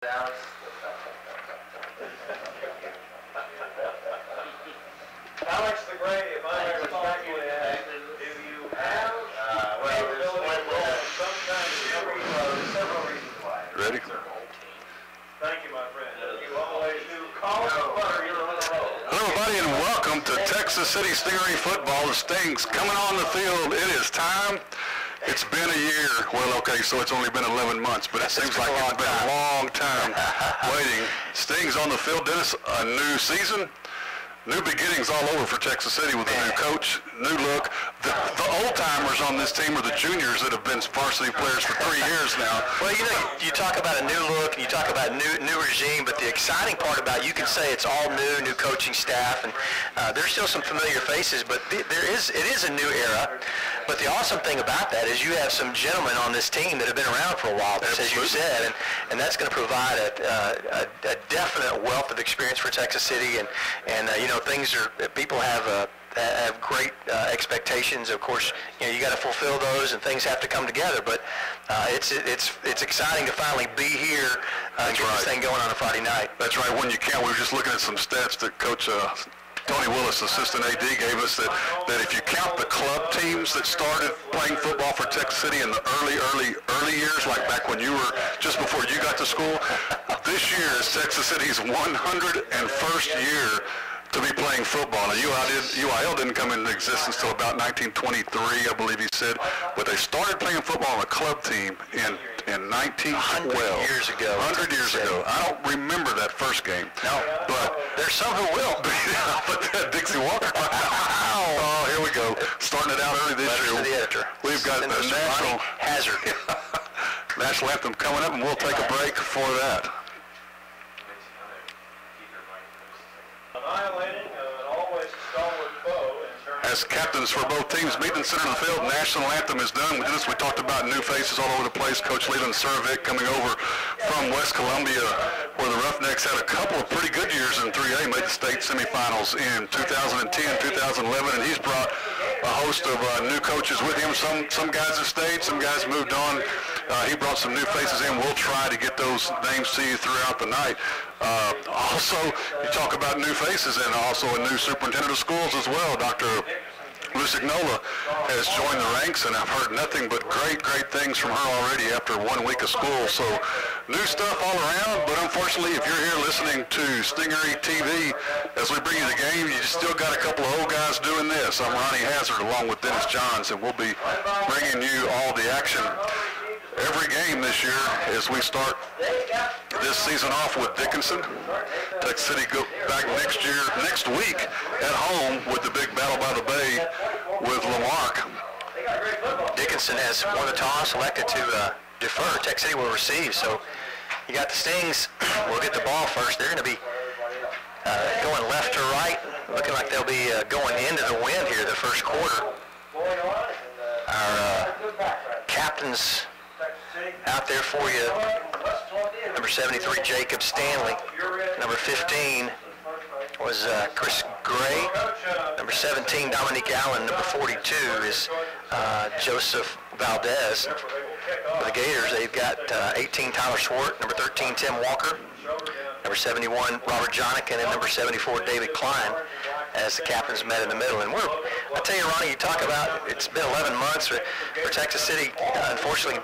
Alex the Great, if I may respectfully ask, do you have capability of some kind of several reasons why? Ready? Thank you, my friend. You always do. Call us butter, you're on the roll. Hello, everybody, and welcome to Texas City Stingaree football. The Stings coming on the field. It is time. It's been a year. Well, okay, so it's only been 11 months, but it seems like it's been a long time waiting. Stings on the field. Dennis, a new season. New beginnings all over for Texas City with a new coach, new look. The old-timers on this team are the juniors that have been varsity players for 3 years now. Well, you know, you talk about a new look, and you talk about new regime, but the exciting part about it, you can say it's all new coaching staff, and there's still some familiar faces, but it is a new era. But the awesome thing about that is you have some gentlemen on this team that have been around for a while, as you said, and that's going to provide a definite wealth of experience for Texas City, and you know, people have great expectations. Of course, you know, you got to fulfill those, and things have to come together. But it's exciting to finally be here and get this thing going on a Friday night. That's right. When you can, we were just looking at some stats that Coach Tony Willis, assistant AD, gave us that if you count the club teams that started playing football for Texas City in the early years, like back when you were just before you got to school, this year is Texas City's 101st year to be playing football. Now, UIL didn't come into existence until about 1923, I believe he said, but they started playing football on a club team in 1912. 100 years ago. 100 years ago. I don't remember that first game. No, but there's some who will. But Dixie Walker. Oh, here we go. Starting it out early this year. To the editor. We've got the national hazard. national anthem coming up, and we'll take a break for that. Annihilating an always stalwart foe in terms As captains for both teams meet in the center of the field, national anthem is done. With this, we talked about new faces all over the place. Coach Leland Servik coming over from West Columbia, where the Roughnecks had a couple of pretty good years in 3A, made the state semifinals in 2010, 2011, and he's brought a host of new coaches with him. Some guys have stayed, some guys moved on. He brought some new faces in. We'll try to get those names to you throughout the night. Also, you talk about new faces, and also a new superintendent of schools as well. Dr. Lusignola has joined the ranks, and I've heard nothing but great things from her already after 1 week of school. So new stuff all around, but unfortunately, if you're here listening to Stingaree TV, as we bring you the game, you still got a couple of old guys doing this. I'm Ronnie Hazard along with Dennis Johns, and we'll be bringing you all the action every game this year as we start this season off with Dickinson. Texas City go back next week at home with the big battle by the Bay with Lamarck. Dickinson has won the toss, elected to defer. Texas City will receive. So you got the Stings. We'll get the ball first. They're going to be going left to right, looking like they'll be going into the wind here the first quarter. Our captains out there for you. Number 73, Jacob Stanley. Number 15 was Chris Gray. Number 17, Dominique Allen. Number 42 is Joseph Valdez. For the Gators, they've got 18, Tyler Swart. Number 13, Tim Walker. Number 71, Robert Jonikin, and number 74, David Klein, as the captains met in the middle. And I tell you, Ronnie, you talk about it's been 11 months for Texas City, unfortunately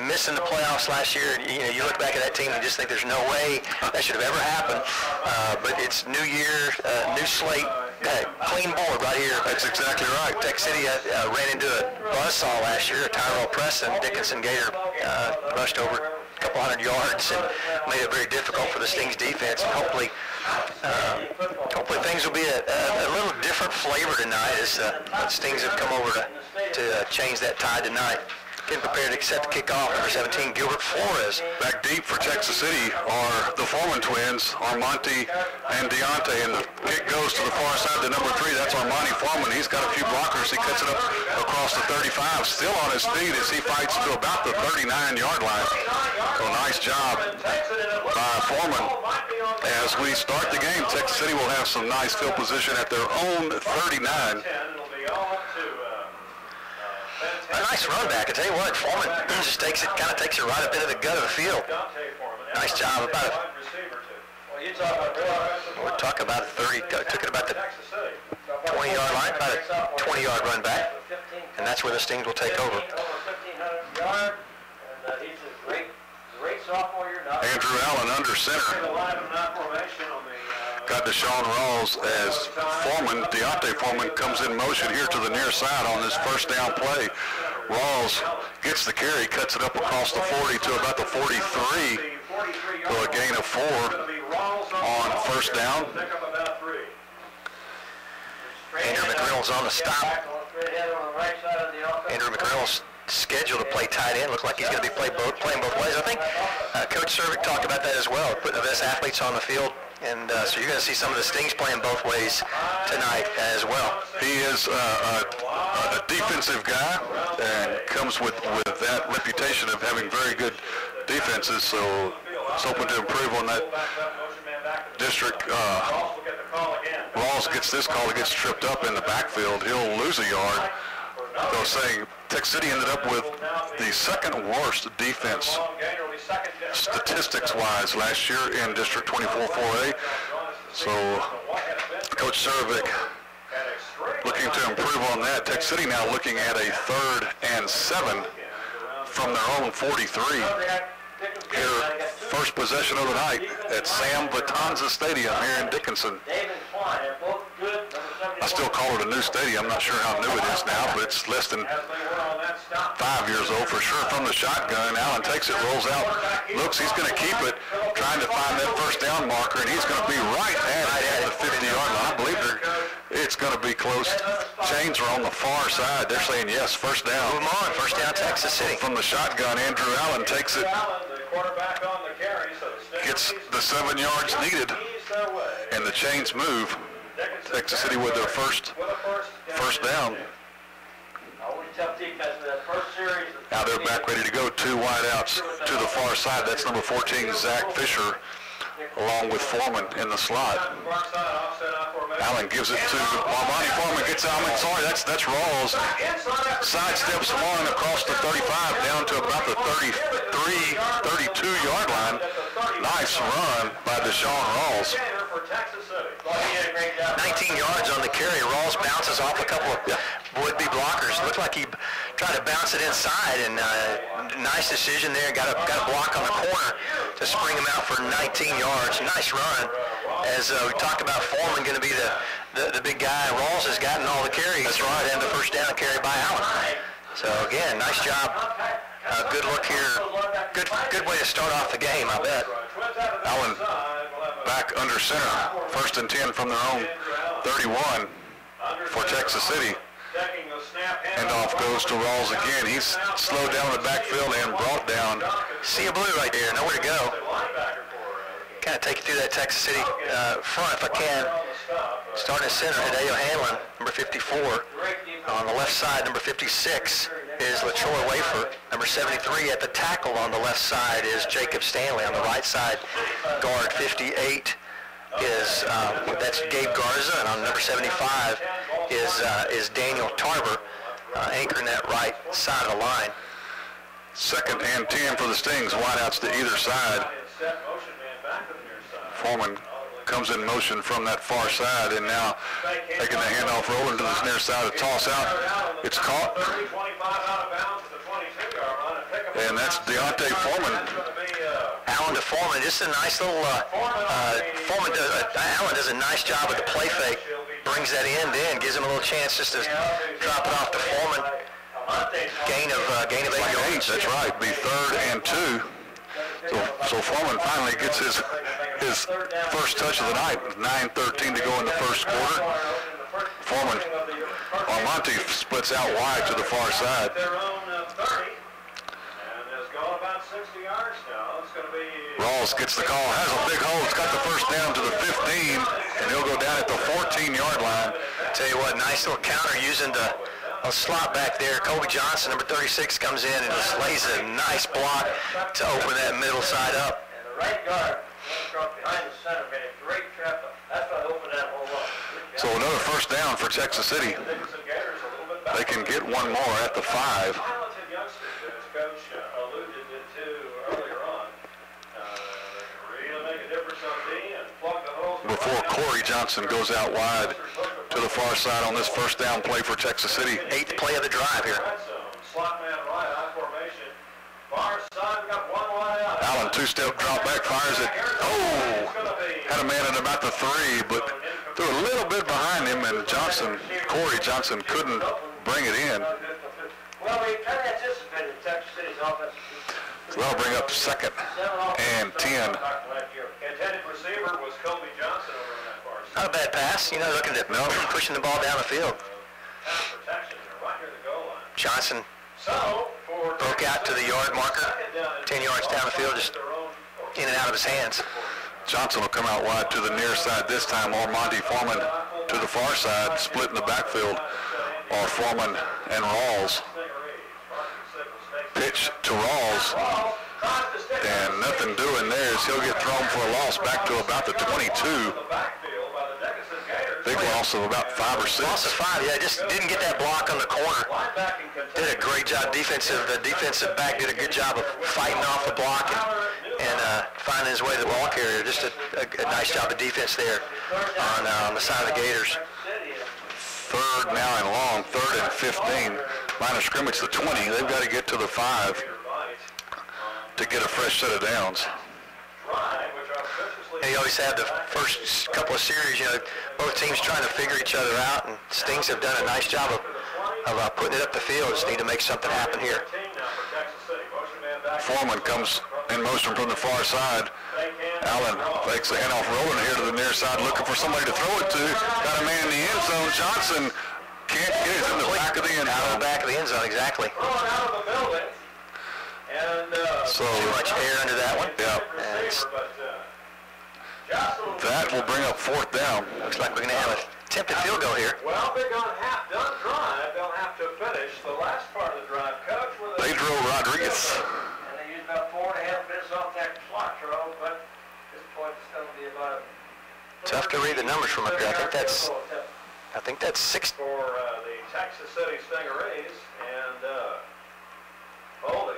missing the playoffs last year. You know, you look back at that team and just think there's no way that should have ever happened. But it's new year, new slate, clean board right here. That's exactly right. Texas City ran into a buzzsaw last year. Tyrell Preston, Dickinson Gator rushed over a couple hundred yards and made it very difficult for the Stings defense. And hopefully things will be a little different flavor tonight as the Stings have come over to change that tide tonight. Getting prepared to accept the kickoff. Number 17, Gilbert Flores. Back deep for Texas City are the Foreman twins, Armonte and Deontay, and the kick goes to the far side to number 3. That's Armonte Foreman. He's got a few blockers. He cuts it up across the 35, still on his feet as he fights to about the 39-yard line. So nice job by Foreman. As we start the game, Texas City will have some nice field position at their own 39. A nice run back. I tell you what, Foreman just kind of takes it right up into the gut of the field. Nice job. We're talking about 30, took it about the 20-yard line, about a 20-yard run back, and that's where the Stings will take over. Andrew Allen under center. Got Deshaun Rawls as Foreman. Deontay Foreman comes in motion here to the near side on this first down play. Rawls gets the carry, cuts it up across the 40 to about the 43. So a gain of 4 on first down. Andrew McReynolds on the stop. Andrew McReynolds scheduled to play tight end. Looks like he's going to be playing both ways. I think Coach Cervic talked about that as well, putting the best athletes on the field. And so you're going to see some of the Stings playing both ways tonight as well. He is a defensive guy and comes with that reputation of having very good defenses. So it's hoping to improve on that district. Rawls gets this call. He gets tripped up in the backfield. He'll lose a yard. So saying Tech City ended up with the second worst defense statistics-wise last year in District 24-4A. So Coach Cervic looking to improve on that. Tech City now looking at a 3rd and 7 from their own 43. Here, first possession of the night at Sam Vitanza Stadium here in Dickinson. I still call it a new stadium. I'm not sure how new it is now, but it's less than 5 years old for sure. From the shotgun, Allen takes it, rolls out, looks, he's going to keep it, trying to find that first down marker, and he's going to be right at the 50-yard line. I believe it's going to be close. Chains are on the far side. They're saying yes, first down. Move on, first down Texas City. From the shotgun, Andrew Allen takes it, gets the 7 yards needed, and the Chains move. Texas City with their first down. Now they're back ready to go. 2 wideouts to the far side. That's number 14, Zach Fisher, along with Foreman in the slot. Allen gives it to Monty. Foreman gets Allen. Sorry, that's Rawls. Sidesteps one across the 35 down to about the 33, 32-yard line. Nice run by Deshaun Rawls. 19 yards on the carry. Rawls bounces off a couple of would-be blockers. Looked like he tried to bounce it inside, and nice decision there. Got a block on the corner to spring him out for 19 yards. Nice run. As we talked about, Foreman going to be the big guy. Rawls has gotten all the carries. That's right, and the first down carry by Allen. So again, nice job. Good look here. Good way to start off the game, I bet. Allen back under center. 1st and 10 from their own 31 for Texas City. Handoff goes to Rawls again. He's slowed down in the backfield and brought down. See a blue right there. Nowhere to go. Kind of take you through that Texas City front if I can. Starting at center, Hideo Hanlon, number 54. On the left side, number 56 is LaTroy Wafer. Number 73 at the tackle on the left side is Jacob Stanley. On the right side, guard 58 is that's Gabe Garza, and on number 75 is Daniel Tarver, anchoring that right side of the line. 2nd and 10 for the Stings. Wideouts to either side. Foreman comes in motion from that far side, and now taking the handoff, rolling to this near side to toss out. It's caught. And that's Deontay Foreman. Allen to Foreman. Just a nice little, Allen does a nice job with the play fake. Brings that end in, gives him a little chance just to drop it off to Foreman. Gain of 8 yards. That's right. Be 3rd and 2. So Foreman finally gets his first touch of the night. 9:13 to go in the first quarter. Foreman, Monty splits out wide to the far side. Rawls gets the call, has a big hole. It's got the first down to the 15, and he'll go down at the 14-yard line. Tell you what, nice little counter using a slot back there. Kobe Johnson, number 36, comes in and just lays a nice block to open that middle side up. And the right guard behind the center made a great trap. That's what opened that hole up. So another first down for Texas City. They can get one more at the 5. before Corey Johnson goes out wide to the far side on this first down play for Texas City. 8th play of the drive here. Allen, two-step drop back, fires it. Oh! Had a man at about the 3, but threw a little bit behind him, and Corey Johnson couldn't bring it in. Well, we kind of anticipated Texas City's offense. So that'll bring up 2nd and 10. Intended receiver was Kobe Johnson over on that far side. Not a bad pass, looking at pushing the ball down the field. Johnson broke out to the yard marker, 10 yards down the field, just in and out of his hands. Johnson will come out wide to the near side this time, or Monty Foreman to the far side, split in the backfield, or Foreman and Rawls. Pitch to Rawls, and nothing doing there as he'll get thrown for a loss back to about the 22. Big loss of about 5 or 6. Loss of 5, yeah, just didn't get that block on the corner. Did a great job defensive. The defensive back did a good job of fighting off the block and finding his way to the ball carrier. Just a nice job of defense there on the side of the Gators. 3rd now and long, 3rd and 15. Line of scrimmage the 20. They've got to get to the 5 to get a fresh set of downs. You always have the first couple of series, both teams trying to figure each other out, and Stings have done a nice job of putting it up the field. Just need to make something happen here. Foreman comes in motion from the far side. Allen fakes the handoff, rolling here to the near side, looking for somebody to throw it to. Got a man in the end zone. Johnson can't get it in the back of the end zone. Out of the back of the end zone, exactly. So too much air under that one. Yep. That will bring up 4th down. Looks like we're going to have a attempted field goal here. Well, they're going to have done drive. They'll have to finish the last part of the drive, Coach. Pedro Rodriguez. And they used about 4.5 minutes off that clock, Charles, but at this point it's going to be about tough to read the numbers from up here. I think that's 6. For the Texas City Stingarees and holding.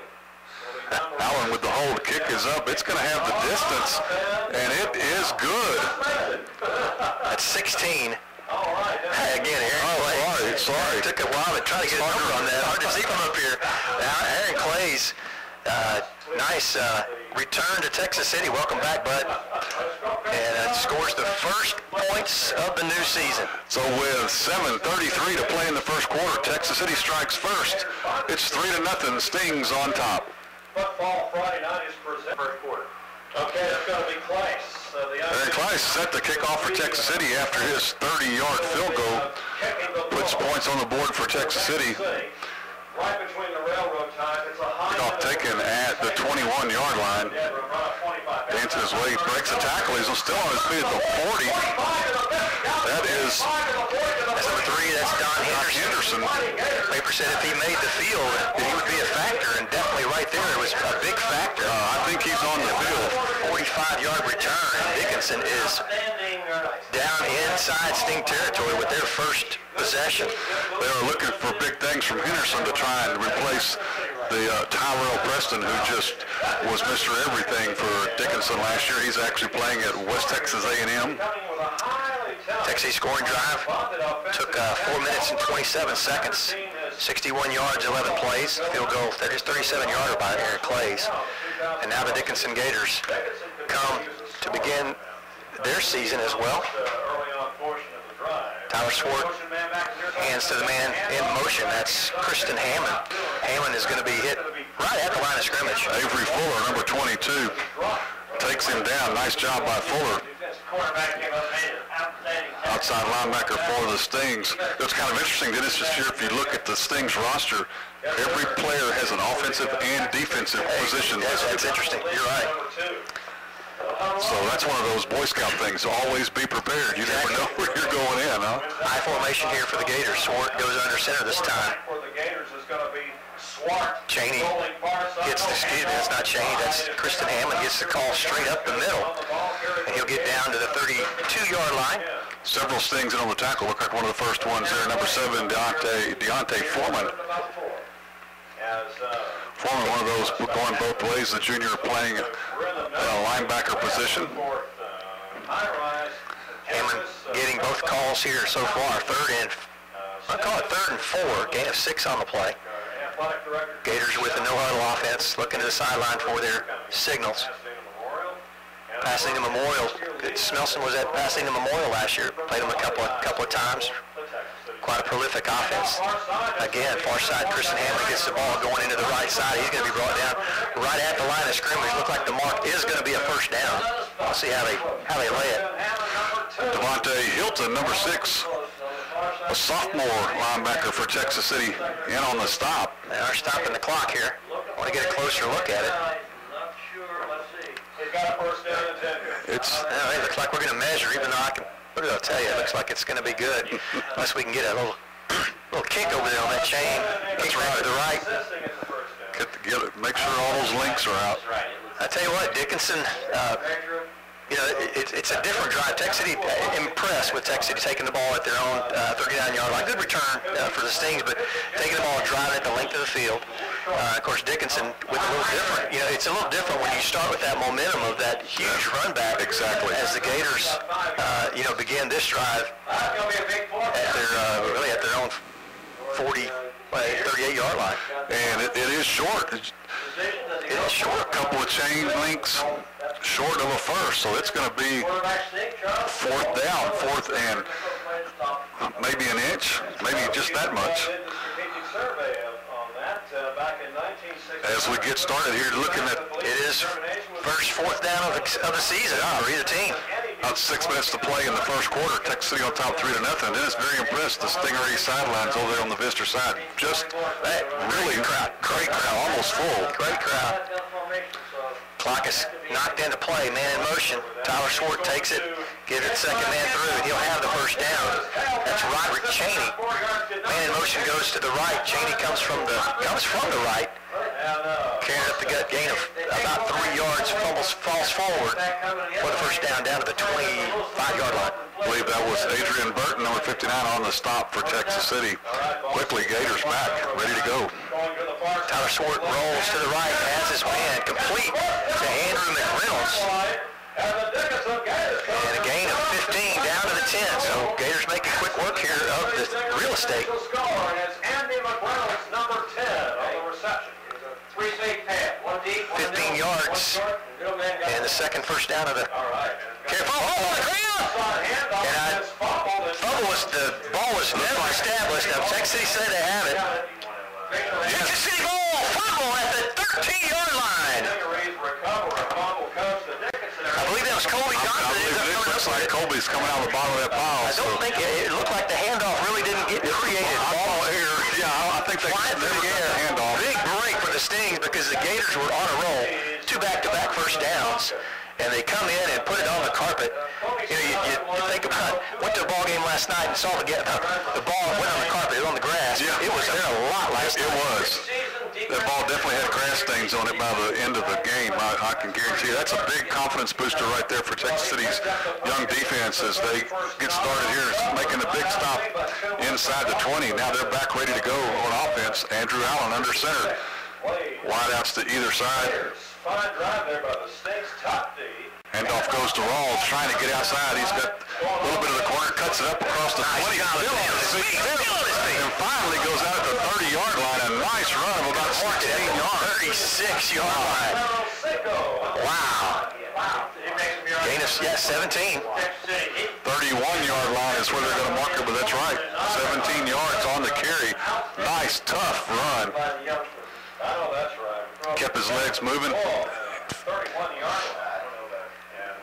Allen with the hold, kick is up. It's going to have the distance, and it is good. That's 16. All right. Hey, again, Aaron. Sorry. It took a while to try to get a number on that. Hard to see from up here. Now, Aaron Clay's nice return to Texas City. Welcome back, bud. And scores the first points of the new season. So with 7:33 to play in the first quarter, Texas City strikes first. It's 3-0. Stings on top. Football Friday night is presented first quarter. Okay, that's going to be Clace. Aaron Clyce set the kickoff for Texas City after his 30-yard field goal. Puts points on the board for Texas City. Right between the railroad ties, it's a high Kickoff taken at the 21-yard line. Dancing his way, breaks a tackle. He's still on his feet at the 40. That's number 3. That's Don Henderson. Paper said if he made the field, he would be a factor, and definitely right there, it was a big factor. I think he's on the field. 45-yard return, and Dickinson is down inside Sting territory with their first possession. They were looking for big things from Henderson to try and replace the Tyrell Preston, who just was Mr. Everything for Dickinson last year. He's actually playing at West Texas A&M. Texas scoring drive took 4 minutes and 27 seconds. 61 yards, 11 plays. Field goal, that is 37-yarder by Aaron Clays. And now the Dickinson Gators come to begin their season as well. Tyler Swart hands to the man in motion. That's Kristen Hammond. Hammond is going to be hit right at the line of scrimmage. Avery Fuller, number 22, takes him down. Nice job by Fuller. Outside linebacker for the Stings. It's kind of interesting, Dennis, this year, if you look at the Stings roster, every player has an offensive and defensive position. That's interesting. You're right. So that's one of those Boy Scout things. Always be prepared. You never know where you're going in, huh? High formation here for the Gators. Swart goes under center this time. Cheney gets the, that's not Cheney, that's Kristen Hammond, gets the call straight up the middle. And he'll get down to the 32-yard line. Several Stings in on the tackle. Look like one of the first ones there. Number 7, Deontay Foreman. Foreman, one of those going both ways. The junior playing a linebacker position. Hammond getting both calls here so far. I'll call it 3rd and 4. Gain of 6 on the play. Gators with a no-huddle offense, looking to the sideline for their signals. Pasadena Memorial. Smelson was at Pasadena Memorial last year. Played them a couple of times. Quite a prolific offense. Again, far side, Christian Hammond gets the ball going into the right side. He's going to be brought down right at the line of scrimmage. Look like the mark is going to be a first down. We'll see how they lay it. Devontae Hilton, number 6, a sophomore linebacker for Texas City, in on the stop. They are stopping the clock here. I want to get a closer look at it. It looks like we're going to measure, even though I'll tell you, it looks like it's going to be good, unless we can get a little kick over there on that chain. Kick right to the right. Make sure all those links are out. I tell you what, Dickinson, you know, it's a different drive. Texas City, impressed with Texas City taking the ball at their own 39-yard line. Good return for the Stings, but taking the ball and driving at the length of the field. Of course, Dickinson with a little different. You know, it's a little different when you start with that momentum of that huge run back. Exactly. As the Gators, you know, begin this drive at their really at their own 38-yard line. And it is short. It is short. A couple of chain links short of a first, so it's going to be 4th down, 4th and maybe an inch, maybe just that much. As we get started here, looking at it is first 4th down of the season for either team. about 6 minutes to play in the first quarter. Texas City on top 3-0. Dennis very impressed. The Stingarees sidelines over there on the visitor side, just really great crowd, almost full. Great crowd. Clock is knocked into play, man in motion. Tyler Swart takes it, gives it second man through, and he'll have the first down. That's Roderick Cheney. Man in motion goes to the right. Cheney comes from the right. Carrying up the gut, gain of about 3 yards, falls forward for the first down to the 25-yard line. I believe that was Adrian Burton, number 59, on the stop for Texas City. Quickly, Gators back, ready to go. Tyler Swart rolls to the right, has his man complete to Andrew McReynolds. And a gain of 15 down to the 10. So Gators making quick work here of the real estate. 15 yards. And the second first down of the careful. And the ball was never established. Now Texas City said they have it. Texas City ball, fumble at the 13-yard line. I believe that was Colby Johnson. It looks like Colby's coming out of the bottom of that pile. I don't think it looked like the handoff really didn't get created. Ball air. Yeah, I think they flying through the air. Handoff. Big break for the Stings because the Gators were on a roll. 2 back-to-back first downs. And they come in and put it on the carpet. You know, you think about, went to a ball game last night and saw the ball went on the carpet, it was on the grass. Yeah. It was there a lot last night. It was. That ball definitely had grass stains on it by the end of the game. I can guarantee you. That's a big confidence booster right there for Texas City's young defense as they get started here, making a big stop inside the 20. Now they're back ready to go on offense. Andrew Allen under center. Wideouts to either side. Fine drive there by the Stinks top D. Handoff goes to Rawls, trying to get outside. He's got a little bit of the corner, cuts it up across the 20. And finally goes out at the 30-yard line. A nice run of about 16 yards. 36-yard line. Wow. Gain of 17. 31-yard line is where they're going to mark it, but that's right. 17 yards on the carry. Nice, tough run. Kept his legs moving.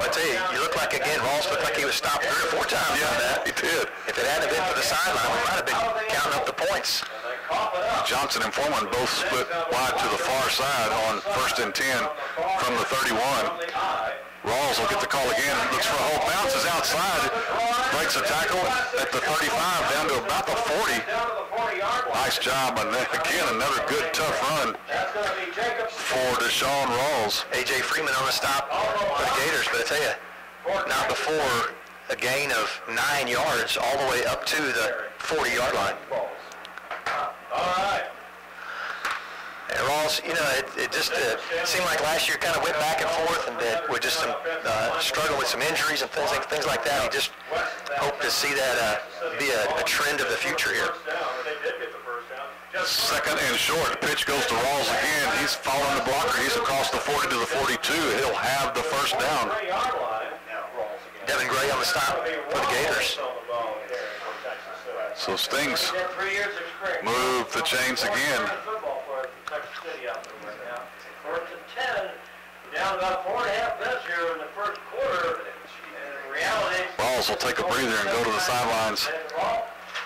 I tell you, you look like, again, Rawls looked like he was stopped 3 or 4 times. Yeah, that he did. If it hadn't been for the sideline, we might have been counting up the points. Johnson and Foreman both split wide to the far side on 1st and 10 from the 31. Rawls will get the call again. Looks for a hole, bounces outside, breaks a tackle at the 35 down to about the 40. Nice job, and then again another good tough run for Deshaun Rawls. A.J. Freeman on the stop for the Gators, but I tell you, not before a gain of 9 yards all the way up to the 40-yard line. And Rawls Rawls, you know, it just seemed like last year kind of went back and forth, and that with just some struggle with some injuries and things like that. We just hope to see that be a trend of the future here. Second and short. Pitch goes to Rawls again. He's following the blocker. He's across the 40 to the 42. He'll have the first down. Devin Gray on the stop for the Gators. So Stings move the chains again. Rawls will take a breather and go to the sidelines.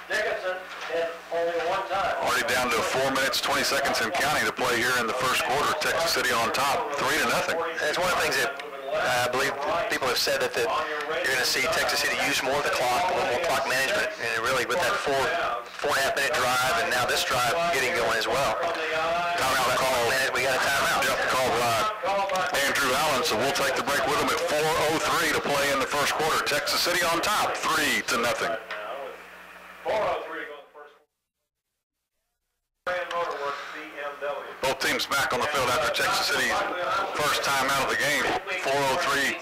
Dickinson hit only one time. Already down to 4 minutes, 20 seconds and counting to play here in the first quarter. Texas City on top, 3-0. It's one of the things that I believe people have said that you're going to see Texas City use more of the clock, a little more clock management, and really with that 4.5 minute drive, and now this drive getting going as well. Timeout call. We got a timeout. Yep, called by Andrew Allen, so we'll take the break with him at 4:03 to play in the first quarter. Texas City on top, 3-0. 4:03 to go in the first quarter. Both teams back on the field after Texas City's first time out of the game. 4:03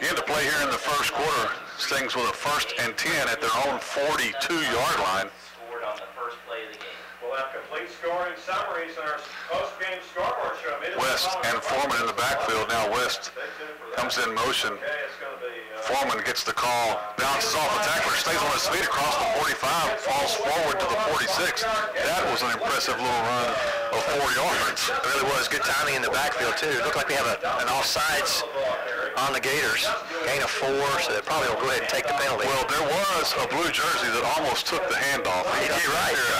in to play here in the first quarter. Stings with a 1st and 10 at their own 42-yard line. We'll have complete scoring summaries in our post-game scoreboard show. West and Foreman in the backfield. Now West comes in motion. Foreman gets the call, bounces off the tackler, stays on his feet across the 45, falls forward to the 46. That was an impressive little run of 4 yards. It really was good timing in the backfield too. It looked like we have an offsides on the Gators. Gain of 4, so they probably will go ahead and take the penalty. Well, there was a blue jersey that almost took the handoff. He got right there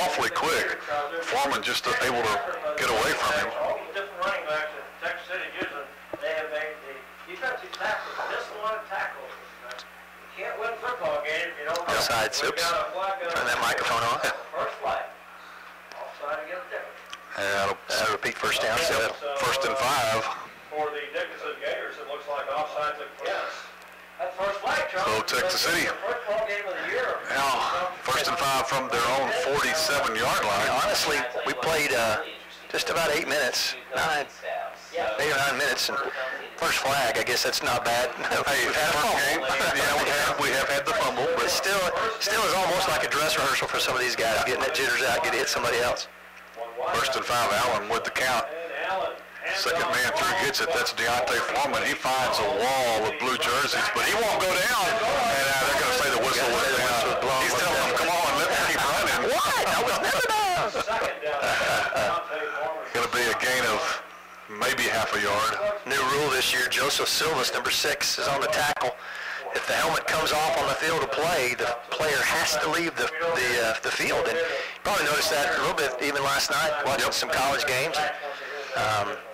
awfully quick. Foreman just able to get away from him. All the different running backs that Texas City using, they have made the defensive tackles miss a lot of tackles. You can't win a football game if you don't. Offside, oops. Turn that microphone on. First flag. Offside against Dickinson. That'll repeat first down. So 1st and 5. For the Dickinson Gators, it looks like offsides against. That first flag, Charles. So Texas City. First ball game of the year. Now 1st and 5 from their own 47-yard line. honestly, we played just about 8 minutes, 8 or 9 minutes, and first flag. I guess that's not bad. Hey, we've had a fumble. Yeah, we have had the fumble, but It still is almost like a dress rehearsal for some of these guys, getting that jitters out, get to hit somebody else. 1st and 5, Allen with the count. Second man through gets it. That's Deontay Foreman. He finds a wall of blue jerseys, but he won't go down. And they're going to say the whistle went down. He's telling them, come on, let me keep running. What? I was never done. Going to be a gain of maybe half a yard. New rule this year, Joseph Silvas, number 6, is on the tackle. If the helmet comes off on the field of play, the player has to leave the field. And you probably noticed that a little bit even last night, watching some college games.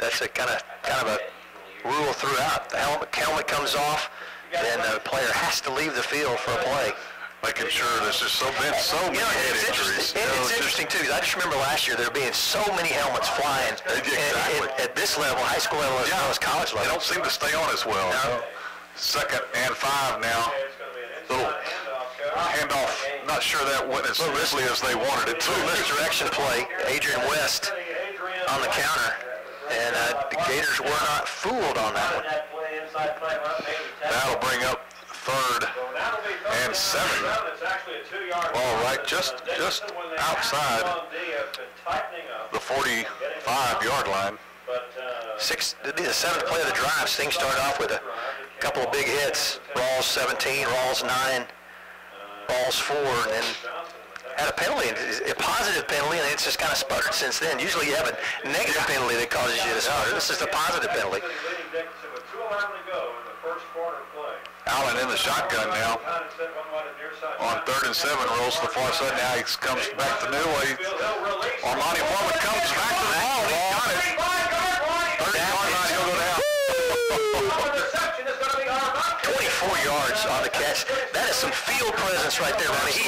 That's a kind of a rule throughout. The helmet comes off, then the player has to leave the field for a play. Making sure there's just so many head injuries. It's interesting too, because I just remember last year there being so many helmets flying at this level, high school level as well as college level. They don't seem to stay on as well. No. 2nd and 5 now. Little handoff. Not sure that went as smoothly as they wanted it to. Misdirection play. Adrian West on the counter, and the Gators were not fooled on that one. That'll bring up 3rd and 7. Ball right just outside the 45-yard line. It'd be the 7th play of the drive. Stings started off with a couple of big hits. Rawls 17, Rawls 9, Rawls 4, and then had a penalty, a positive penalty, and it's just kind of sputtered since then. Usually you have a negative penalty that causes you to stutter. This is the positive penalty. Allen in the shotgun now. On 3rd and 7, rolls to the far side. Now he comes back the new way. Armani Foreman comes back to the ball. He got it. 30-yard line, he'll go down. 24 yards on the catch. That is some field presence right there. I mean,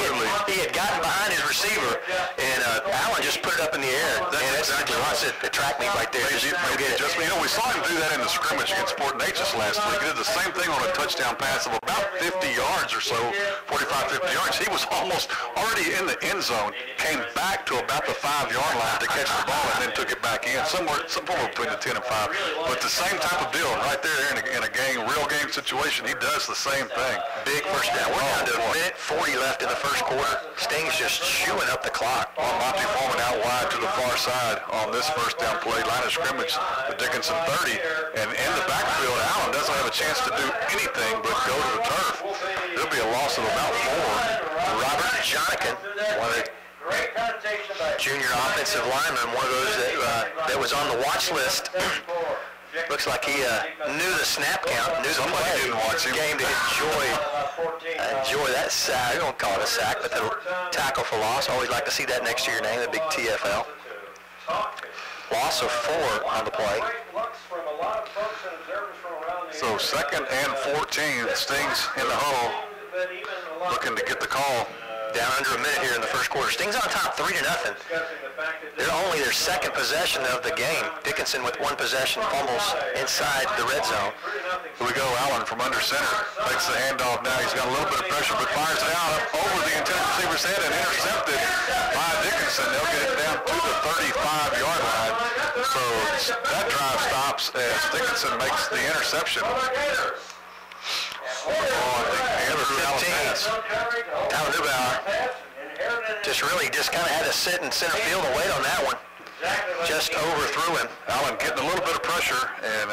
he had gotten behind his receiver, and And Allen just put it up in the air. And that's exactly wants it to track me right there. We saw him do that in the scrimmage against Fort Natchez last week. He did the same thing on a touchdown pass of about 50 yards or so, 45, 50 yards. He was almost already in the end zone, came back to about the 5-yard line to catch the ball, and then took it back in, somewhere between the 10 and 5. But the same type of deal right there in a game, real game situation, he does the same thing. Big first down. We're down to a minute 40 left in the first quarter. Sting's just chewing up the clock. Monty Foreman out wide to the far side on this first down play, line of scrimmage, the Dickinson 30, and in the backfield, Allen doesn't have a chance to do anything but go to the turf. It'll be a loss of about 4. Robert Jonikin, one of the junior offensive linemen, one of those that was on the watch list. Looks like he knew the snap count, knew the play. Didn't watch him. Game to enjoy that sack. We don't call it a sack, but the tackle for loss. Always like to see that next to your name, the big TFL. Loss of 4 on the play. So 2nd and 14, Sting's in the hole, looking to get the call. Down under a minute here in the first quarter. Sting's on top 3-0. They're only their second possession of the game. Dickinson with 1 possession fumbles inside the red zone. Here we go, Allen from under center. Takes the handoff now. He's got a little bit of pressure, but fires it out over the intended receiver's head and intercepted by Dickinson. They'll get it down to the 35-yard line. So that drive stops as Dickinson makes the interception. Tyler Neubauer just kind of had to sit in center field and wait on that one. Just overthrew him. Allen getting a little bit of pressure, and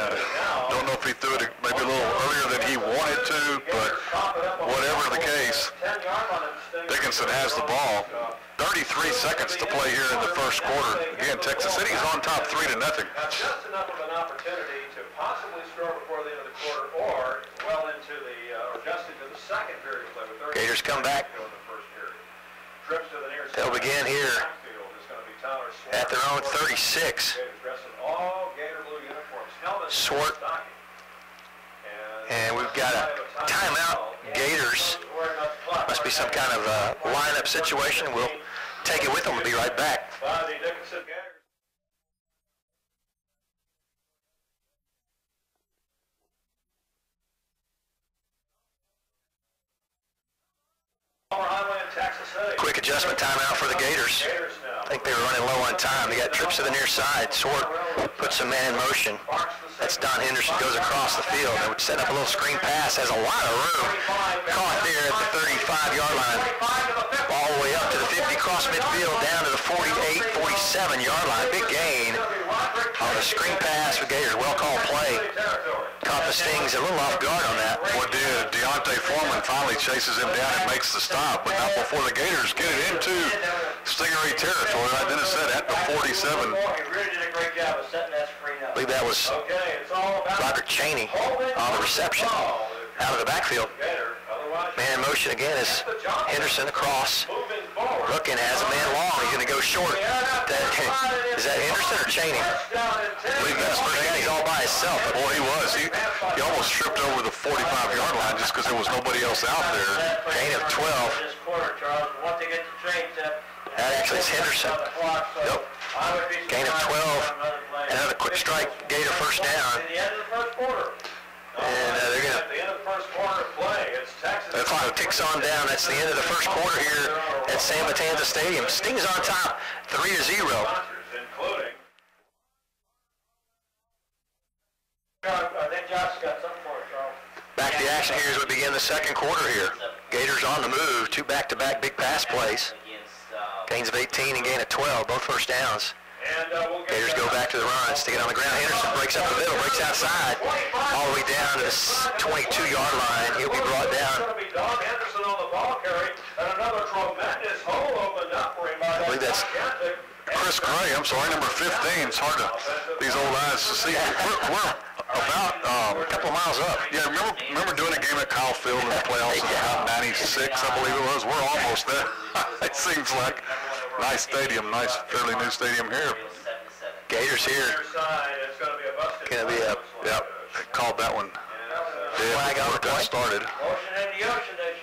don't know if he threw it maybe a little earlier than he wanted to, but whatever the case, Dickinson has the ball. 33 seconds to play here in the first quarter. Again, Texas City's on top 3-0. Just enough of an opportunity to possibly score before the end of the quarter, or well into the, or just into the second period of play. Gators come back. They'll begin here at their own 36. Swart. And we've got a timeout. Gators. Must be some kind of lineup situation. We'll take it with them. We'll be right back. Quick adjustment timeout for the Gators. I think they were running low on time. They got trips to the near side. Swart puts a man in motion. That's Don Henderson, goes across the field. They would set up a little screen pass. Has a lot of room. Caught there at the 35-yard line. All the way up to the 50, cross midfield, down to the 48, 47-yard line. Big gain on the screen pass for Gators. Well-called play. Caught the Stings a little off guard on that. What did Deontay Foreman finally chases him down and makes the stop, but not before the Gators get it into Stingaree territory. Like Dennis said, at the 47. I believe that was Roderick Cheney on the reception out of the backfield. Man in motion again is Henderson across. Looking, has a man long. He's going to go short. Is that Henderson or Cheney? I believe that's first guy. He's all by himself. Boy, he was. He almost tripped over the 45-yard line just because there was nobody else out there. Gain of 12. That actually is Henderson. Nope. Gain of 12. Another quick strike. Gator first down. And they're going to... The clock ticks on down. That's the end of the first quarter here at San Matanza Stadium. Sting's on top, 3-0. Back to the action here as we begin the second quarter here. Gators on the move, 2 back-to-back big pass plays. Gains of 18 and gain of 12, both first downs. Gators go back to the run, stick it on the ground. Henderson breaks up the middle, breaks outside, all the way down to the 22-yard line. He'll be brought down. I believe that's Chris Gray, I'm sorry, number 15. It's hard to, these old eyes to see. We're about a couple of miles up. Yeah, remember doing a game at Kyle Field in the playoffs in about 96, I believe it was. We're almost there. It seems like nice stadium, nice, fairly new stadium here. Gators here. Gonna be a, yep, called that one. Flag on the got play. Started.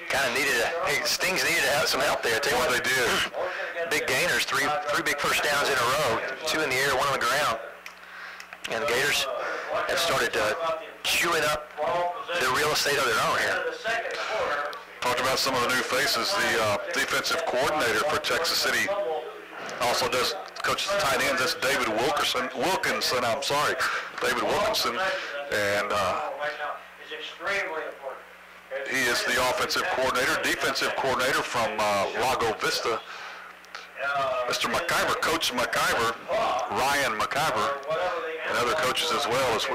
Kind of needed Stings needed to have some help there. Tell you What what, they did. big gainers, three big first downs in a row, 2 in the air, 1 on the ground. And the Gators have started chewing up the real estate of their own here. Talked about some of the new faces. The defensive coordinator for Texas City also does coach the tight ends. That's David Wilkinson. David Wilkinson, and he is the offensive coordinator, defensive coordinator from Lago Vista. Mr. McIver, Coach McIver, Ryan McIver, and other coaches as well. As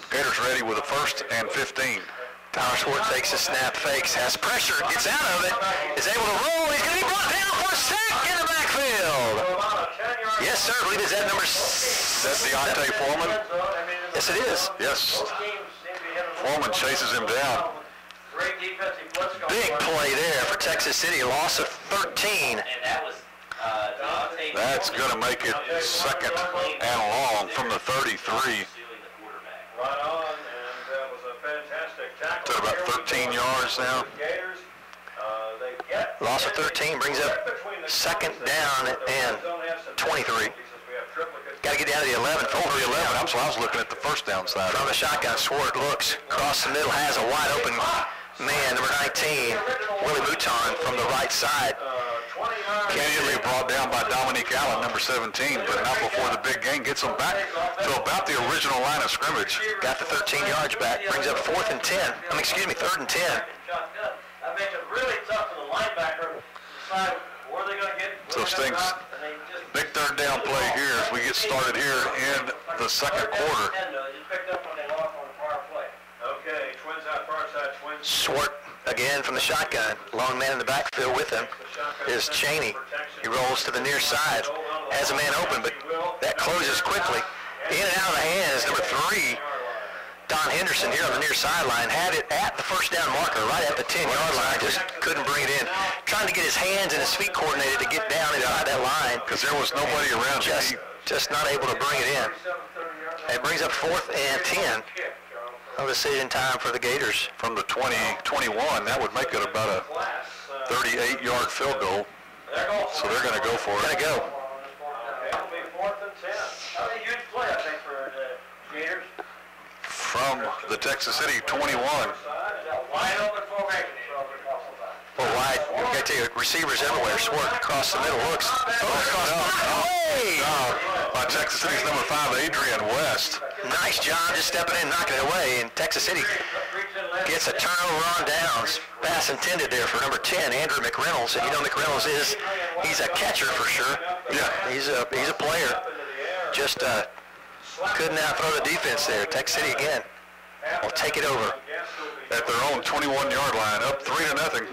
Gators ready with a 1st and 15. Tyler Schwartz takes a snap, fakes, has pressure, gets out of it, is able to roll. He's going to be brought down for a sack in the backfield. Yes, sir. I believe is that number 6. That's Deontay Foreman. Yes, it is. Yes. Foreman chases him down. Big play there for Texas City. Loss of 13. That's going to make it 2nd and long from the 33. Right on, and that was a fantastic tackle. To about 13 yards now. Loss of 13 brings up 2nd down and 23. Got to get down to the 11. Oh, the 11. I'm sorry, I was looking at the first down side. From the shotgun, Swart looks across the middle, has a wide open man, number 19, Willie Mouton from the right side. Immediately brought down by Dominique Allen, number 17, but not before the big gain. Gets them back to about the original line of scrimmage. Got the 13 yards back. Brings up 4th and 10. 3rd and 10. That makes it really tough for the linebacker to decide where they're going to get. So Stings, big 3rd down play here as we get started here in the 2nd quarter. Okay, twins out far side, twins. Swart again from the shotgun. Long man in the backfield with him is Cheney. He rolls to the near side. Has a man open, but that closes quickly. In and out of the hands, number 3, Don Henderson here on the near sideline. Had it at the first down marker, right at the 10-yard line. Just couldn't bring it in. Trying to get his hands and his feet coordinated to get down inside that line. Because there was nobody around. Just not able to bring it in. It brings up 4th and 10. No decision time for the Gators. From the 20-21, that would make it about a 38-yard field goal. So they're going to go for it. Going to go. It'll be 4th and 10. That'll be a huge play, I think, for the Gators. From the Texas City 21. Wide open formation. Well, wide. I tell you, receivers everywhere. Swart across the middle. Looks. Across the way. By Texas City's number 5, Adrian West. Nice job just stepping in, knocking it away. And Texas City gets a turnover on downs. Pass intended there for number 10, Andrew McReynolds. And you know McReynolds he's a catcher for sure. Yeah. He's a player. Just couldn't outthrow the defense there. Texas City again will take it over. At their own 21-yard line, up 3-0.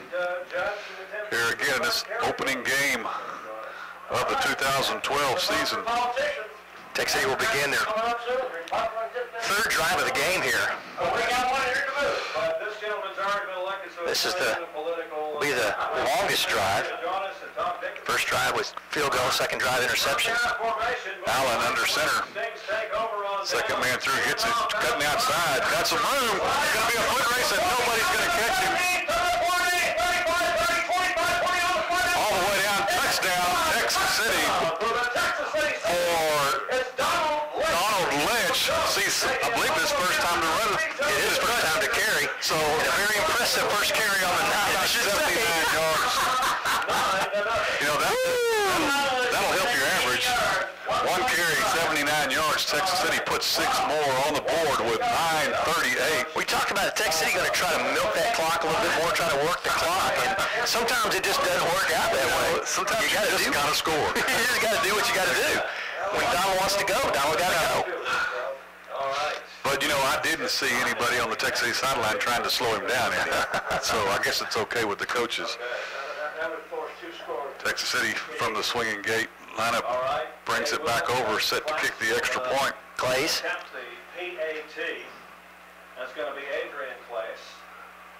Here again, this opening game of the 2012 season. Texas City will begin their 3rd drive of the game here. This is will be the longest drive. First drive was field goal, 2nd drive interception. Allen under center. 2nd man through, hits it, cutting outside, got some room. It's going to be a foot race and nobody's going to catch him. All the way down, touchdown, Texas City for Donald Lynch. I believe this first time to run. It is his first time to carry. So a very impressive first carry on the night. 79 yards. You know, that'll help your average. 1 carry, 79 yards. Texas City puts 6 more on the board with 9:38. We talked about Texas City going to try to milk that clock a little bit more, try to work the clock, and sometimes it just doesn't work out that way. Sometimes you just got to score. You just got to do what you got to do. When Donald wants to go, Donald got to go. But, you know, I didn't see anybody on the Texas City sideline trying to slow him down any. So I guess it's okay with the coaches. Texas City from the swinging gate lineup brings it back over, set to kick the extra point. Clays. That's going to be Adrian Clays.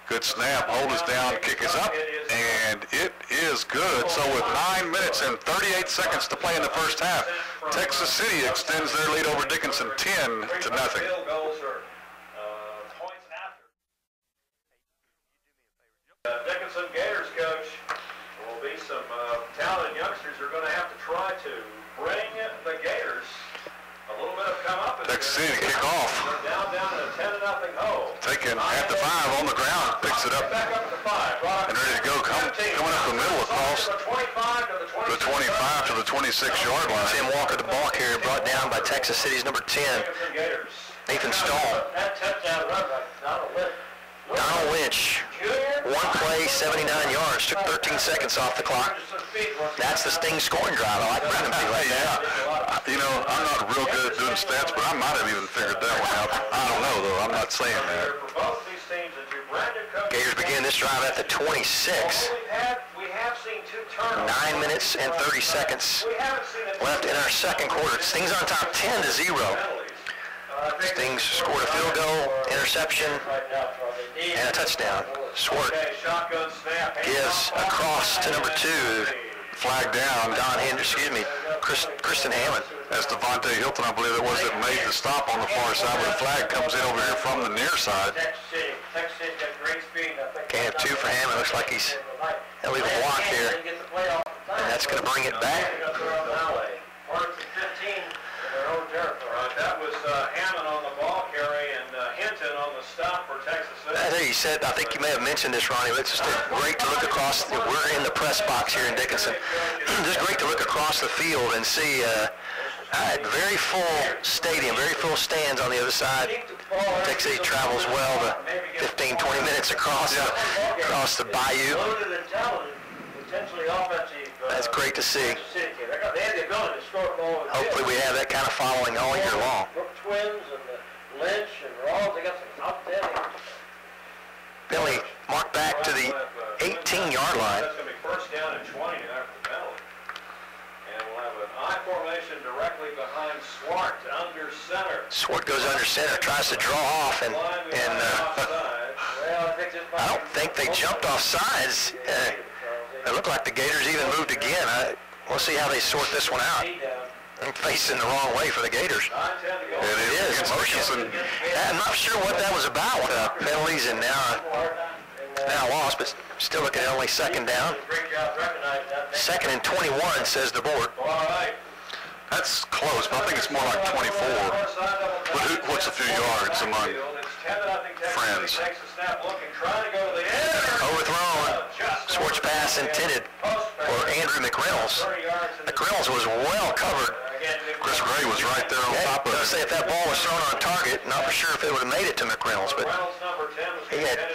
Good snap, hold us down, kick is up, and it is good. So with 9 minutes and 38 seconds to play in the first half, Texas City extends their lead over Dickinson 10-0. Dickinson Gators coach will be some talented youngsters are going to have to try to bring the Gators a little bit of come up. Texas City to kick off. Down in a 10-0 hole. Taking at the 5 on the ground, picks it up, Back up to 5. and ready to go. Coming up the middle across the 25 to the 26-yard line. Tim Walker, the ball carrier, brought down by Texas City's number 10, Nathan Stahl. Donald Lynch, one play, 79 yards, took 13 seconds off the clock. That's the Sting scoring drive. I like Brendan P. like that. You know, I'm not real good at doing stats, but I might have even figured that one out. I don't know, though. I'm not saying that. Gators begin this drive at the 26. 9 minutes and 30 seconds left in our second quarter. Sting's on top 10-0. Stings scored a field goal, interception, and a touchdown. Swart gives across to number 2. Flag down. Kristen Hammond. That's Devontae Hilton, I believe it was, that made the stop on the far side, but the flag comes in over here from the near side. Gain of 2 for Hammond. Looks like he's going to leave a block here, and that's going to bring it back. That was Hammond on the ball carry and Hinton on the stop for Texas City. I think you may have mentioned this, Ronnie, but it's just great to look across. We're in the press box here in Dickinson. Just great to look across the field and see a very full stadium, very full stands on the other side. Texas City travels well the 15, 20 minutes across the bayou. That's great to see. Hopefully we have that kind of following all year long. Twins and the Lynch and Rawls, they got some outstanding. Penalty marked back to the 18-yard line. That's going to be first down and 20 after the penalty. And we'll have an I formation directly behind Swart under center. Swart goes under center, tries to draw off, and I don't think they jumped off sides. It looked like the Gators even moved again. We'll see how they sort this one out. I'm facing the wrong way for the Gators. It is motion. I'm not sure what that was about. Penalties and now lost, but still looking at only second down. Second and 21, says the board. That's close, but I think it's more like 24. But what's a few yards among friends? Overthrown. Swartz pass intended for Andrew McReynolds. McReynolds was well covered. Chris Gray was right there on top of it. I say if that ball was thrown on target, not for sure if it would have made it to McReynolds, but he had a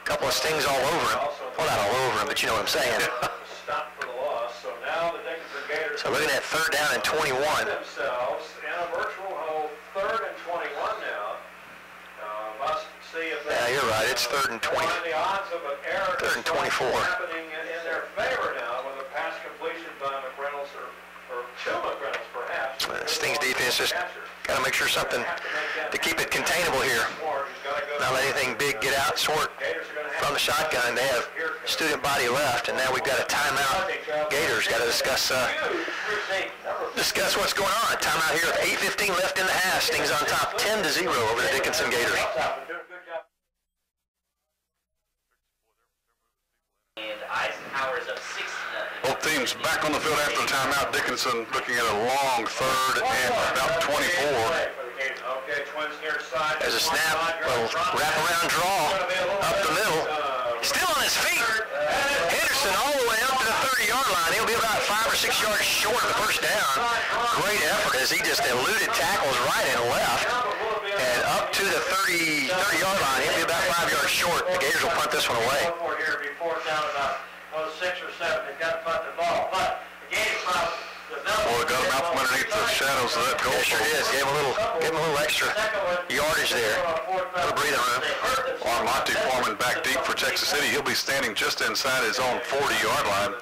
couple of stings all over him. Well, not all over him, but you know what I'm saying. So looking at third down and 21. Themselves in a virtual hole, third and 21 now. Must see if Yeah, you're right. It's third and 20. The odds of an error Third and 24. happening in their favor now with a pass completion by McReynolds or to McReynolds perhaps. Sting's defense just got to make sure something to keep it containable here. Not let anything big get out. Swart from the shotgun. They have student body left, and now we've got a timeout. Gators got to discuss what's going on. Timeout here with 8:15 left in the half. Sting's on top 10-0 over the Dickinson Gators. And Eisenhower's up 6-0. Both teams back on the field after the timeout. Dickinson looking at a long third and about 24. There's a snap, little wraparound draw up the middle. Still on his feet. Henderson all the way up to the 30-yard line. He'll be about 5 or 6 yards short of the first down. Great effort as he just eluded tackles right and left. And up to the 30-yard line. He'll be about 5 yards short. The Gators will punt this one away. Boy, got him out from underneath the shadows of that goal. Yeah, sure is. Gave him a little extra yardage there. A little breathing room. Armonte Foreman back deep for Texas City. He'll be standing just inside his own 40-yard line.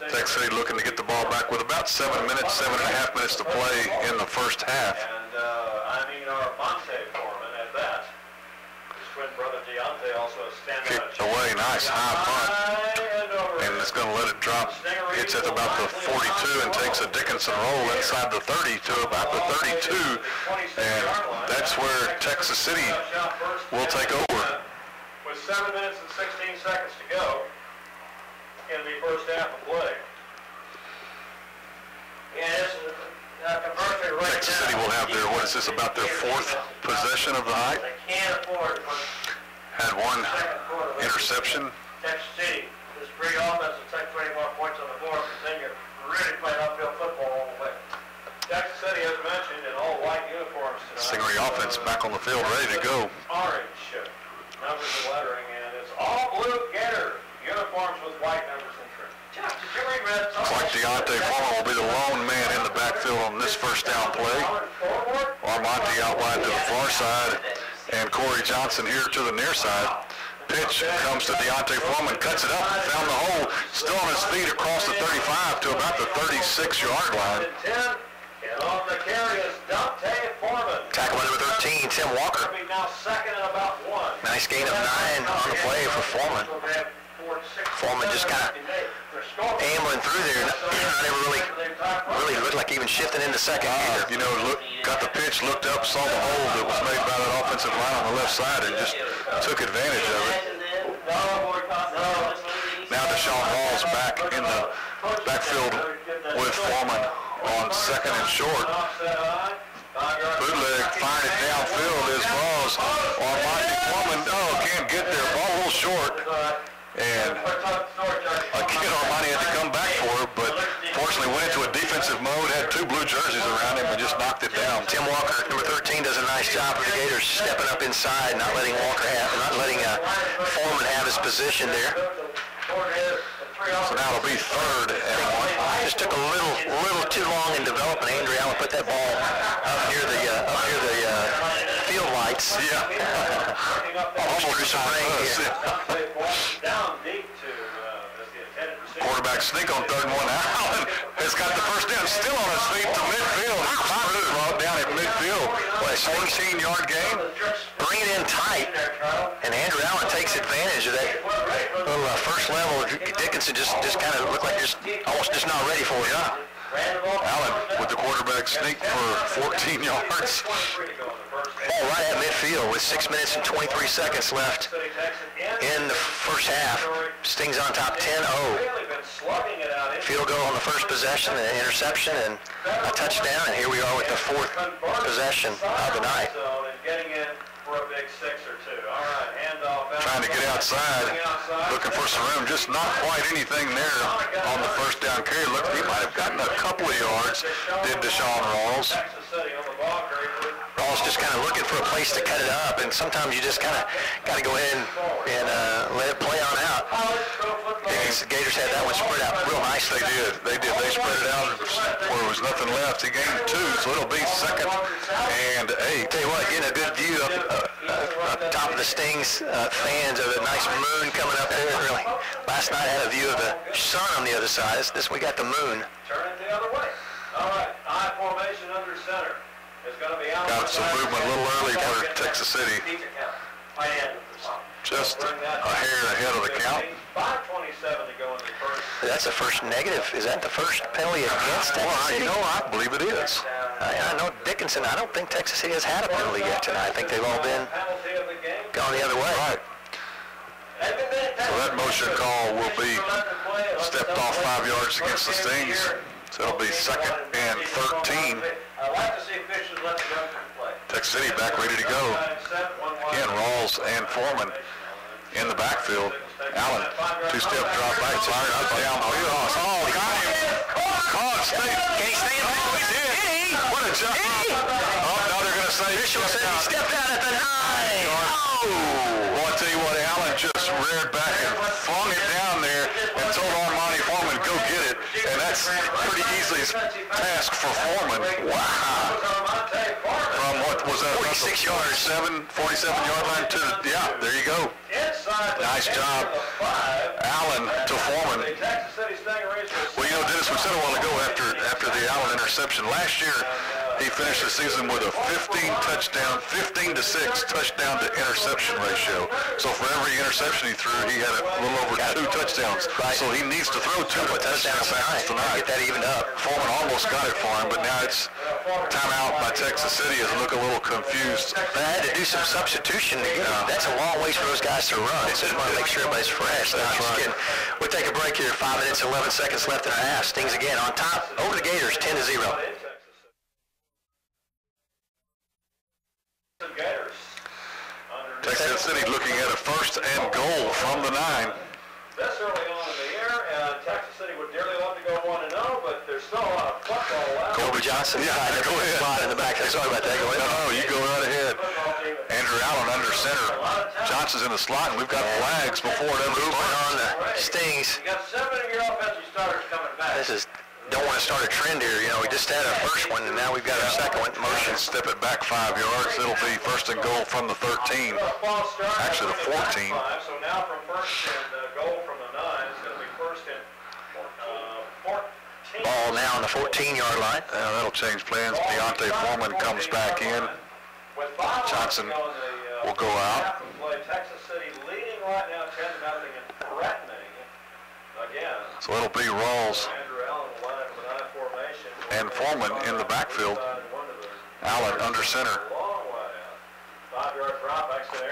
Texas City looking to get the ball back with about 7 minutes, 7.5 minutes to play in the first half. And Armonte Foreman at that. His twin brother Deontay also standing Kicked away, nice high punt. And it's going to let it drop. Hits at about the 42 and takes a Dickinson roll inside the 30 to about the 32. And that's where Texas City will take over. With 7 minutes and 16 seconds to go in the first half of play. Texas City will have their, what is this, about their 4th possession of the night. Had one interception. Texas City, this great offense will take 20 more points on the board, continue really playing upfield football all the way. Texas City, as mentioned, in all white uniforms tonight. Stingaree offense back on the field, ready to go. Orange numbers and lettering, and it's all blue Gator uniforms with white numbers and trim. Looks like Deontay Foreman will be the lone man in the backfield on this first down play. Armonte out wide to the far side, and Corey Johnson here to the near side. Pitch comes to Deontay Foreman, cuts it up, found the hole, still on his feet across the 35 to about the 36-yard line. And on the carry is Dante Foreman. Tackle by number 13, Tim Walker. Now second and about 1. Nice gain of 9 on the play for Foreman. Foreman just kind of ambling through there. Never really looked like even shifting into second gear. You know, got the pitch, looked up, saw the hole that was made by that offensive line on the left side, and just took advantage of it. Now Deshaun Rawls back in the backfield with Foreman on second and short. Bootleg firing it downfield is Rawls. Armonte Foreman, can't get there. Ball a little short. And again, Armonte had to come back for it, but fortunately went into a defensive mode, had 2 blue jerseys around him, and just knocked it down. Tim Walker, number 13, does a nice job for the Gators, stepping up inside, not letting Foreman have his position there. So now it'll be third and 1. Just took a little too long in development. Andrew Allen put that ball up near the field lights. Yeah. Almost threw some rain here. Quarterback sneak on third and 1. Allen has got the first down, still on his feet to midfield. Brought down at midfield. What a 14-yard gain. Bring it in tight, and Andrew Allen takes advantage of that little first level. Dickinson just kind of looked like almost just not ready for it. Yeah. Allen with the quarterback sneak for 14 yards. Ball right at midfield with 6 minutes and 23 seconds left in the first half. Stings on top 10-0. Field goal on the first possession, an interception, and a touchdown. And here we are with the 4th possession of the night. Trying to get outside, looking for some room. Just not quite anything there on the first down carry. Look, he might have gotten a couple of yards, did Deshaun Rawls. Rawls just kind of looking for a place to cut it up, and sometimes you just kind of got to go ahead and let it play on out. The Gators had that one spread out real nicely. They did. They spread it out where there was nothing left. He gained 2, so it'll be second and 8. Tell you what, getting a good view up top of the Stings fans of a nice moon coming up there. Really, last night I had a view of the sun on the other side. This we got the moon. Turn it the other way. All right, I formation under center. Got some movement a little early for Texas City. Just a hair ahead of the count. 5:27 to go in the first. That's the first negative. Is that the first penalty against Texas City? I believe it is. I know Dickinson. I don't think Texas City has had a penalty yet tonight. I think they've all been gone the other way. Right. So that motion call will be stepped off 5 yards against the Stings. So it'll be second and 13. Texas City back ready to go. Again, Rawls and Foreman in the backfield. Allen, 2-step drop back, fired up down. Got him. Caught. Can he stand back? Oh, he did. What a jump. Now they're going to say Official said he stepped out at the 9. Well, I tell you what, Allen just reared back and flung it down there and told Armonte Foreman, go get it. And that's pretty easy task for Foreman. Wow. From what was that? 46 yards. 47-yard line to the, yeah, there you go. Nice job. Allen to Foreman. Well, you know, Dennis, we said a while ago after the Allen interception, last year He finished the season with a 15 to 6 touchdown to interception ratio. So for every interception he threw, he had a little over 2 touchdowns. Right. So he needs to throw 2 touchdowns tonight. Get that evened up. Foreman almost got it for him, but now it's timeout by Texas City as they look a little confused. They had to do some substitution. That's a long ways for those guys to run. So just want to make sure everybody's fresh. That's right. We'll take a break here. 5 minutes, 11 seconds left in our half. Stings again on top over the Gators, 10-0. Texas City looking at a 1st and goal from the 9. This early on in the year, and Texas City would dearly love to go 1-0, but there's still a lot of football left. Colby Johnson, go ahead. Spot in the back. Sorry about that. Go ahead. No, you go right ahead. Andrew Allen under center. Johnson's in the slot, and we've got flags before it ever movement on the Stings. You got 7 of your offensive starters coming back. This is, don't want to start a trend here. You know, we just had our first one, and now we've got our second one. Motion, step it back 5 yards. It'll be 1st and goal from the 13. Actually, the 14. So now from 1st and goal from the 9, it's going to be 1st and 14. Ball now on the 14-yard line. That'll change plans. Deontay Foreman comes back in. Johnson will go out. Texas City leading right now 10-0 and threatening again. So it'll be Rawls and Foreman in the backfield. Allen under center.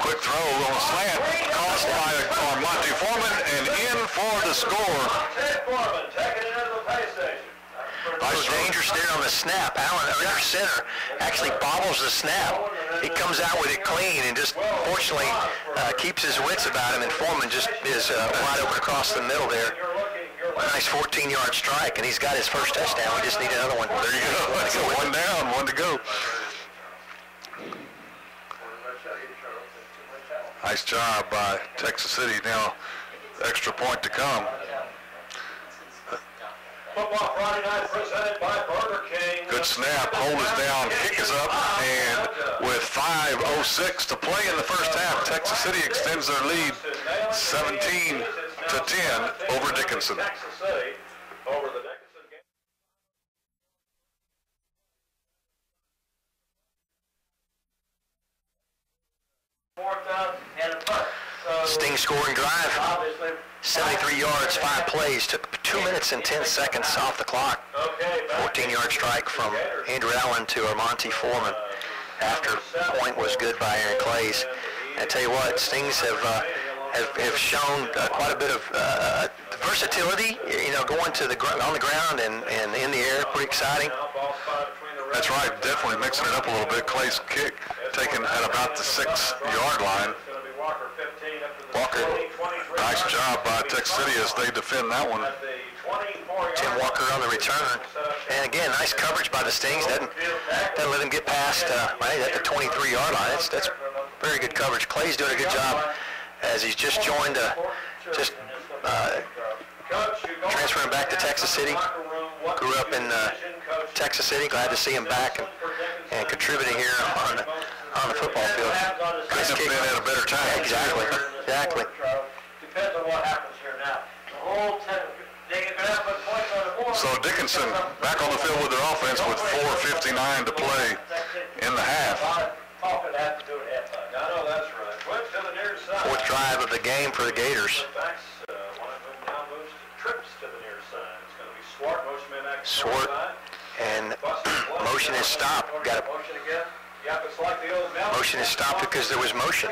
Quick throw on a slant, caught by Monty Foreman, and in for the score. It was dangerous there on the snap. Allen under center actually bobbles the snap. He comes out with it clean and just fortunately keeps his wits about him, and Foreman just is wide open across the middle there. A nice 14-yard strike, and he's got his first touchdown. We just need another one. There you go. Let's go. 1 down, 1 to go. Nice job by Texas City. Now, extra point to come. Football Friday night presented by Burger King. Good snap. Hold is down. Kick is up. And with 5:06 to play in the first half, Texas City extends their lead 17-10 over Dickinson. Texas City over the Dickinson game. Fourth down and a punt. Sting scoring drive. 73 yards, 5 plays. Took 2 minutes and 10 seconds off the clock. 14-yard strike from Andrew Allen to Monty Foreman. After point was good by Aaron Clays. I tell you what, Stings have shown quite a bit of versatility. You know, going to on the ground and in the air, pretty exciting. That's right, definitely mixing it up a little bit. Clay's kick taken at about the 6-yard line. Walker, nice job by Texas City as they defend that one. Tim Walker on the return. And again, nice coverage by the Stings. Doesn't let him get past right at the 23-yard line. That's very good coverage. Clay's doing a good job as he's just joined, transferring back to Texas City. Grew up in Texas City. Glad to see him back and contributing here on the football field. Couldn't have been at a better time. Yeah, exactly. Depends on what happens here now. The whole they can have put points on the board. So Dickinson back on the field with their offense with 4:59 to play in the half. Fourth drive of the game for the Gators. Swart, and motion is stopped. Motion is stopped because there was motion.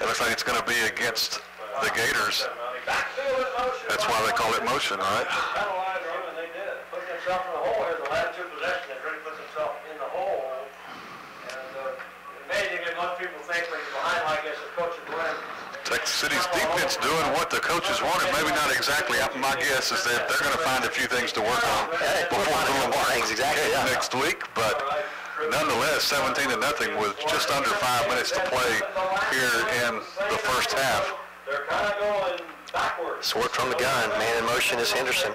It looks like it's going to be against the Gators. That's why they call it motion, right? Texas City's defense doing what the coaches wanted. Maybe not exactly. My guess is that they're going to find a few things to work on before the next week. But nonetheless, 17-0 with just under 5 minutes to play here in the first half. They're kind of going backwards. Swart from the gun. Man in motion is Henderson.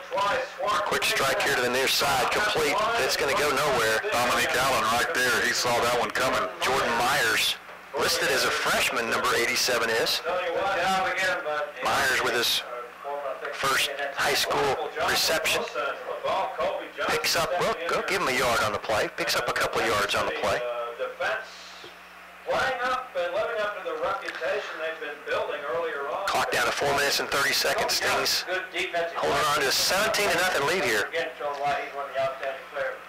Quick strike here to the near side. Complete. It's going to go nowhere. Dominique Allen right there. He saw that one coming. Jordan Myers, listed as a freshman, number 87 is. Myers with his first high school reception. Picks up, well, go give him a yard on the play. Picks up a couple of yards on the play. Defense playing up and living up to the reputation they've been building earlier on. Clock down to 4 minutes and 30 seconds. Stings holding on to a 17-0 lead here.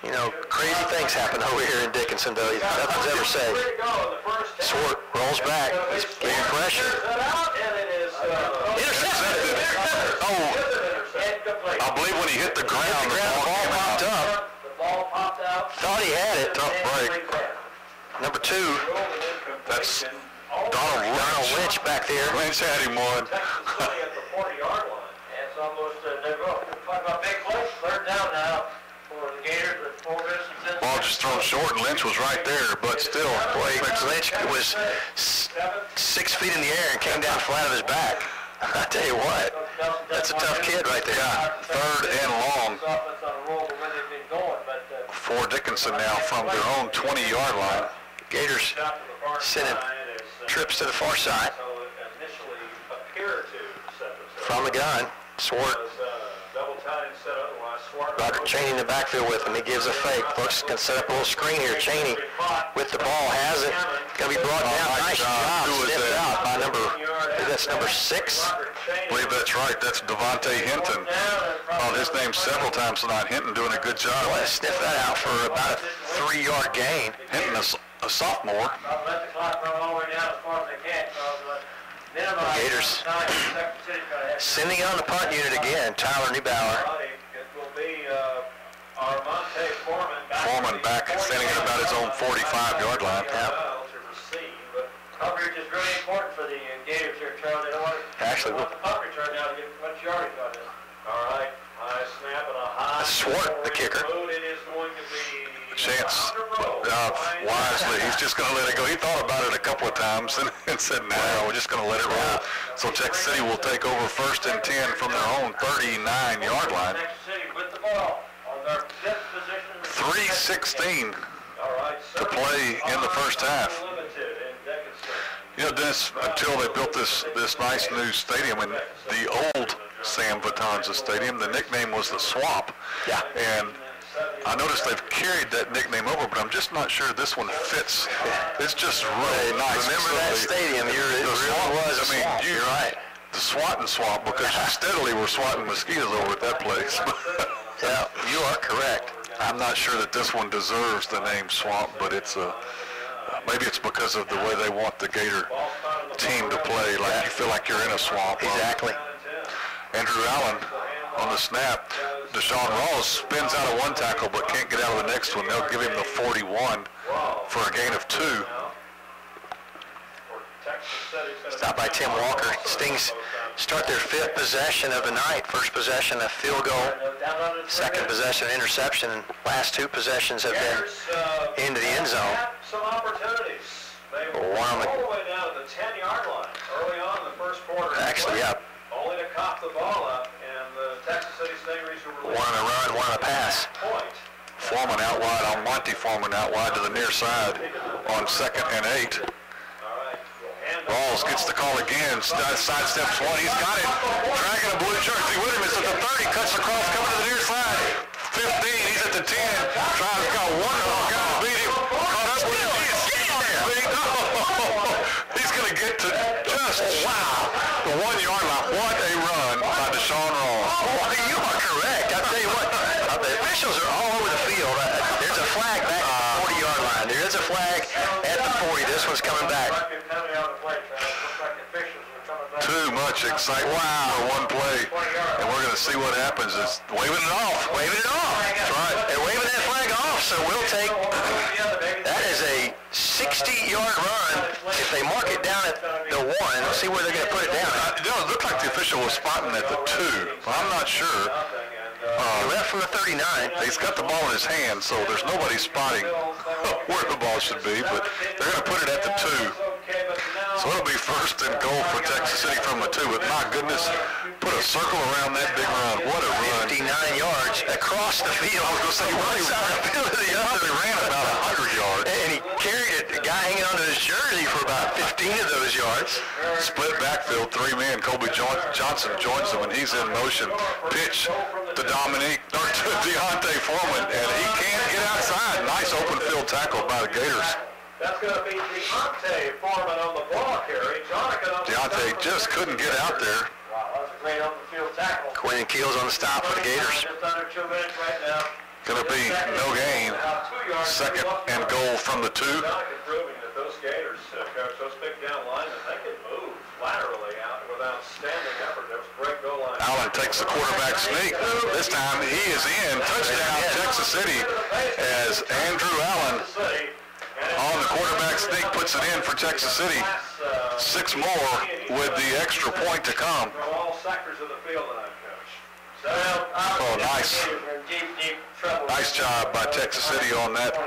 You know, crazy things happen over here in Dickinson, though. Nothing's ever safe. Swart rolls back. He's getting pressure. Intercepted. Oh, I believe when he hit the ground, the ball popped up. Thought he had it. Tough break. Number 2. That's Donald Lynch back there. Lynch had him one. At the 40-yard line. And it's almost, they're talking about big plays. Third down now for the Gators with 4 minutes and 10 Ball just thrown short, and Lynch was right there, but still. Boy, Lynch was 6 feet in the air and came down flat of his back. I tell you what, that's a tough kid right there. Yeah, third and long for Dickinson now from their own 20-yard line. Gators sending trips to the far side. From the gun, Swart. Roderick Cheney in the backfield with him. He gives a fake. Looks can set up a little screen here. Cheney with the ball has it. Going to be brought down. Nice job. Sniffed out by that's number 6. I believe that's right. That's Devontae Hinton. Oh, his name several times tonight. Hinton doing a good job. Well, let's sniff that out for about a 3-yard gain. Hinton, a sophomore. Gators sending on the punt unit again. Tyler Neubauer. Foreman back standing at about his own 45-yard line. Coverage is really important for the Gators here, Charlie. They don't want the punt return now to get much yardage on this. All right, high snap and a high. Swart, the kicker. It is going to be Chance wisely. He's just going to let it go. He thought about it a couple of times and said, "No, we're just going to let it roll." So Texas City will take over 1st and 10 from their own 39-yard line. Texas City with the ball on their 5th position. 3:16 to play in the first half. You know, Dennis, until they built this nice new stadium in the old Sam Vitanza Stadium, the nickname was the Swamp. Yeah. And I noticed they've carried that nickname over, but I'm just not sure this one fits. It's just really nice. Remember that stadium? It really was a swamp. You're right. The swatting swamp, because you steadily were swatting mosquitoes over at that place. Yeah, you are correct. I'm not sure that this one deserves the name Swamp, but it's maybe it's because of the way they want the Gator team to play, like you feel like you're in a swamp. Exactly. Andrew Allen on the snap. Deshaun Rawls spins out of one tackle but can't get out of the next one. They'll give him the 41 for a gain of 2. Stopped by Tim Walker. Stings start their 5th possession of the night. First possession, a field goal. Second possession, interception. And last 2 possessions have been into the end zone. Some opportunities. They were all the way down to the 10-yard line early on in the first quarter. Actually, yeah. Only to cop the ball up, and the Texas City Stingarees were one on a run, one on a pass. Foreman out wide on Monty Foreman out wide to the near side on 2nd and 8. Rawls gets the call again, sidesteps one, he's got it, dragging a blue jersey with him, it's at the 30, cuts across, coming to the near side, 15, he's at the 10, got one guy to beat him, caught up with him, he's going to get to just, wow, the 1-yard line. What a run by Deshaun Rawls. Oh, you are correct, I'll tell you what, the officials are all over the field. There's a flag back at the 40-yard line, there is a flag at the 40, this one's coming back. Too much excitement for one play, and we're going to see what happens. It's waving it off. Waving it off. That's right. They're waving that flag off, so we'll take, that is a 60-yard run. If they mark it down at the 1, let's see where they're going to put it down at. It looked like the official was spotting at the 2, but I'm not sure. He left from the 39. He's got the ball in his hand, so there's nobody spotting where the ball should be, but they're going to put it at the 2. So it'll be first and goal for Texas City from the 2. But my goodness, put a circle around that big run. What a run. 59 yards across the field. I was going to say, one side of the field to the other. They ran about 100 yards. And he carried it, the guy hanging onto his jersey for about 15 of those yards. Split backfield, 3-man. Colby Johnson joins them, and he's in motion. Pitch to Deontay Foreman, and he can't get outside. Nice open field tackle by the Gators. That's going to be Deontay Foreman on the block here. Deontay just couldn't get out there. Wow, that was a great open field tackle. Quinn Keels on the stop for the Gators. Just under 2 minutes right now. Going to be no gain. Second and goal from the 2. Proving that those Gators, Coach, those big down linemen, they can move laterally out with outstanding effort. That was a great goal line. Allen takes the quarterback sneak. This time he is in. Touchdown, Texas City, as Andrew Allen on the quarterback sneak puts it in for Texas City. 6 more with the extra point to come. From all sectors of the field tonight, Coach. Oh, nice. Nice job by Texas City on that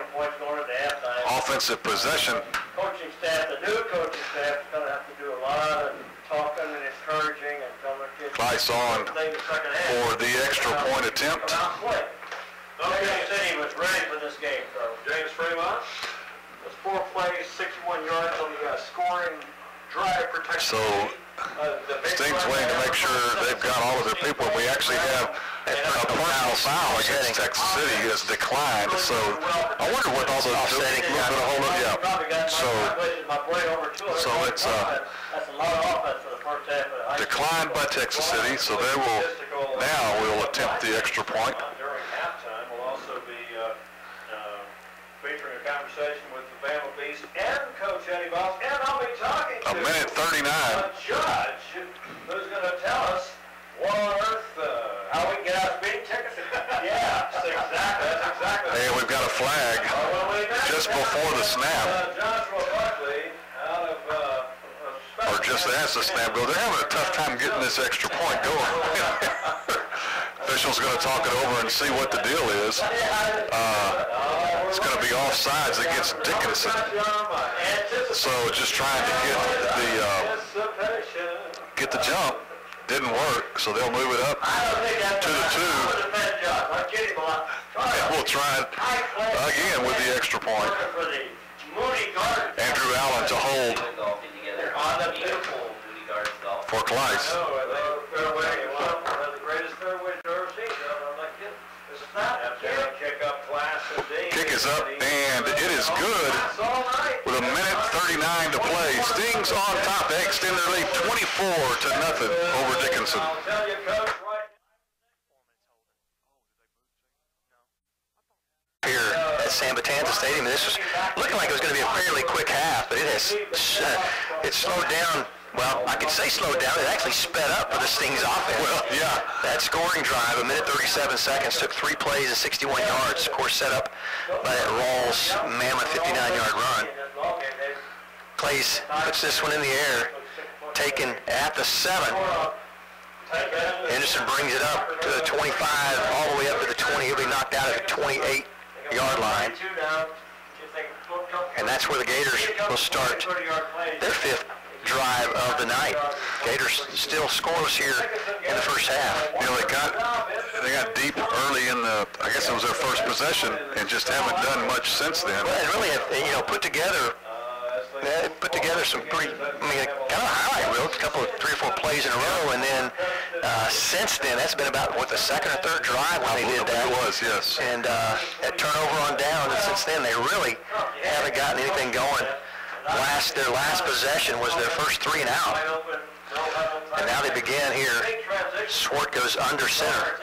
offensive possession. Coaching staff, the new coaching staff is going to have to do a lot of talking and encouraging and telling their kids. Clyce on for the extra point attempt. Texas City was ready for this game, so James Fremont. That's 4 plays, 61 yards on the scoring drive for Texas City. Sting's waiting to make sure they've got all of their people. We actually have a personal foul against Texas City has declined. So I wonder what all those offsetting. So it's declined by Texas City. So they will now attempt the extra point. During halftime, we'll also be featuring a conversation with the Bama Beast and Coach Eddie Boss, and I'll be talking to 1:39. a judge who's going to tell us what on earth, how we can get out speeding tickets. Yeah, that's exactly. Hey, we've got a flag just before the snap. Joshua Buckley out of Or just as the snap goes. They're having a tough time getting this extra point going. Official's going to talk it over and see what the deal is. It's going to be offsides against Dickinson. So just trying to get the jump. Didn't work, so they'll move it up to the 2. And we'll try it again with the extra point. Andrew Allen to hold for Clyce. Kick is up, and it is good with 1:39 to play. Stings on top. They extend their lead 24-0 over Dickinson. Here at San Batanza Stadium, this was looking like it was going to be a fairly quick half, but it slowed down. Well, I could say slowed down. It actually sped up for the Stings offense. Well, yeah. That scoring drive, 1:37 took 3 plays and 61 yards. Of course, set up by that Rawls mammoth 59-yard run. Clay's puts this one in the air, taken at the 7. Henderson brings it up to the 25, all the way up to the 20. He'll be knocked out at the 28-yard line. And that's where the Gators will start their 5th drive of the night. Gators still scoreless here in the first half. You know, they got deep early in the, I guess it was their first possession, and just haven't done much since then. Well, and really have, put together some pretty, kind of highlight reels, a couple of 3 or 4 plays in a row, and then since then, that's been about, the 2nd or 3rd drive when they did that. It was, yes. And that turnover on down, and since then, they really haven't gotten anything going. Their last possession was their first 3 and out. And now they begin here. Swart goes under center.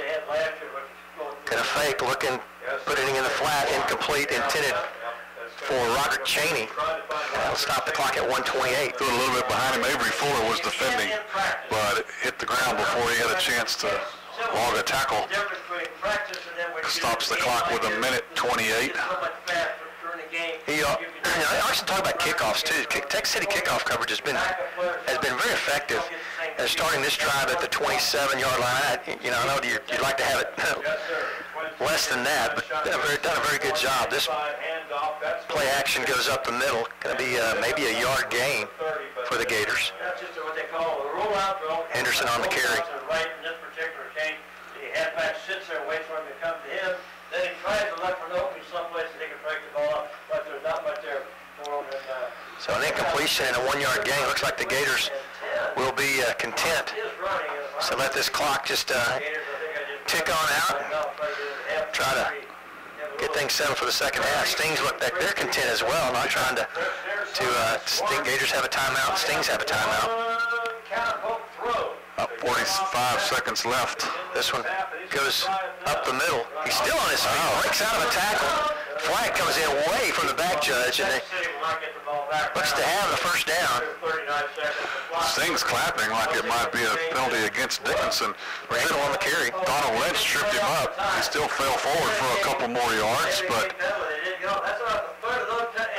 And a fake looking, putting it in the flat, incomplete, intended for Robert Cheney. That'll stop the clock at 1:28. Threw a little bit behind him. Avery Fuller was defending, but it hit the ground before he had a chance to log a tackle. Stops the clock with 1:28. I also talk about kickoffs too. Texas City kickoff coverage has been very effective. And starting this drive at the 27-yard line, I know you'd like to have it less than that, but done a very good job. This Play action goes up the middle. Going to be maybe a yard gain for the Gators. That's just what they call a rollout drill. Henderson on the carry. Right in this particular case, the halfback sits there, waits for him to come to him. Then he tries to look for an opening someplace that he can break the ball up, but there's not much there for him. So an incompletion and a 1-yard gain. Looks like the Gators will be content. So let this clock just tick on out and try to get things settled for the second half. Stings look like they're content as well, not trying to Gators have a timeout, Stings have a timeout. About 45 seconds left. This one goes up the middle. He's still on his feet, breaks out of a tackle. Flag comes in way from the back judge, and it looks to have the first down. Stings clapping like it might be a penalty against Dickinson. Randall on the carry. Donald Lynch tripped him up. He still fell forward for a couple more yards, but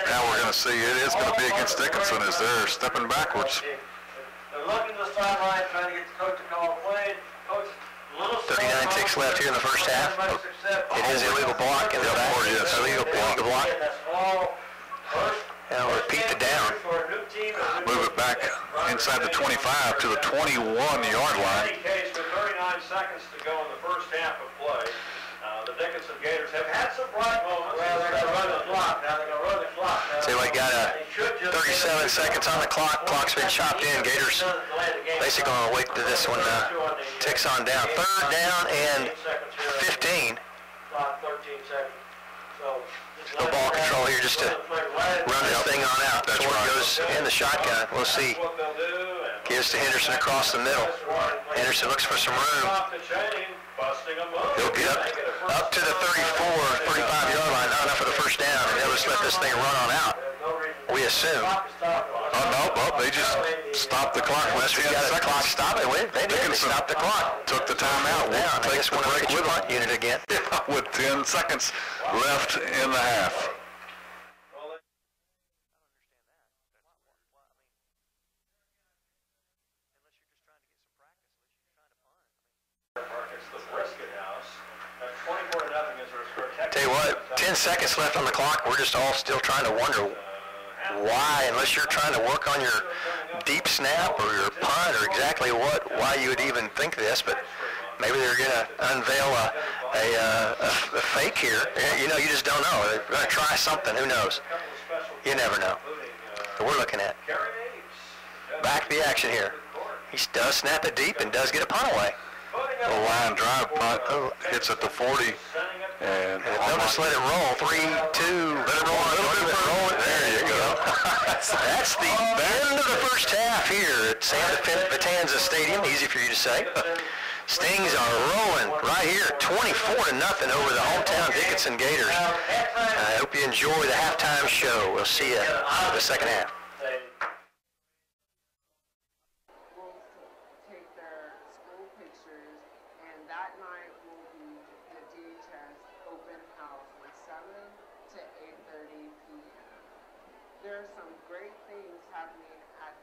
now we're going to see it is going to be against Dickinson as they're stepping backwards. They're looking to the sideline, trying to get the coach to call a play. 39 ticks left here in the first half. It is illegal block in the back. Yes. Illegal block. Now repeat the down. Move it back inside the 25 to the 21-yard line. In any case, with 39 seconds to go in the first half of play, the Dickinson Gators have had some bright moments. Well, they're going to run the clock. Now they're going to run the clock. So we got 37 seconds on the clock. Clock's been chopped in. Gators basically going to wait till this one ticks on down. Third down and 15. No ball control here just to run this thing on out. That's right. Goes in the shotgun. We'll see. Gives to Henderson across the middle. Henderson looks for some room. He'll get up to the 34, 35-yard line. Not enough for the first down. And they'll just let this thing run on out, we assume. Oh, no, they just stopped the clock. Unless we got a clock stop it. They did. They stopped the clock. Took the timeout. Down. I guess we'll look at your punt unit again. With 10 seconds left in the half. Tell you what, 10 seconds left on the clock. We're just all still trying to wonder why, unless you're trying to work on your deep snap or your punt or exactly why you would even think this, but maybe they're going to unveil a fake here. You know, you just don't know. They're going to try something. Who knows? You never know. So we're looking at back the action here. He does snap it deep and does get a punt away. A line drive punt hits at the 40. And they'll just let it roll. 3, 2, let it roll. There you go. That's the end of the first half here at Sam Vitanza Stadium. Easy for you to say. Stings are rolling right here, 24-0 over the hometown Dickinson Gators. I hope you enjoy the halftime show. We'll see you for the second half. There are some great things happening at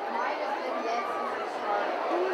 Mine has been dead since it started.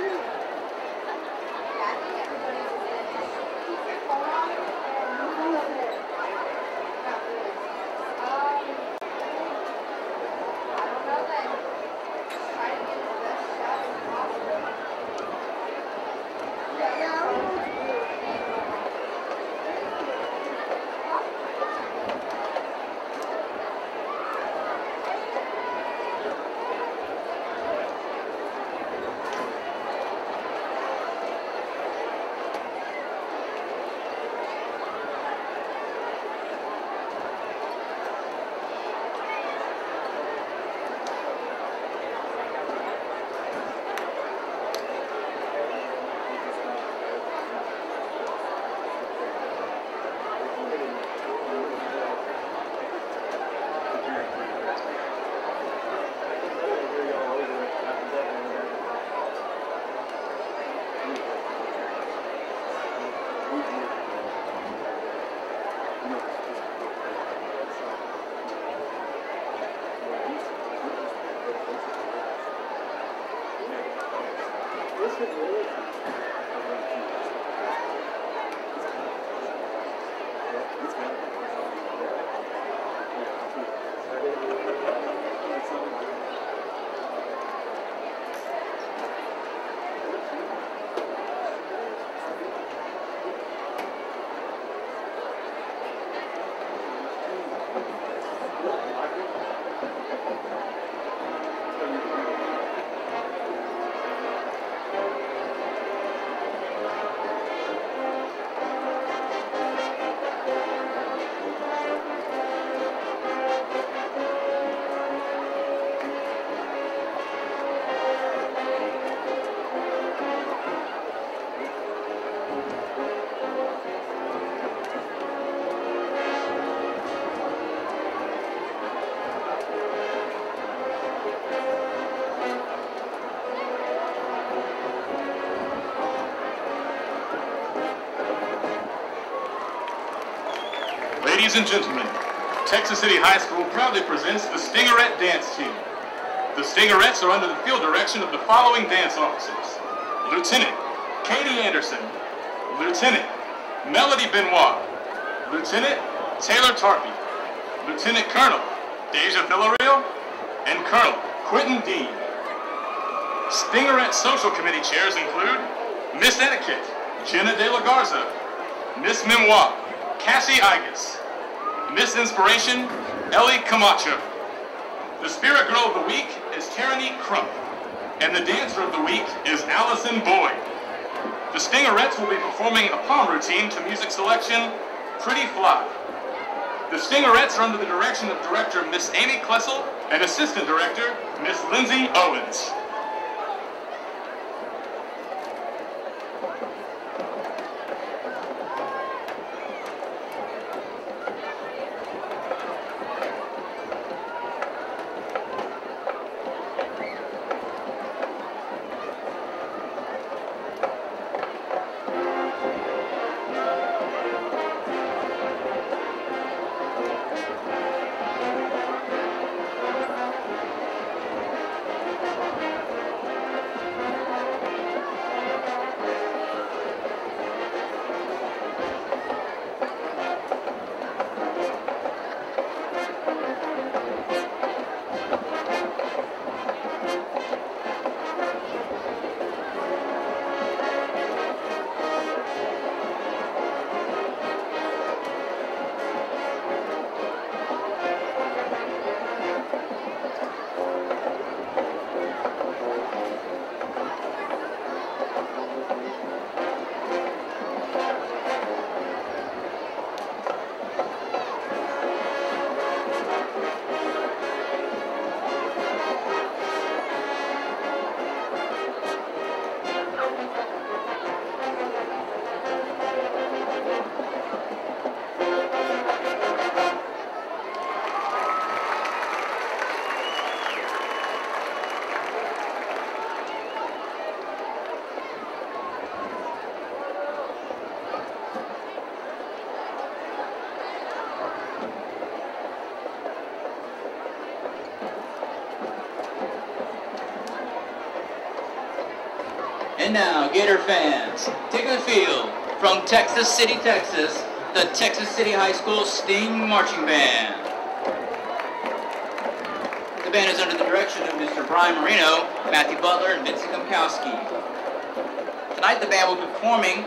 Ladies and gentlemen, Texas City High School proudly presents the Stingarette Dance Team. The Stingarettes are under the field direction of the following dance officers: Lieutenant Katie Anderson, Lieutenant Melody Benoit, Lieutenant Taylor Tarpey, Lieutenant Colonel Deja Villarreal, and Colonel Quentin Dean. Stingarette Social Committee chairs include Miss Etiquette, Jenna De La Garza, Miss Memoir, Cassie Igus, Miss Inspiration, Ellie Camacho. The Spirit Girl of the Week is Tyranny Crump, and the Dancer of the Week is Allison Boyd. The Stingarettes will be performing a palm routine to music selection, Pretty Fly. The Stingarettes are under the direction of Director Miss Amy Klessel and Assistant Director Miss Lindsay Owens. And now, Gator fans, take the field from Texas City, Texas, the Texas City High School Sting Marching Band. The band is under the direction of Mr. Brian Marino, Matthew Butler, and Vincent Gomkowski. Tonight, the band will be performing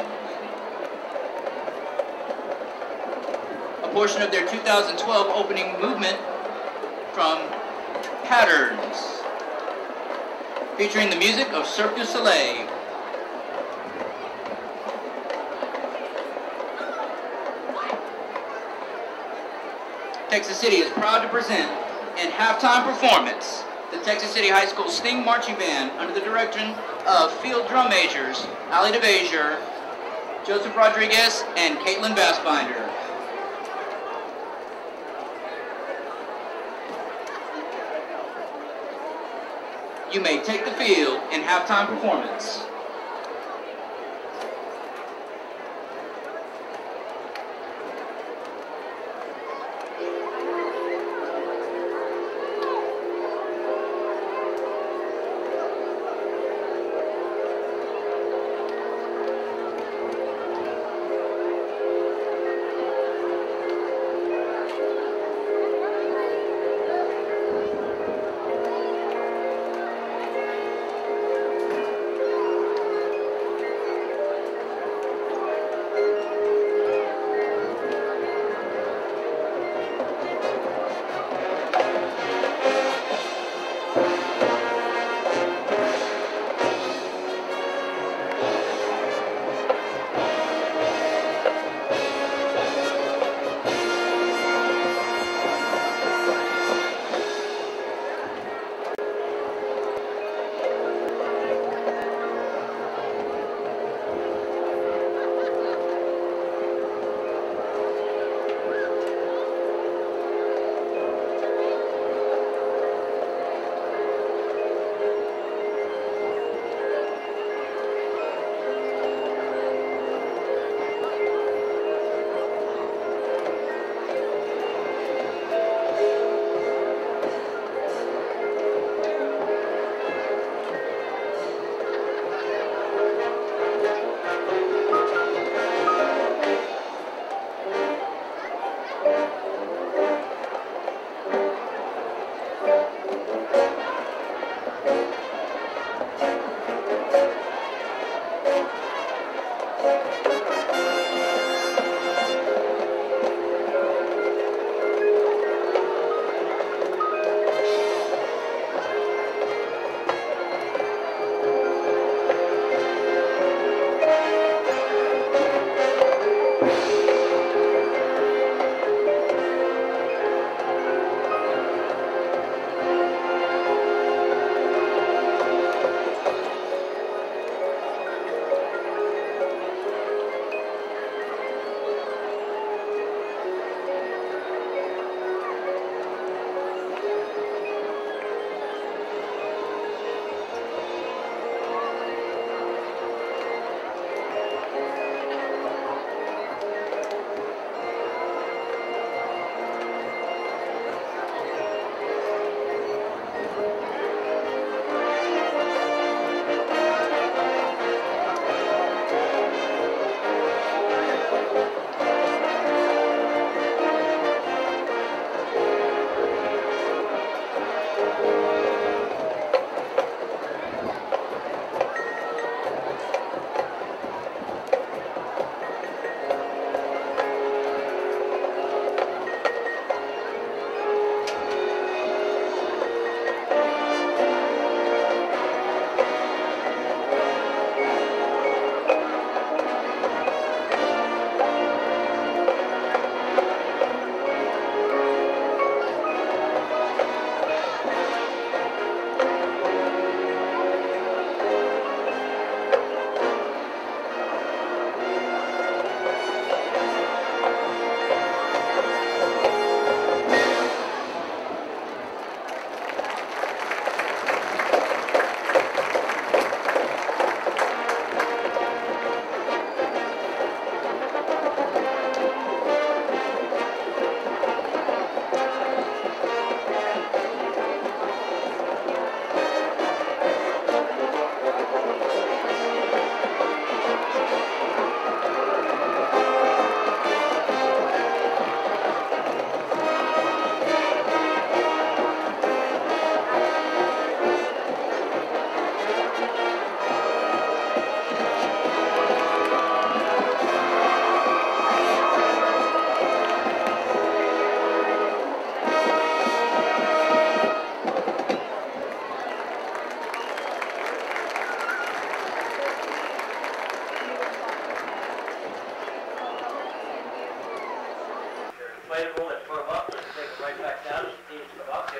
a portion of their 2012 opening movement from Patterns, featuring the music of Cirque du Soleil. Texas City is proud to present in halftime performance the Texas City High School Sting Marching Band under the direction of field drum majors Ali DeVazier, Joseph Rodriguez, and Caitlin Bassbinder. You may take the field in halftime performance.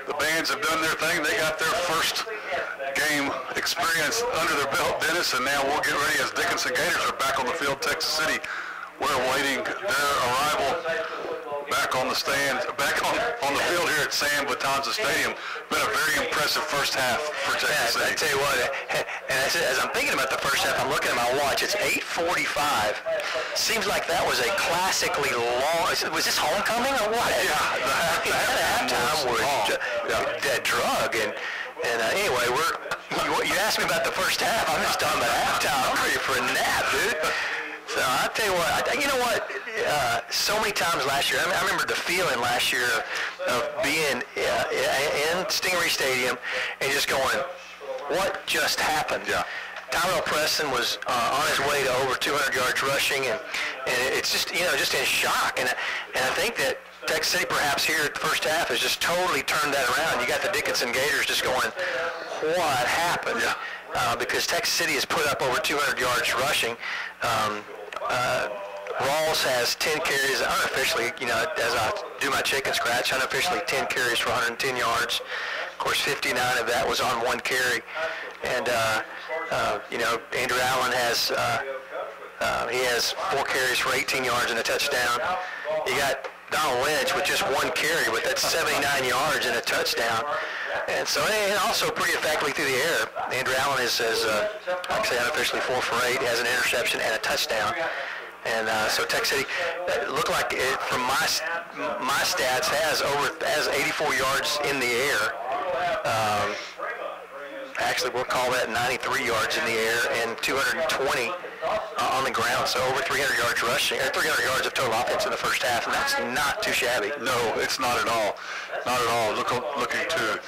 The bands have done their thing. They got their first game experience under their belt, Dennis, and now we'll get ready as Dickinson Gators are back on the field, Texas City. We're awaiting their arrival back on the stands, back on the field here at Sam Batanza Stadium. Been a very impressive first half for Texas City. I tell you what, and as I'm thinking about the first half, I'm looking at my watch. It's 8:45. Seems like that was a classically long. Was this homecoming or what? Yeah, the halftime was that drug. And anyway, you asked me about the first half. I'm just talking about halftime. I'm ready for a nap, dude. So I'll tell you what, you know what, so many times last year, I remember the feeling last year of being in Stingaree Stadium and just going, what just happened? Yeah. Tyrell Preston was on his way to over 200 yards rushing, and it's just, just in shock. And I think that Texas City perhaps here at the first half has just totally turned that around. You got the Dickinson Gators just going, what happened? Yeah. Because Texas City has put up over 200 yards rushing. Rawls has 10 carries, unofficially, as I do my chicken scratch, unofficially 10 carries for 110 yards. Of course, 59 of that was on one carry. And, Andrew Allen has, he has 4 carries for 18 yards and a touchdown. You got Donald Lynch with just 1 carry, but that's 79 yards and a touchdown. And so, and also pretty effectively through the air. Andrew Allen is like I say, unofficially 4 for 8, has an interception and a touchdown. And so Texas City looked like it, from my stats, has 84 yards in the air. Actually, we'll call that 93 yards in the air and 220 on the ground. So over 300 yards rushing, or 300 yards of total offense in the first half, and that's not too shabby. No, it's not at all. Not at all. Looking to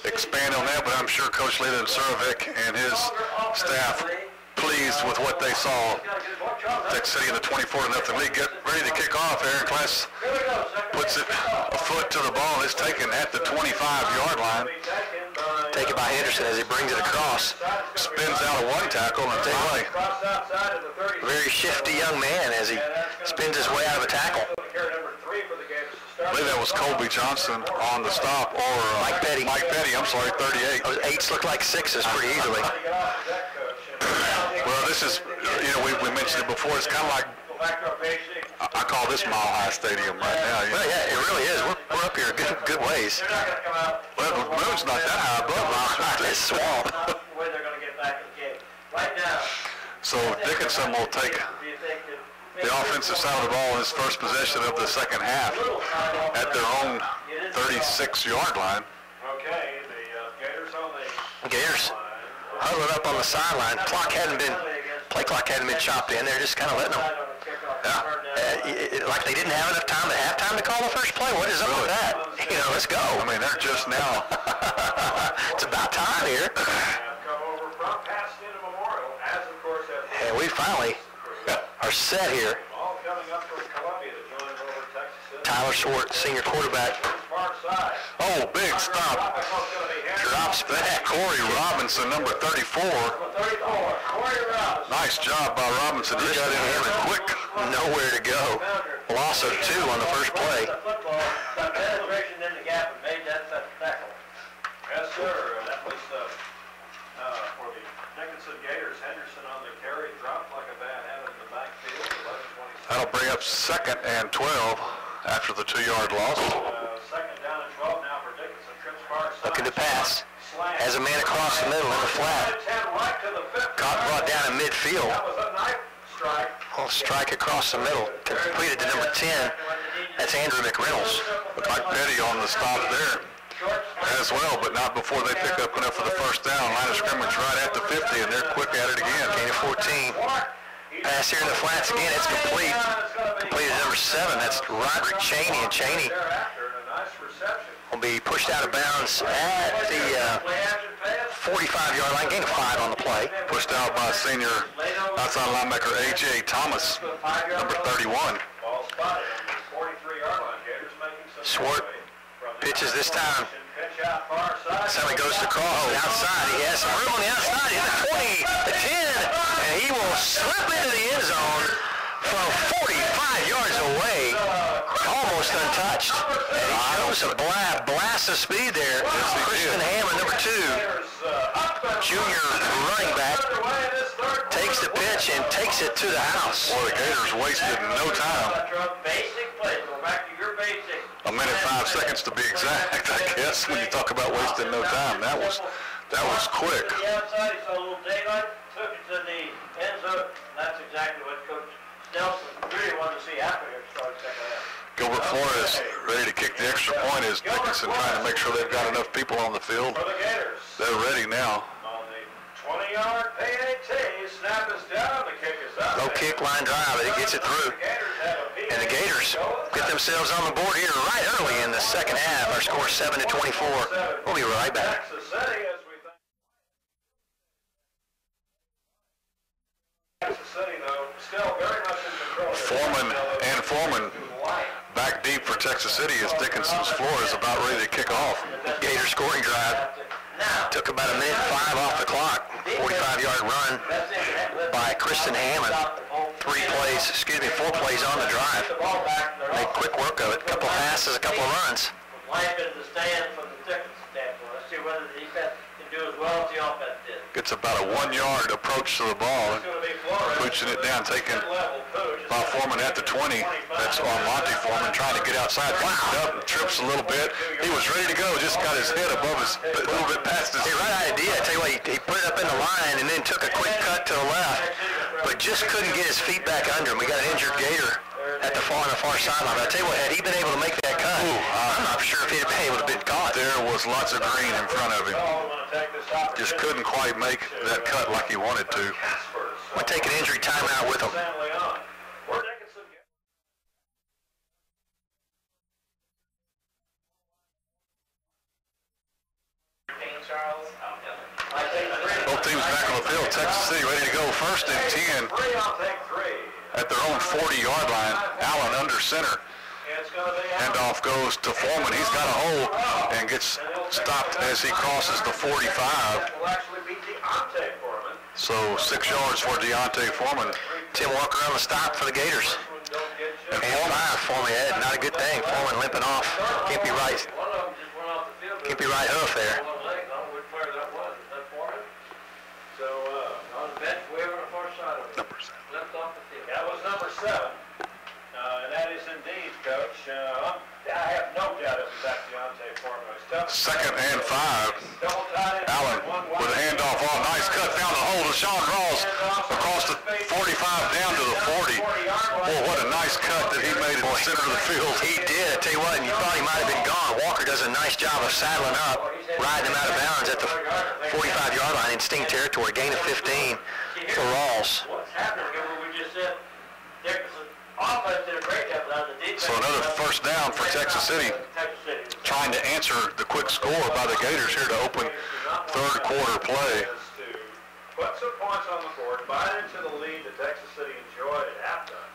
expand on that, but I'm sure Coach Leland Surovic and his staff pleased with what they saw Texas City in the 24-0 lead. Get ready to kick off. Aaron Class puts it a foot to the ball. It's taken at the 25-yard line. Taken by Henderson as he brings it across. Spins out of one tackle and take away. Very shifty young man as he spins his way out of a tackle. I believe that was Colby Johnson on the stop, or Mike Petty. Mike Petty, I'm sorry, 38. Those 8s look like 6s pretty easily. Well, this is, you know, we mentioned it before. It's kind of like, I call this Mile High Stadium right now. Well, yeah, it really is. We're up here good ways. Well, the moon's not that high above Mile High. It's swamp. So Dickinson will take the offensive side of the ball in his first possession of the second half at their own 36-yard line. Okay, the Gators on the Gators huddling up on the sideline. Play clock hadn't been chopped in. They're just kind of letting them. Like they didn't have enough time at halftime to call the first play. What is up with that? You know, let's go. I mean, they're just now. It's about time here. come over from Pasadena Memorial, as of course And we finally are set here. all coming up from Columbia to join over Texas City. Tyler Swart, senior quarterback. Far side. Oh, big stop. Drops back. Corey Robinson, number 34. 34, Corey Rouse. Nice job by Robinson. He got in here quick. Nowhere to go. Loss of 2 on the first play. The football, got penetration in the gap and made that tackle. Yes, sir. That was for the Dickinson Gators. Henderson on the carry, dropped like a bad habit in the backfield. 11-26. That'll bring up 2nd and 12 after the 2-yard loss. Second down and 12 now for Dickinson. Trips far side. Looking to pass. Has a man across the middle in the flat. Brought down in midfield. That was a knife strike. Little strike across the middle. Completed to number 10. That's Andrew McReynolds. Looked like Petty on the stop there as well, but not before they pick up enough for the first down. Line of scrimmage right at the 50, and they're quick at it again. Gain of 14. Pass here in the flats again. It's complete. Completed to number 7. That's Roderick Cheney. And Cheney will be pushed out of bounds at the 45-yard line. Gain of 5 on the play. Pushed out by senior outside linebacker A.J. Thomas, number 31. Swart pitches this time. That's how he goes to cross the outside. He has some room on the outside. He's at 20, the 10, and he will slip into the end zone from 45 yards away, almost untouched. And he shows a blast of speed there. Christian Hammond, number 2, junior running back, takes the pitch and takes it to the house. Boy, the Gators wasted no time. Basic play. Go back to your basics. A minute 5 seconds to be exact, I guess, when you talk about wasting no time. That was quick. To the outside, he saw a little daylight, took it to the end zone. That's exactly what Coach Nelson really wanted to see after he started second half. Gilbert Flores ready to kick the extra point as Dickinson trying to make sure they've got enough people on the field. For the Gators. They're ready now. On the 20-yard PAT, snap is down, the kick is up. Low kick line drive, and it gets it through. And the Gators get themselves on the board here right early in the second half. Our score 7-24. We'll be right back. Texas City, as we think. Texas City, though, still very much in control. Foreman back deep for Texas City as Dickinson's floor is about ready to kick off. Gator scoring drive. Took about a minute 5 off the clock. 45-yard run by Kristen Hammond. 4 plays on the drive. Made quick work of it. A couple passes, a couple of runs. Life in the stand from the Dickinson standpoint. Let's see whether the defense can do as well as the offense did. Gets about a 1-yard approach to the ball. It's going to be Flores. Pushing it down, taken by Foreman at the 20. That's on Monty Foreman trying to get outside. Up and trips a little bit. He was ready to go, just got his head above his, a little bit past his. Hey, right idea. I tell you what, he put it up in the line and then took a quick cut to the left, but just couldn't get his feet back under him. We got an injured Gator at the far sideline. But I tell you what, had he been able to make that cut, I'm not sure if he'd have been able to have been caught. There was lots of green in front of him. Just couldn't quite make that cut like he wanted to. We'll take an injury timeout with him. Both teams back on the field. Texas City ready to go. 1st and 10. at their own 40-yard line. Allen under center. Handoff goes to Foreman. He's got a hole and gets stopped as he crosses the 45. So 6 yards for Deontay Foreman. Tim Walker on the stop for the Gators. And 4-5, Foreman head, not a good thing. Foreman limping off. Can't be right. Can't be right hoof there. That was number 7. And that is indeed, Coach. I have no doubt it was that Deontay Foreman. 2nd and 5. Allen with a handoff on. Nice cut. Found the hole to Sean Rawls across the 45 down to the 40. Boy, what a nice cut that he made in the center of the field. He did. I tell you what, and you thought he might have been gone. Walker does a nice job of saddling up, riding him out of bounds at the 45-yard line in Sting territory. Gain of 15 for Rawls. What's happening here? We just said Dickinson offense did a great job on the defense. So another first down for Texas City. Trying to answer the quick score by the Gators here to open third quarter play. Put some points on the board, bite into the lead that Texas City enjoyed at halftime.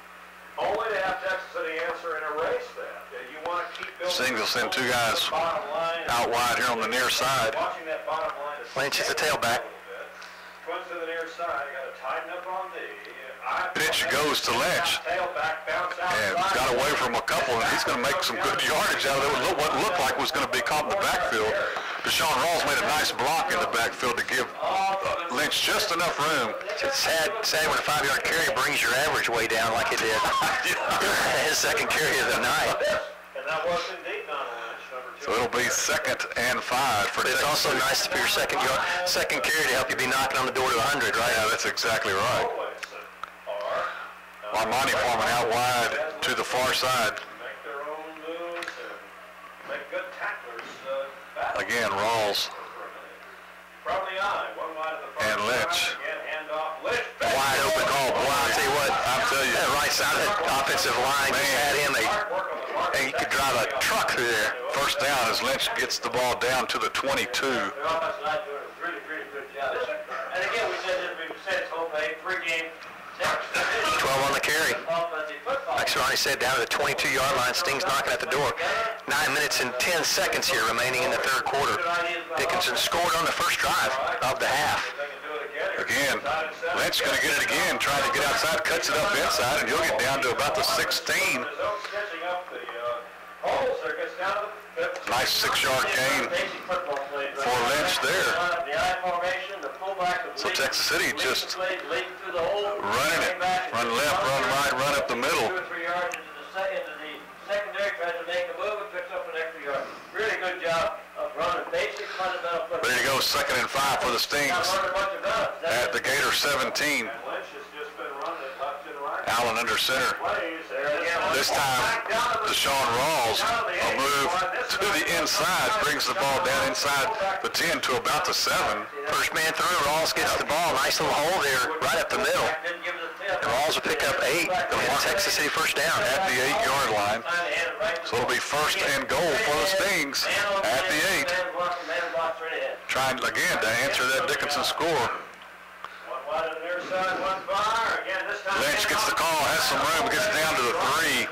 Only to have Texas City answer and erase that. You want to keep building. Singles send 2 guys out wide here on the near side. Lynch is the tailback. Twins to the near side. Got to tighten up on D. Pitch goes to Lynch. And got away from a couple, and he's going to make some good yardage out of it. What looked like was going to be caught in the backfield. Deshaun Rawls made a nice block in the backfield to give Lynch just enough room. It's sad when a 5-yard carry brings your average way down like it did. His second carry of the night. And that was indeed not Lynch, number 2. So it'll be 2nd and 5 for But it's also nice for your second carry to help you be knocking on the door to 100, right? Yeah, that's exactly right. Armani Foreman out wide to the far side. Make their own moves and make good tacklers. Again, Rawls From the eye, one wide of the far and Lynch. side. Again, handoff. Lynch. Wide open call. Boy, I'll tell you what. That right side of the offensive line just had him. He could drive a truck through there. First down as Lynch gets the ball down to the 22. The offensive line doing a really, really good job. And again, we said it's home pay, 3-game. 12 on the carry. Like Ronnie said, down to the 22-yard line. Sting's knocking at the door. 9 minutes and 10 seconds here remaining in the third quarter. Dickinson scored on the first drive of the half. Again, Lynch going to get it again, trying to get outside, cuts it up inside, and you'll get down to about the 16. Nice 6-yard gain for Lynch there. So Texas City just running it. Run left, run right, run up the middle. 2 or 3 yards into the secondary, tries to make a move and picks up an extra yard. Really good job of running basic fundamental football. There you go, 2nd and 5 for the Stings at the Gator 17. Allen under center. This time, Deshaun Rawls, a move to the inside, brings the ball down inside the 10 to about the 7. First man through. Rawls gets the ball. Nice little hole there right up the middle. And Rawls will pick up 8. And Texas City first down At the 8-yard line. So it'll be 1st and goal for the Stings at the 8. Trying again to answer that Dickinson score. Lynch gets the call, has some room, gets down to the 3.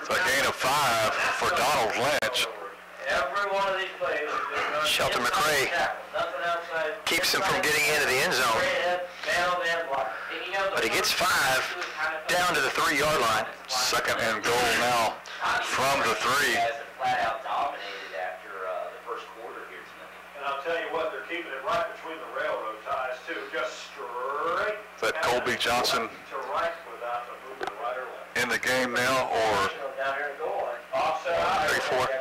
It's a gain of 5 for Donald Lynch. Shelton McRae keeps him from getting into the end zone. But he gets 5 down to the 3-yard line. 2nd and goal now from the 3. And I'll tell you what, they're keeping it right between the railroad ties, too. Just straight. Is that Colby Johnson to right without the movement right or left. in the game now, or Down here in goal line. Offside. 34.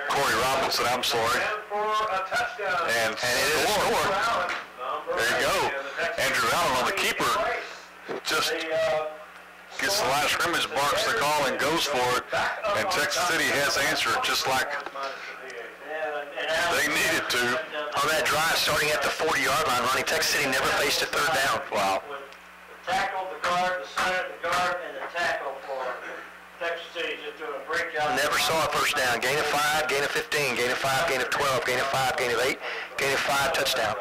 Corey Robinson, I'm sorry. And for a touchdown. And it is a score. There you go. Andrew Allen on the keeper just gets the line of scrimmage, barks the call, and goes for it. And Texas City has answered just like they needed to. On that drive starting at the 40-yard line, Ronnie, Texas City never faced a third down. Wow. The tackle, the guard, the center, the guard, and the tackle for Texas City just doing a great job. Never saw a first down. Gain of 5, gain of 15, gain of 5, gain of 12, gain of 5, gain of 8, gain of 5, touchdown.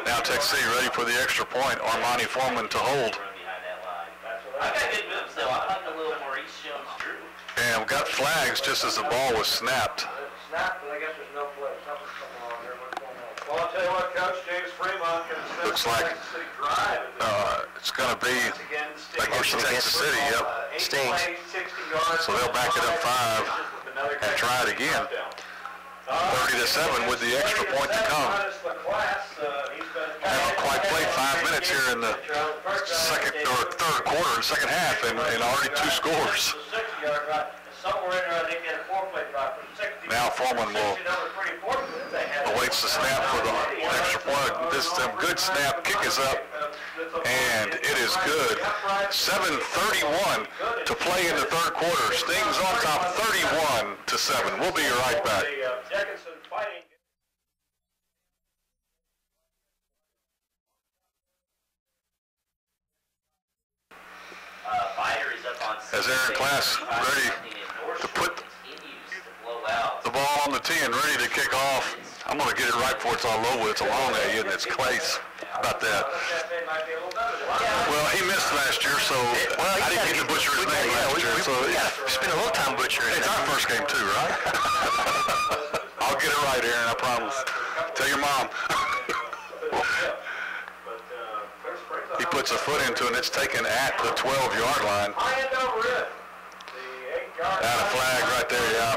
Now Texas City ready for the extra point. Armani Foreman to hold. got flags just as the ball was snapped. Snapped, but I guess there's no play. Something's going on there. What's going on? Well, I'll tell you what, Coach, James Fremont can Looks like it's going to be against Texas City, yep. Stings. So they'll back it up 5 and try it again. 30-7 with the extra point to come. Haven't quite played 5 minutes here in the second or third quarter, second half, and already 2 scores. Now Foreman awaits the snap for the extra point. This good snap, kick is up, and it is good. 7:31 to play in the third quarter. Stings on top 31-7. We'll be right back. As Aaron Class ready to put the ball on the 10, ready to kick off. I'm going to get it right before it's all over. It's a long A, and it's Clace. How about that? Well, he missed last year, so I didn't get to butcher his name last year. So we got to spend a little time butchering it. It's our first game, too, right? I'll get it right, Aaron, I promise. Tell your mom. He puts a foot into it, and it's taken at the 12-yard line. Out of flag right there, yeah.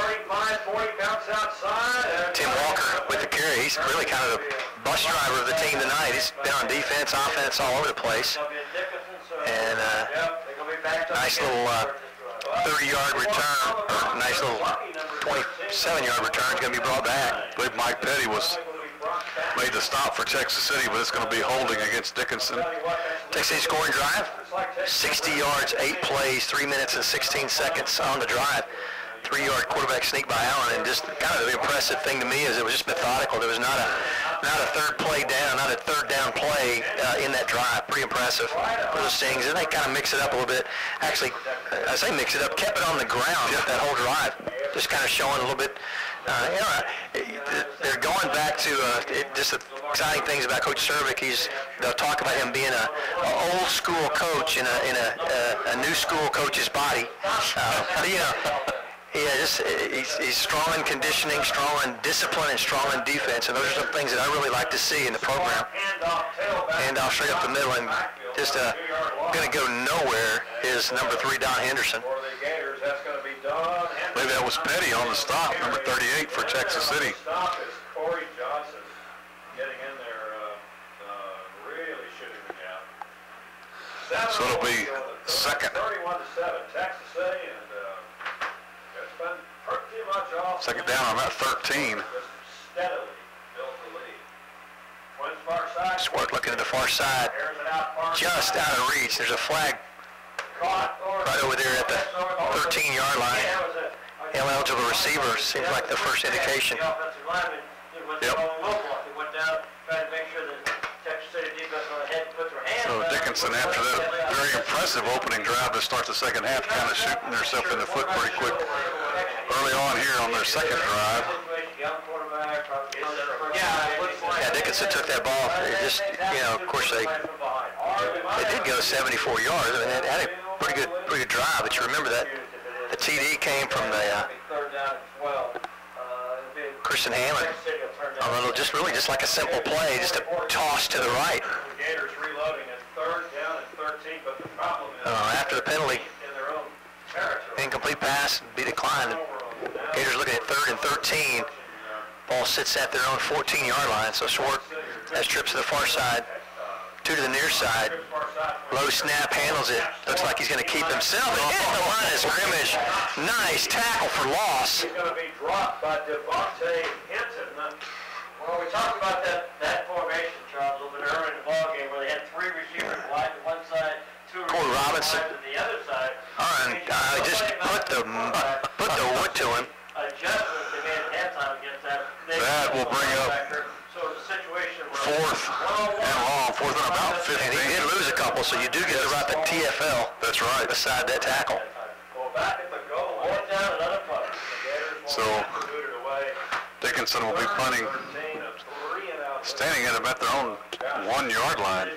Tim Walker with the carry. He's really kind of the bus driver of the team tonight. He's been on defense, offense, all over the place. And nice little 30-yard return, or nice little 27-yard return is going to be brought back. I believe Mike Petty made the stop for Texas City, but it's going to be holding against Dickinson. Texas City scoring drive, 60 yards, 8 plays, 3 minutes and 16 seconds on the drive. 3-yard quarterback sneak by Allen, and just kind of the impressive thing to me is it was just methodical. There was not a third play down, not a third down play in that drive. Pretty impressive for the Stings, and they kind of mix it up a little bit. Actually, I say mix it up, kept it on the ground that whole drive, just kind of showing a little bit. They're going back to just the exciting things about Coach Cervic. They'll talk about him being an old school coach in a new school coach's body. He's strong in conditioning, strong in discipline, and strong in defense, and those are some things that I really like to see in the program. Handoff straight up the middle, and just going to go nowhere is number 3, Don Henderson. I believe that was Petty on the stop, number 38 for Texas City. So it'll be second. 31-7, Texas City, and it's been pretty much off. Second down on that 13. Swart looking at the far side, just out of reach. There's a flag right over there at the 13-yard line. Eligible receiver seems like the first indication. Yep. So Dickinson, after that very impressive opening drive to start the second half, kind of shooting themselves in the foot pretty quick early on here on their second drive. Yeah, Dickinson took that ball. It just, of course they did go 74 yards. I mean, they had a pretty good drive, but you remember that the TD came from the Christian Hanlon. A little, just like a simple play, just a toss to the right. After the penalty, incomplete pass, be declined. Gators looking at 3rd and 13. Ball sits at their own 14-yard line, so Swart has trips to the far side, 2 to the near side. Low snap, handles it. Looks like he's going to keep himself. And hit the line of scrimmage. Nice tackle for loss. He's going to be dropped by Devontae Hinton. Well, we talked about that formation, Charles, a little bit earlier in the ballgame where they had 3 receivers wide to one side, 2 receivers Robinson wide to the other side. Just put the wood to him. Adjustments they made at halftime against that. That will bring up 4th and long, 4th and about 15. And he did lose a couple, so you do get to write the TFL. That's right. Beside that tackle. So Dickinson will be punting, standing at about their own 1-yard line.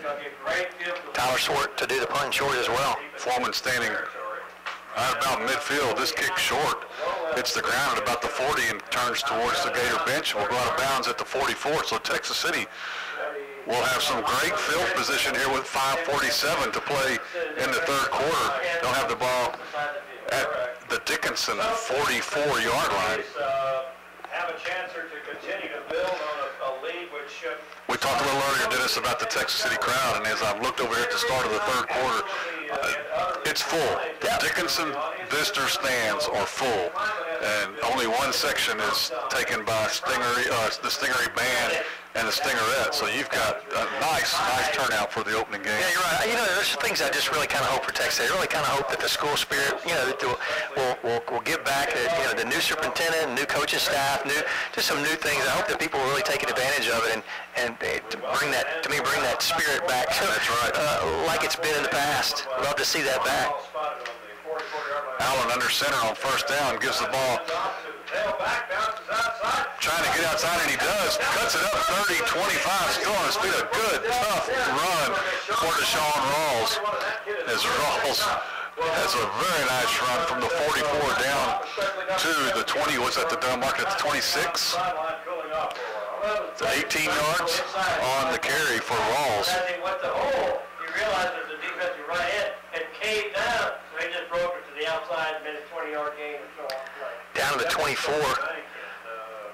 Tyler Swart to do the punt short as well. Foreman standing Right about midfield. This kick short. Hits the ground at about the 40 and turns towards the Gator bench. Will go out of bounds at the 44. So Texas City will have some great field position here with 5:47 to play in the third quarter. They'll have the ball at the Dickinson 44-yard line. Have a chance to continue to build on a lead which We talked a little earlier, Dennis, about the Texas City crowd, and as I've looked over here at the start of the third quarter, it's full. The Dickinson visitor stands are full, and only one section is taken by the Stingaree band and the Stingarette. So you've got a nice turnout for the opening game. Yeah, you're right. You know, there's things I just really kind of hope for Texas. I really kind of hope that the school spirit, you know, that will give back. You know, the new superintendent, new coaching staff, just some new things. I hope that people will really take advantage of it and to bring that spirit back. That's right. Like it's been in the past. Love to see that back. Allen under center on first down, gives the ball, trying to get outside, and he does. Cuts it up 30, 25, still on his feet. A good, tough run for Deshaun Rawls, as Rawls has a very nice run from the 44 down to the 20. Was at the down market at the 26? 18 yards on the carry for Rawls. As he went to hole, he realized there's a defensive right end and caved down, so he just broke it to the outside, made a 20-yard gain and so on. Down to the 24.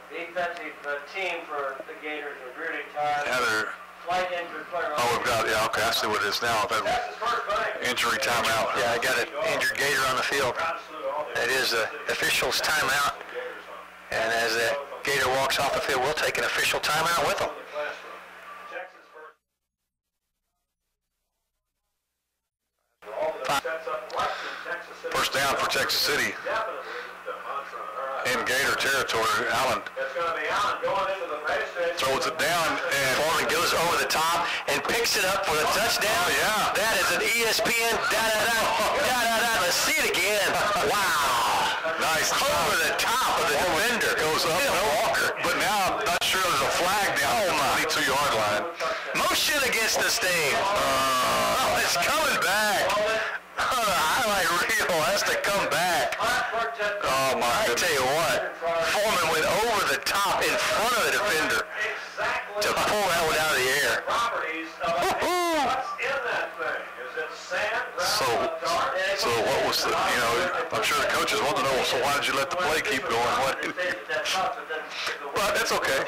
Defensive team for the Gators are really tired. Yeah, they're, Slight injured player. we've got, yeah, okay, I see what it is now. That injury timeout. Yeah, I got an injured Gator on the field. That is the official's timeout. And as the Gator walks off the field, we'll take an official timeout with him. First down for Texas City. In Gator territory, Allen throws it down, and Foreman goes over the top and picks it up for the touchdown. Oh, yeah. That is an ESPN da-da-da. Let's see it again. Wow. nice Over the top of the defender. Goes up, Walker. but now I'm not sure there's a flag down at the 22-yard line. Motion against the Sting. Oh, it's coming back. Highlight reel has to come back. Oh, my I tell you what, Foreman went over the top in front of the defender to pull that one out of the air. So what was the, you know, I'm sure the coaches want to know, so why did you let the play keep going? What? Well, that's okay.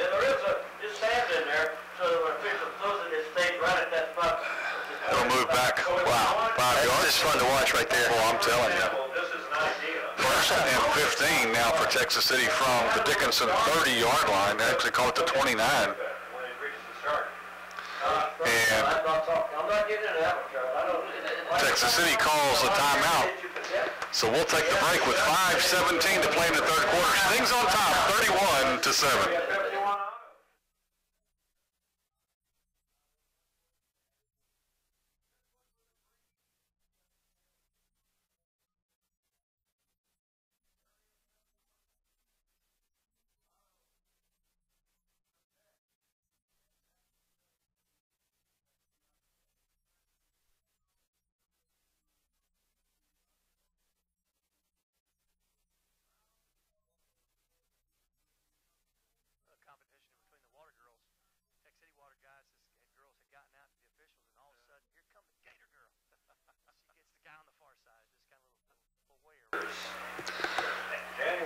It'll move back. Wow. 5 yards. It's fun to watch right there. Oh, I'm telling you. First and 15 now for Texas City from the Dickinson 30-yard line. They actually call it the 29. And Texas City calls a timeout. So we'll take the break with 5:17 to play in the third quarter. Stings on top, 31-7.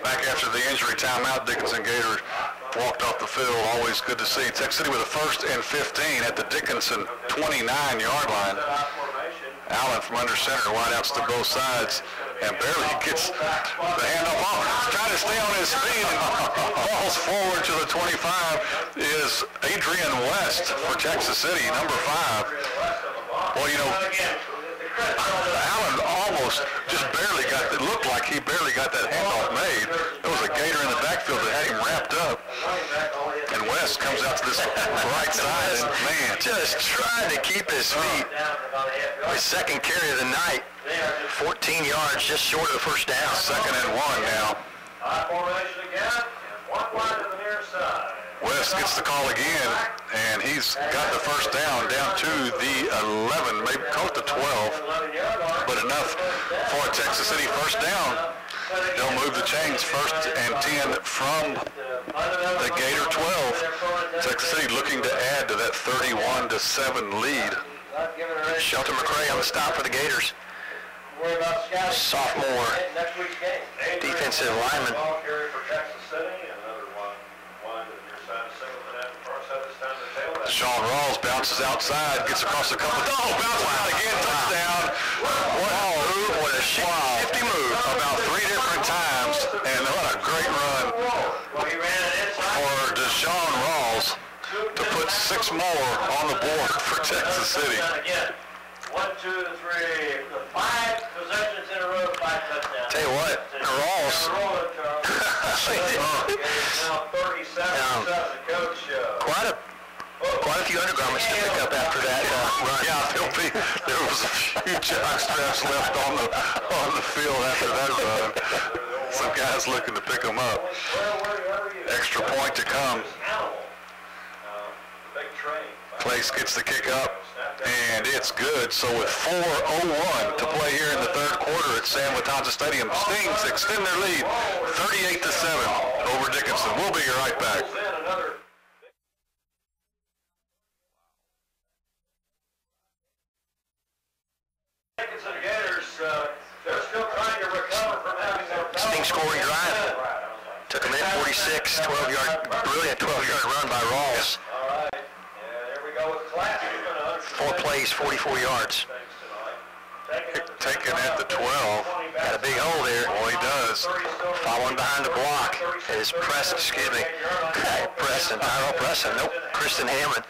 Back after the injury timeout, Dickinson Gators walked off the field. Always good to see. Texas City with a 1st and 15 at the Dickinson 29-yard line. Allen from under center, wideouts to both sides, and barely gets the handoff off. Trying to stay on his feet and falls forward to the 25 is Adrian West for Texas City, number 5. Well, you know, Allen almost just barely got, it looked like he barely got that handoff made. There was a Gator in the backfield that had him wrapped up. And West comes out to this right side, and man, Just trying to keep his feet. His second carry of the night. 14 yards, just short of the first down. 2nd and 1 now. West gets the call again, and he's got the first down to the 11, maybe close to 12. But but enough for a Texas City first down. They'll move the chains, 1st and 10 from the Gator 12. Texas City looking to add to that 31-7 lead. Shelton McRae on the stop for the Gators. Sophomore defensive lineman. Sean Rawls bounces outside, gets across the couple. Oh, bounces out again, touchdown. What a shifty move. About 3 different times, and what a great run for Deshaun Rawls to put 6 more on the board for Texas City. 1, 2, 3, 5 possessions in a row, 5 touchdowns. Tell you what, Rawls. Now 37-7, Coach. Quite a few undergarments to pick up after that run. Yeah, there was a few jock straps left on the field after that run. Some guys looking to pick them up. Extra point to come. Place gets the kick up, and it's good. So with 4:01 to play here in the 3rd quarter at Sam Watanza Stadium, Stings extend their lead 38-7 over Dickinson. We'll be right back. Dickinson Gators, they're still trying to recover from having their Sting scoring drive. Took a minute 46, 12-yard, brilliant 12-yard run by Rawls. All right, there we go with Clapp. 4 plays, 44 yards. Taken at the 12. Got a big hole there. Boy, he does. Following behind the block is Preston, Tyrell Preston. Nope, Kristen Hammond.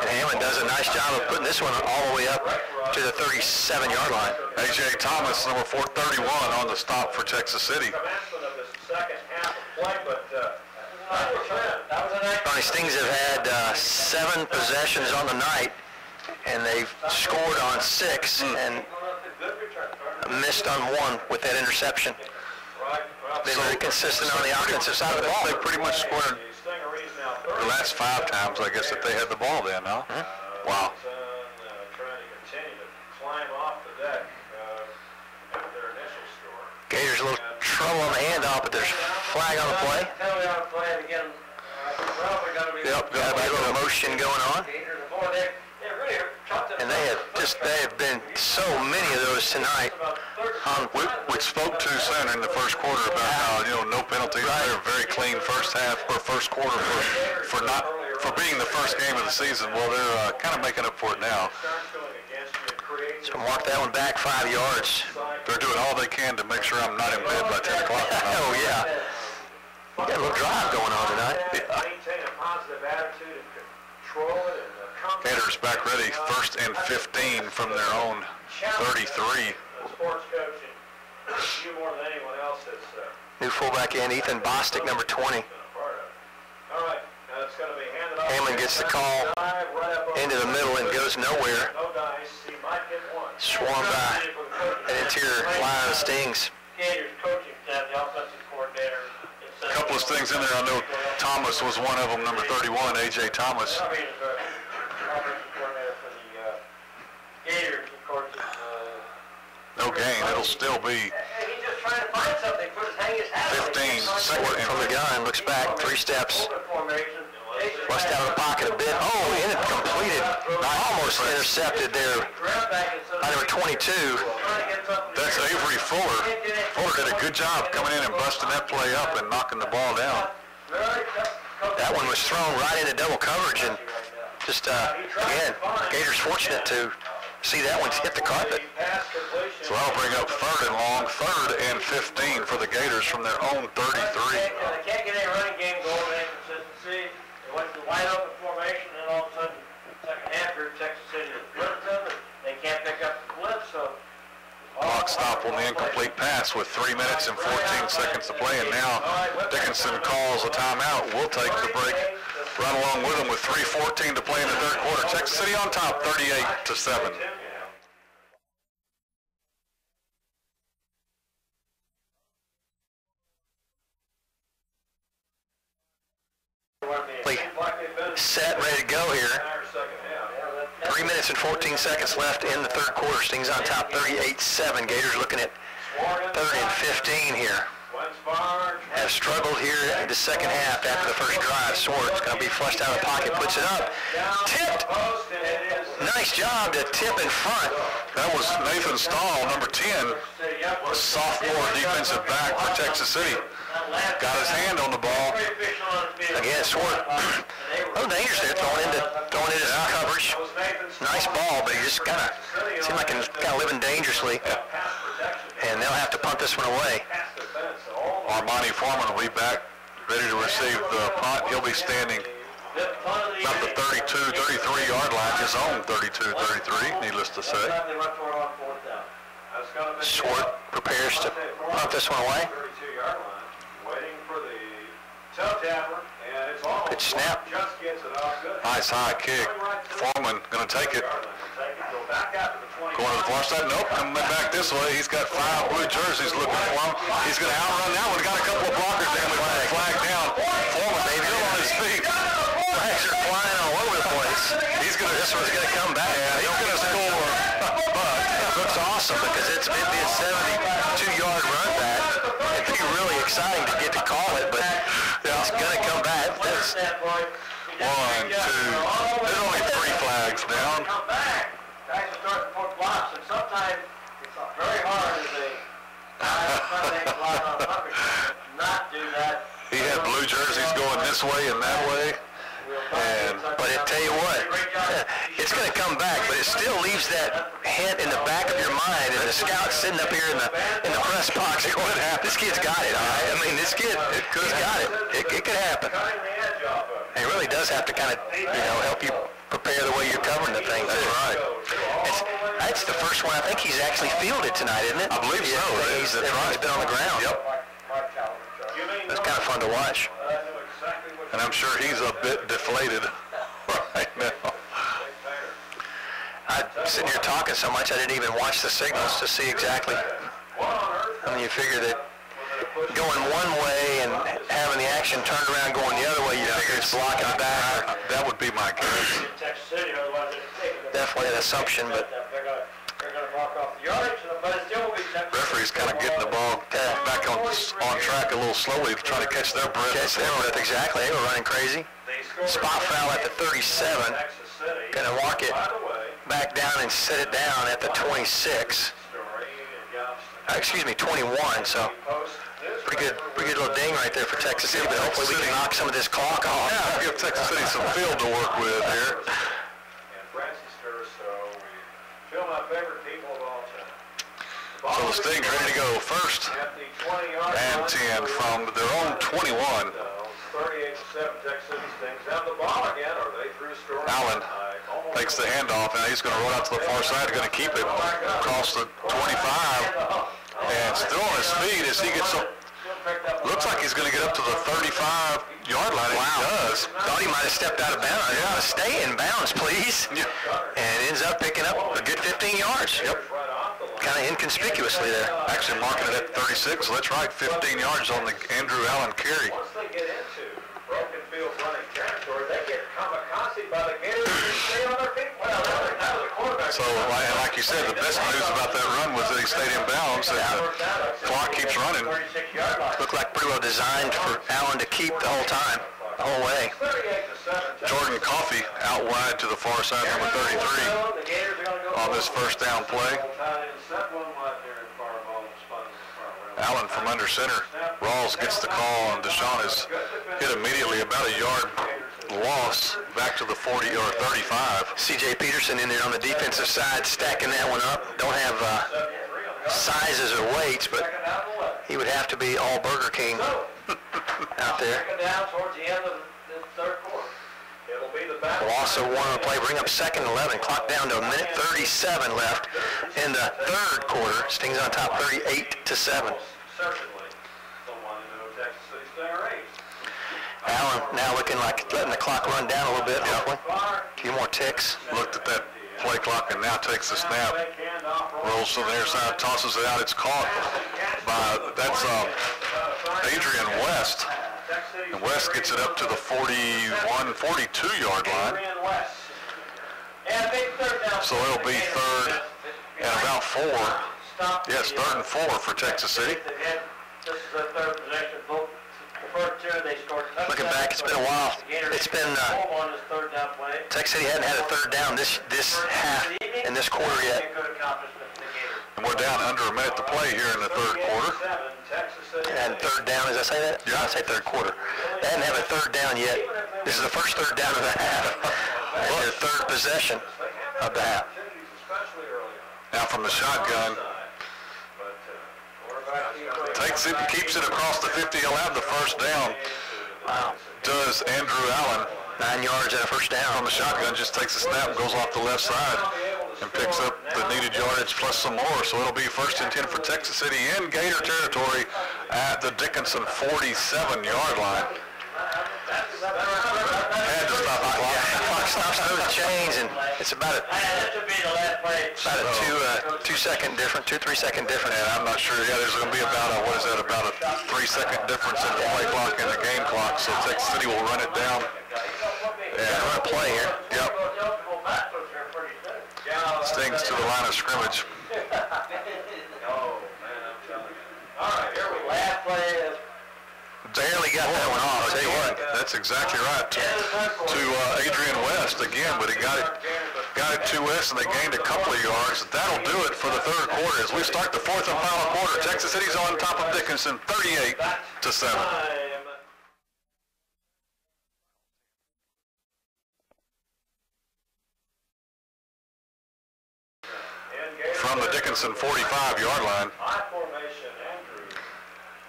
And Hammond does a nice job of putting this one all the way up to the 37-yard line. A.J. Thomas, number 431, on the stop for Texas City. Ronnie Stings have had 7 possessions on the night, and they've scored on 6 and missed on 1 with that interception. Been very consistent on the offensive side of the ball. They pretty much scored the last 5 times, I guess, that they had the ball then, huh? Mm-hmm. Wow. Gators a little trouble on the handoff, but there's flag on the play. Yep, got a little motion going on. And they have been so many of those tonight. We spoke too soon in the first quarter about how, no penalties. Right. They're very clean first half or first quarter for being the first game of the season. Well, they're kind of making up for it now. So mark that one back 5 yards. They're doing all they can to make sure I'm not in bed by 10 o'clock tonight. Oh, yeah. We got a little drive going on tonight. Gators back ready, 1st and 15 from their own 33. New fullback in, Ethan Bostic, number 20. Hammond gets the call into the middle and goes nowhere. Swarmed by an interior line of Stings. A couple of things in there. I know Thomas was one of them, number 31, A.J. Thomas. No gain. It'll still be 15. Squirt from the gun, looks back 3 steps. Bust out of the pocket a bit. Oh, and it completed. Almost intercepted there by number 22. That's Avery Fuller. Fuller did a good job coming in and busting that play up and knocking the ball down. That one was thrown right into double coverage, and just, again, Gators fortunate to see that one hit the carpet. So that'll bring up 3rd and long, 3rd and 15 for the Gators from their own 33. They can't get any running game going, any consistency. They went to the wide open formation, and all of a sudden, second half here, Texas City has blitzed them, and they can't pick up the blitz, so... Clock stop on the incomplete pass with 3 minutes and 14 seconds to play, and now Dickinson calls a timeout. We'll take the break, run along with them with 3:14 to play in the 3rd quarter. Texas City on top, 38-7. Set, ready to go here. 3 minutes and 14 seconds left in the third quarter. Sting's on top 38-7. Gators looking at 3rd and 15 here. Have struggled here in the second half after the first drive. Swartz going to be flushed out of the pocket, puts it up. Tipped. Nice job to tip in front. That was Nathan Stahl, number 10, sophomore defensive back for Texas City. Got his hand on the ball. Again, Swartz. A little dangerous there, throwing into some coverage. Nice ball, but he just kind of seemed like he's kind of living dangerously. And they'll have to punt this one away. Armani Foreman will be back, ready to receive the punt. He'll be standing about the 33-yard line, his own 32-33, needless to say. Swartz prepares to punt this one away. Good snap. Nice high kick. Foreman going to take it. Going to the far side. Nope, coming back this way. He's got 5 blue jerseys looking for him. He's going to outrun that one. Got a couple of blockers down. Flag down. Foreman, maybe still on his feet. Flags are flying all over the place. This one's going to come back. Yeah, he's going to score. But it looks awesome because it's maybe a 72-yard run back. It'd be really exciting to get to call it, but it's going to come back. That's 1, 2. There's only 3 flags down. Guys are starting to put blocks, and sometimes it's very hard as a not do that. He had blue jerseys going this way and that way. But I tell you what, it's going to come back, but it still leaves that hint in the back of your mind. And the scout's sitting up here in the press box going, this kid's got it, all right? I mean, this kid, he's got it. It could happen. And it really does have to kind of, help you prepare the way you're covering the thing. That's right. That's the first one I think he's actually fielded tonight, isn't it? I believe so. He's been on the ground. Yep. That's kind of fun to watch. And I'm sure he's a bit deflated right now. I'm sitting here talking so much I didn't even watch the signals to see exactly. I mean, you figure that going one way and having the action turned around going the other way, you figure it's blocking back. That would be my guess. Definitely an assumption, but referee's kind of getting the ball back on track a little slowly, trying to catch their breath. Exactly. They were running crazy. Spot foul at the 37. Going to walk it back down and set it down at the 26. 21. So pretty good little ding right there for Texas City. But hopefully we can knock some of this clock off. Yeah, give Texas City some field to work with here. So the Sting's ready to go first and 10 from their own 21. Allen takes the handoff, and he's going to run out to the far side. Going to keep it across the 25, and still on his feet as he gets up. Looks like he's going to get up to the 35-yard line. Wow. He does. Thought he might have stepped out of bounds. Yeah. Stay in bounds, please. Yeah. And ends up picking up a good 15 yards. Yep. Kind of inconspicuously there. Actually marking it at 36, so that's right, 15 yards on the Andrew Allen carry. Once they get into broken field running territory, they get kamikaze by the Gators and stay on their feet. Well, that was a quarterback. So, like you said, the best news about that run was that he stayed in bounds, and the clock keeps running. Looked like pretty well designed for Allen to keep the whole time, the whole way. Jordan Coffey out wide to the far side, number 33, on this first down play. Allen from under center. Rawls gets the call, and Deshaun is hit immediately, about a yard loss back to the 40 or 35. C.J. Peterson in there on the defensive side, stacking that one up. Don't have sizes or weights, but he would have to be all Burger King out there. Loss of 1 on the play, bring up 2nd and 11. Clock down to 1:37 left in the third quarter. Stings on top 38-7. Allen now looking like letting the clock run down a little bit, hopefully. A few more ticks. Looked at that play clock and now takes the snap. Rolls to the near side, tosses it out. It's caught by, that's Adrian West. And West gets it up to the 41, 42-yard line. And big 30 So it'll be third and about 4. Yes, third and 4 for Texas City. This is the third possession. Both first two, they scored touchdowns. Looking back, it's been a while. It's been, third down play. Texas City hadn't had a third down this half in this quarter yet. And we're down under a minute to play here in the third quarter. And third down, as I say that? Yeah, I say third quarter. They hadn't had a third down yet. This is the first third down of the half. And their third possession of the half. Now from the shotgun. Takes it and keeps it across the 50. He'll have the first down. Wow. Does Andrew Allen. 9 yards and a first down. From the shotgun, just takes a snap and goes off the left side and picks up the needed yardage plus some more. So it'll be first and 10 for Texas City in Gator territory at the Dickinson 47-yard line. Had to stop the clock. Clock stops those chains, and it's about a 2-second difference, 2-3 second difference. And I'm not sure. Yeah, there's going to be about a, what is that, about a 3-second difference in the play clock and the game clock. So Texas City will run it down. Yeah, run a play here. Yep. Stings to the line of scrimmage. Barely got that one off. I'll tell you what. That's exactly right. To Adrian West again, but he got it to West, and they gained a couple of yards. That'll do it for the third quarter. As we start the fourth and final quarter, Texas City's on top of Dickinson, 38-7. From the Dickinson 45-yard line.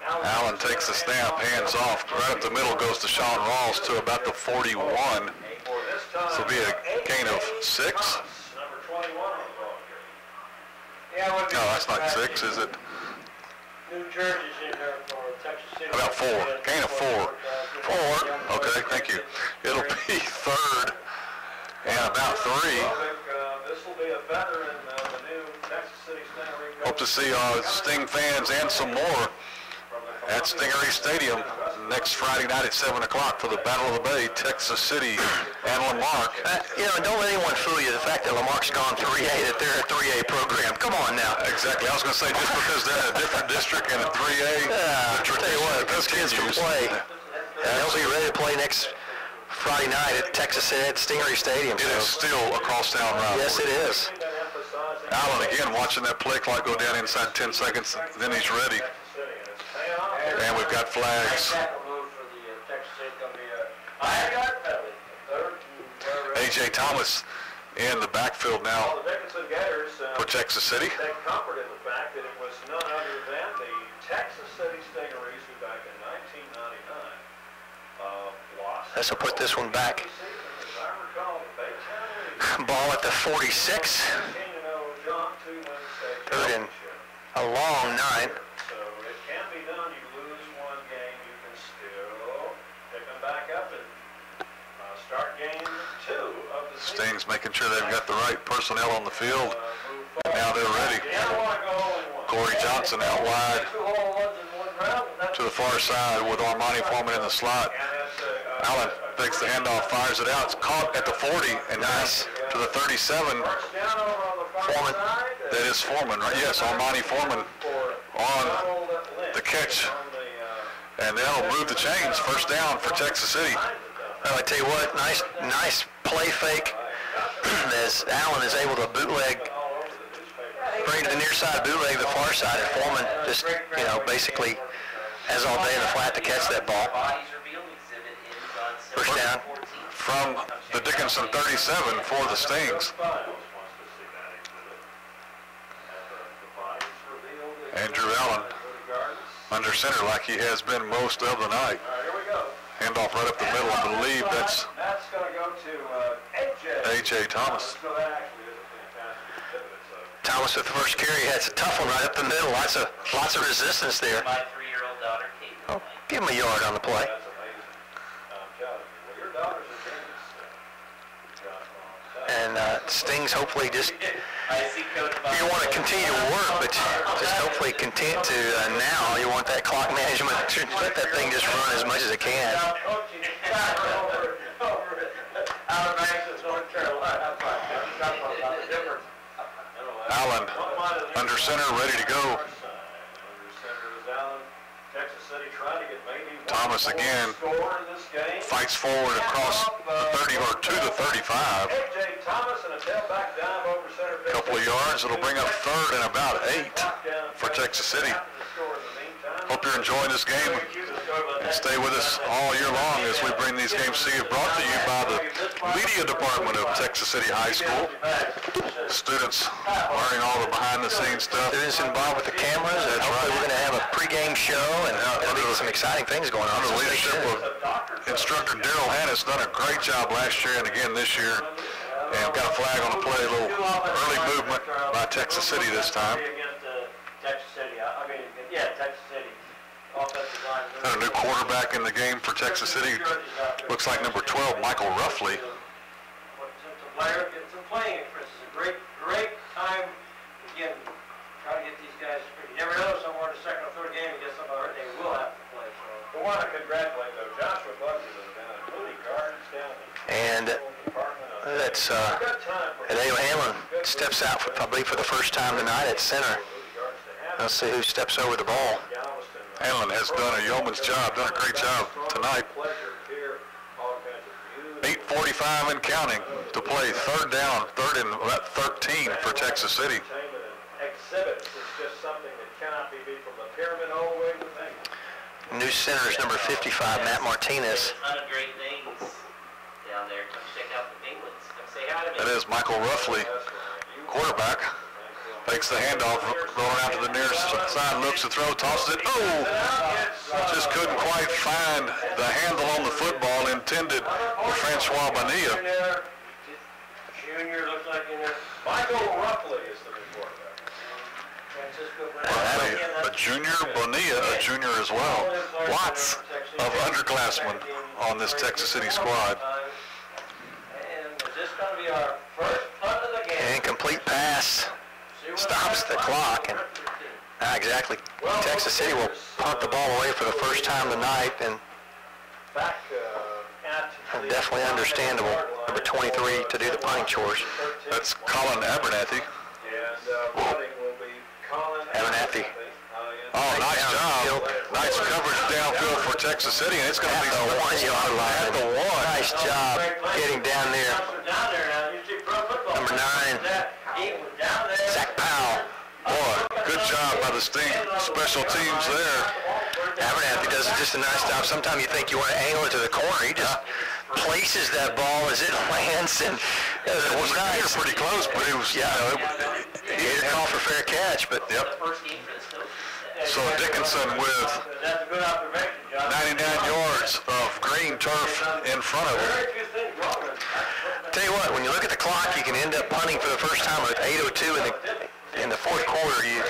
Allen takes the snap, hands off. Right up the middle goes to Sean Rawls to about the 41. This will be a gain of 6. No, that's not 6, is it? About 4. Gain of 4. 4. Okay, thank you. It'll be third and about 3. Hope to see Sting fans and some more at Stingarees Stadium next Friday night at 7 o'clock for the Battle of the Bay, Texas City and Lamarck. Don't let anyone fool you, the fact that Lamarck's gone 3A, that they're a 3A program. Come on now. Exactly. I was going to say, just because they're in a different district and a 3A, I'll tell you what, those kids can play. They'll be ready to play next Friday night at Texas City at Stingarees Stadium. It is still a crosstown rivalry. Yes, it is. Allen again watching that play clock go down inside 10 seconds, then he's ready. And we've got flags. A.J. Thomas in the backfield now for Texas City. Take comfort in the fact that it was none other than the Texas City Stingarees who back in 1999 lost. Let's put this one back. Ball at the 46. Third and a long 9. So it can be done. You lose one game, you can still pick them back up and start game 2 of the season. Stings making sure they've got the right personnel on the field. And now they're ready. Corey Johnson out wide to the far side with Armani Foreman in the slot. Allen takes the handoff, fires it out. It's caught at the 40 and nice to the 37. Foreman. That is Foreman, right? Yes, Armani Foreman on the catch. And that'll move the chains. First down for Texas City. Well, I tell you what, nice play fake as Allen is able to bootleg, bring to the near side, bootleg the far side, and Foreman just, basically has all day in the flat to catch that ball. First down. From the Dickinson 37 for the Stings. Andrew Allen under center like he has been most of the night. Handoff right up the middle. I believe that's A.J. Thomas. Thomas with the first carry. That's a tough one right up the middle. Lots of resistance there. My 3-year-old daughter, Kate. Oh, give him a yard on the play. And Stings hopefully just, you want to continue to work, but just hopefully content to now you want that clock management to let that thing just run as much as it can. Allen under center, ready to go. Under center is Allen. Texas City trying to get maybe Thomas again score in this game. fights forward across the 30 or to the 35. A.J. Thomas and a tailback dive over center. Couple of yards. It'll bring up third and about 8 for Texas City. Hope you're enjoying this game and stay with us all year long as we bring these games to you. Brought to you by the media department of Texas City High School. Students learning all the behind-the-scenes stuff. Students involved with the cameras. That's right. We're going to have a pregame show, and there'll be some exciting things going on. Under the leadership of instructor Daryl Hannis, done a great job last year and again this year. And got a flag on the play, a little early movement by Texas City this time. And a new quarterback in the game for Texas City. Looks like number 12, Michael Ruffley. Get some playing experience. It's a great time. Again, try to get these guys. You never know, somewhere in the second or third game, you get somebody hurt, they will have to play. So, I want to congratulate though Joshua Bugsy down at Moody Gardens down. And that's Adele Hanlon steps out, I believe, for the first time tonight at center. Let's see who steps over the ball. Hanlon has done a yeoman's job, done a great job tonight. 8:45 and counting to play. Third down, third and about 13 for Texas City. Exhibits is just something that cannot be beat from the pyramid all the way to the thing. New center is number 55, Matt Martinez. A ton of great things down there. Come check out the Penguins. Come say hi to me. That is Michael Ruffley, quarterback. Takes the handoff, rolling out to the near side, looks to throw, tosses it. Oh! Just couldn't quite find the handle on the football intended for Francois Bonilla. Junior looks like in there. Michael Ruffley is the quarterback. A junior, Bonilla, a junior as well. Lots of underclassmen on this Texas City squad. And is this going to be our first punt of the game? Incomplete pass. Stops the clock, and exactly. Texas City will punt the ball away for the first time tonight, and definitely understandable. Number 23 to do the punting chores. That's Colin Abernathy. Abernathy. Oh, nice job. Nice coverage downfield for Texas City, and it's going to be the 1 yard line. At the 1. Nice job getting down there. Number 9. Zach Powell. Boy, good job by the Sting special teams there. Abernathy does just a nice job. Sometimes you think you want to angle it to the corner. He just places that ball as it lands, and it was nice. Pretty close, but it was, he didn't call for fair catch, but yep. So Dickinson with 99 yards of green turf in front of him. Tell you what, when you look at the clock, you can end up punting for the first time at 8:02 in the fourth quarter. You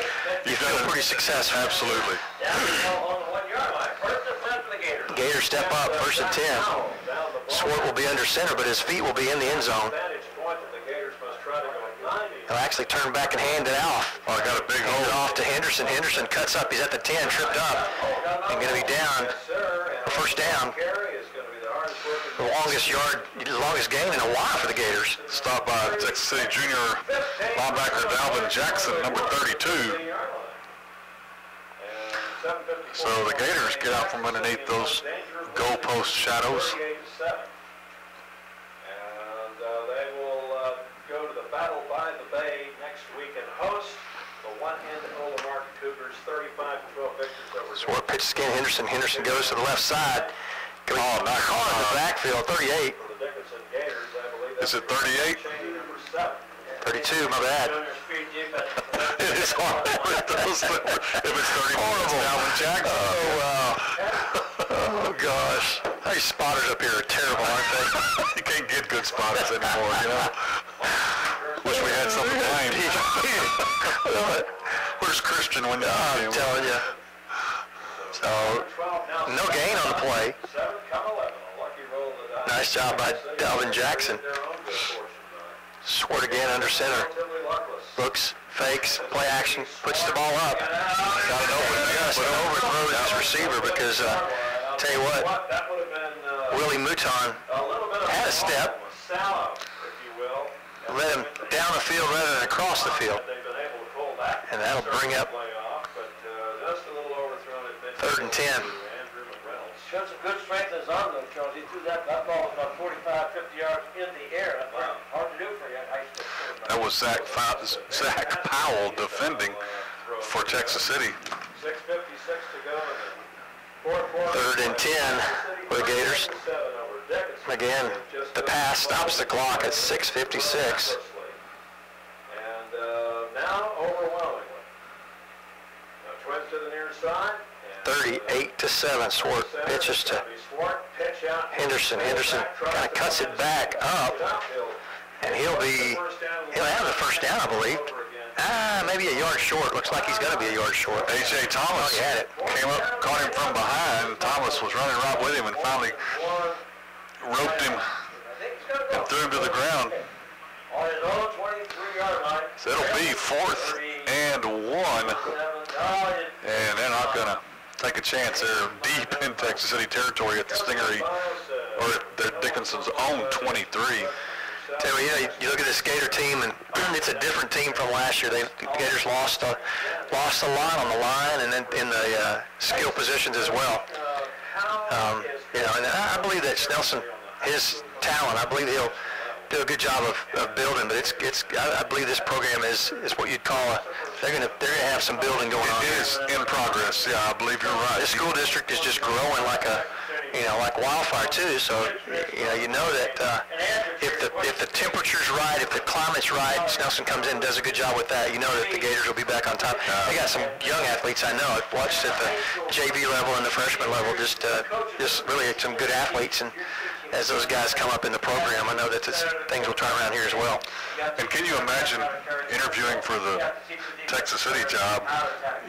feel pretty successful. Absolutely. Gators step up, first and 10. Swart will be under center, but his feet will be in the end zone. He'll actually turn back and hand it off. Oh, got a big hand it off to Henderson. Henderson cuts up. He's at the 10, tripped up, and going to be down. First down. The longest game in a while for the Gators. Stopped by Texas City junior linebacker Dalvin Jackson, number 32. So the Gators get out from underneath those goalpost shadows. And they will go to the Battle by the Bay next week and host the one-hand Ola Cougars, 35-12 victors over. Swart pitches again. Henderson. Henderson goes to the left side. Oh, nice. Caught in the backfield, 38. Is it 38? 32, my bad. It is hard with those. If it's 31, it's Dalvin Jackson. Oh, wow. Oh, gosh. These spotters up here are terrible, aren't they? You can't get good spotters anymore, you know? Wish we had something to blame. Where's Christian when I'm telling you. So, no gain on the play. Nice job by Dalvin Jackson. Swart again under center. Looks, fakes, play action, puts the ball up. Got it over, just overthrows his receiver because, tell you what, Willie Mouton had a step. Led him down the field rather than across the field. And that'll bring up Just a little overthrown at midfield. 3rd and 10. Andrew McReynolds. Showed some good strength in his arm though, Charles. He threw that ball about 45, 50 yards in the air. That's hard to do for you at high school. That was Zach Powell defending for Texas City. 6:56 to go in the fourth quarter. 3rd and 10 for the Gators. Again, the pass stops the clock at 6:56. And now overwhelmingly. Twins to the near side. 38-7. Swart pitches to Henderson. Henderson kind of cuts it back up, and he'll have the first down, I believe. Maybe a yard short. Looks like he's going to be a yard short. A.J. Thomas he had it. came up, caught him from behind. Thomas was running right with him and finally roped him and threw him to the ground. On his own 23-yard line. So it'll be 4th and 1. And they're not going to take a chance. They're deep in Texas City territory at the Stingaree, or at the Dickinson's own 23. Tell you, you look at this Gator team, and it's a different team from last year. The Gators lost a lot on the line and then in the skill positions as well. And I believe that Snelson, his talent, I believe he'll do a good job of building. But I believe this program is what you'd call they're gonna have some building going on. It is in progress. Yeah, I believe you're right. This school district is just growing like wildfire too. So you know that if the temperature's right, if the climate's right, Snelson comes in and does a good job with that. You know that the Gators will be back on top. They got some young athletes. I know. I've watched at the JV level and the freshman level. Just really some good athletes. And as those guys come up in the program, I know that things will turn around here as well. And can you imagine interviewing for the Texas City job?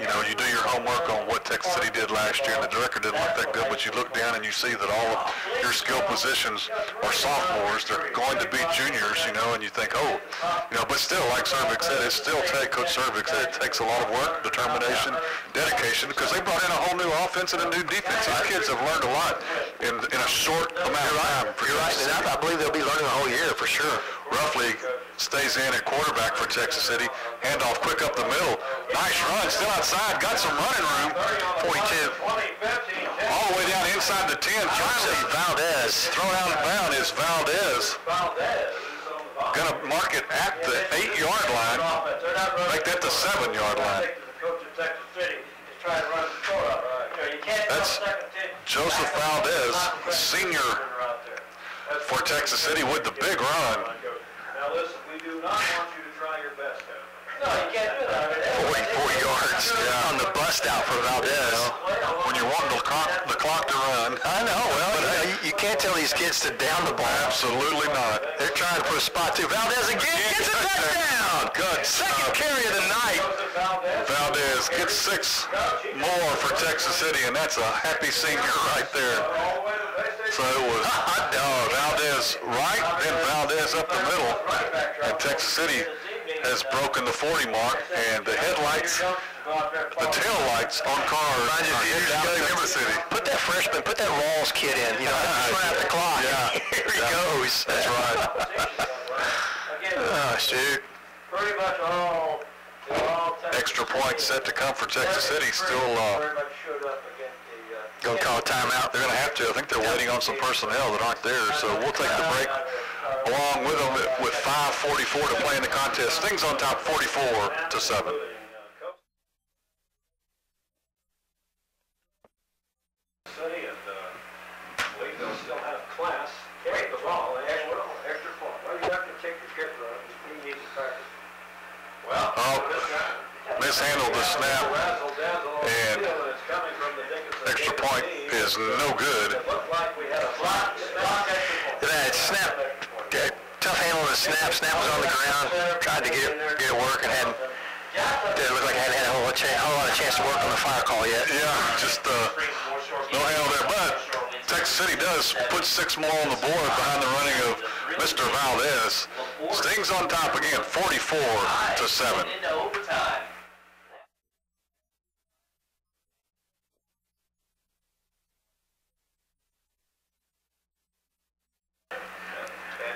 You know, you do your homework on what Texas City did last year, and the director didn't look that good, but you look down and you see that all of your skill positions are sophomores. They're going to be juniors, and you think, but still, like Cervic said, Coach Cervic said, it takes a lot of work, determination, dedication, because they brought in a whole new offense and a new defense. These kids have learned a lot in a short amount of time. You're right, and I believe they'll be learning the whole year for sure. Roughly stays in at quarterback for Texas City. Handoff quick up the middle. Nice run, still outside, got some running room. 42. All the way down inside the 10. Joseph Valdez. Thrown out of bound is Valdez. Gonna mark it at the 8-yard line. Make that the 7-yard line. That's Joseph Valdez, senior for Texas City with the big run. Now listen, we do not want you to try your best. No, you can't do that. 44 yards on the bust out for Valdez. When you're wanting the clock to run. I know. Well, you can't tell these kids to down the ball. Absolutely not. They're trying to put a spot too. Valdez again gets a touchdown. Good. Second carry of the night. Valdez gets 6 more for Texas City, and that's a happy senior right there. So it was hot dog. Valdez right, then Valdez up the middle. And Texas City has broken the 40 mark, and the headlights, the tail lights on cars are headed out of Kansas City. Put that freshman, put that Rawls kid in. Run out the clock. Yeah. Here he goes. That's right. Oh, shoot. Pretty much all Extra point set to come for Texas City. Still going to call a timeout. they're going to have to. I think they're waiting on some personnel that aren't there. So we'll take the break along with them with 5:44 to play in the contest. Sting's on top 44-7. City and they'll still have class. Carry the ball. Extra point. Well, you have to take your kick run. It's pretty easy practice. Well, Mishandled the snap, and extra point is no good. That snap, tough handle of the snap. Snap was on the ground. Tried to get it working. Didn't look like I hadn't had a whole lot of chance to work on the fire call yet. Yeah, just no handle there. But Texas City does put 6 more on the board behind the running of Mr. Valdez. Sting's on top again, 44-7.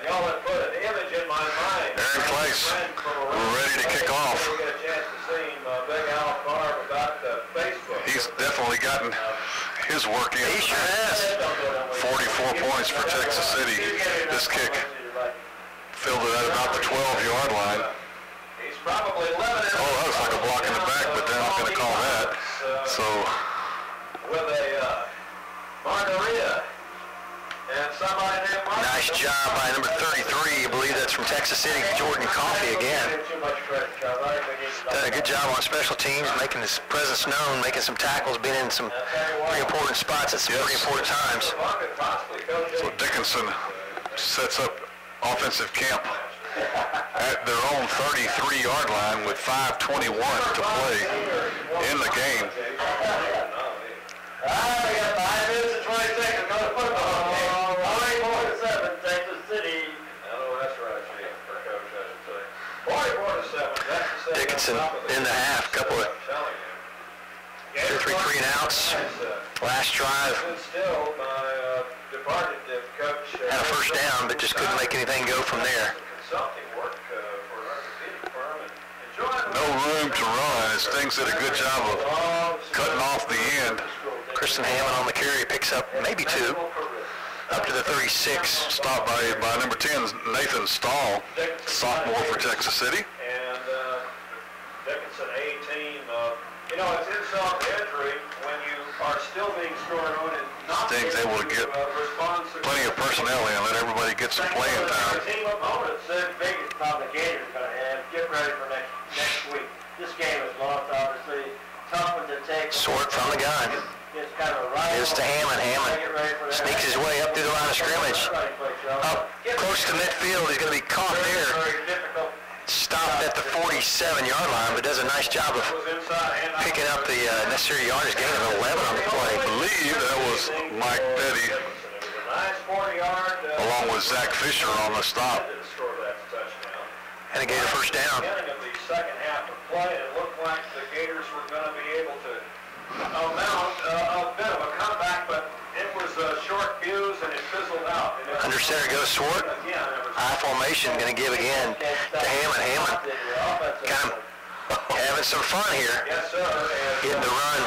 Y'all have put an image in my mind. Aaron Place, we're ready to kick off. We get a chance to see He's definitely gotten his work in. He sure has. 44 points for Texas City. This kick filled it at about the 12-yard line. He's probably 11. Oh, that looks like a block in the back, but they're not going to call that. So, with a margarita and somebody named Mark. Nice job by number 33. I believe that's from Texas City, Jordan Coffey again. Done a good job on special teams, making his presence known, making some tackles, being in some pretty important spots at some pretty important times. so Dickinson sets up offensive camp at their own 33-yard line with 5:21 to play in the game. We got 5 minutes and 20 seconds. Go to football game. 44-7, Texas City. Oh, that's right, Chief, for Coach, I should say. 44-7, Texas City. Dickinson in the half, couple of 2 or 3 3-and-outs. Last drive. Still, my departed coach Had a first down, but just couldn't make anything go from there. consulting work for an orthopedic firm and enjoying No room to run as Stings did a good job of cutting off the end. Kristen Hammond on the carry picks up maybe 2. Up to the 36. Stopped by number 10, Nathan Stahl, sophomore for Texas City. and Dickinson A-team. You know, it's insult to injury when you are still being scored on and not Stings able to get respond plenty of personnel in, let everybody get some playing time. Team opponents, the biggest problem the Gators are going to have. Get ready for next week. This game is lost, obviously. Tough one to take. Sword from the gun. It's kind of a rival. Gives to Hammond. Hammond sneaks his way up through the line of scrimmage. Up close to midfield. He's going to be caught there. Stopped at the 47-yard line, but does a nice job of picking up the necessary yardage, gain of 11 on the play. I believe that was Mike Petty along with Zach Fisher on the stop. And a Gator first down. Beginning of the second half of play, it looked like the Gators were going to be able to mount a bit of a comeback, but it was a short fuse and it fizzled out. Under center goes Swart. High formation, going to give again to Hammond. Hammond kind of having some fun here. Yes, sir. Hitting the run.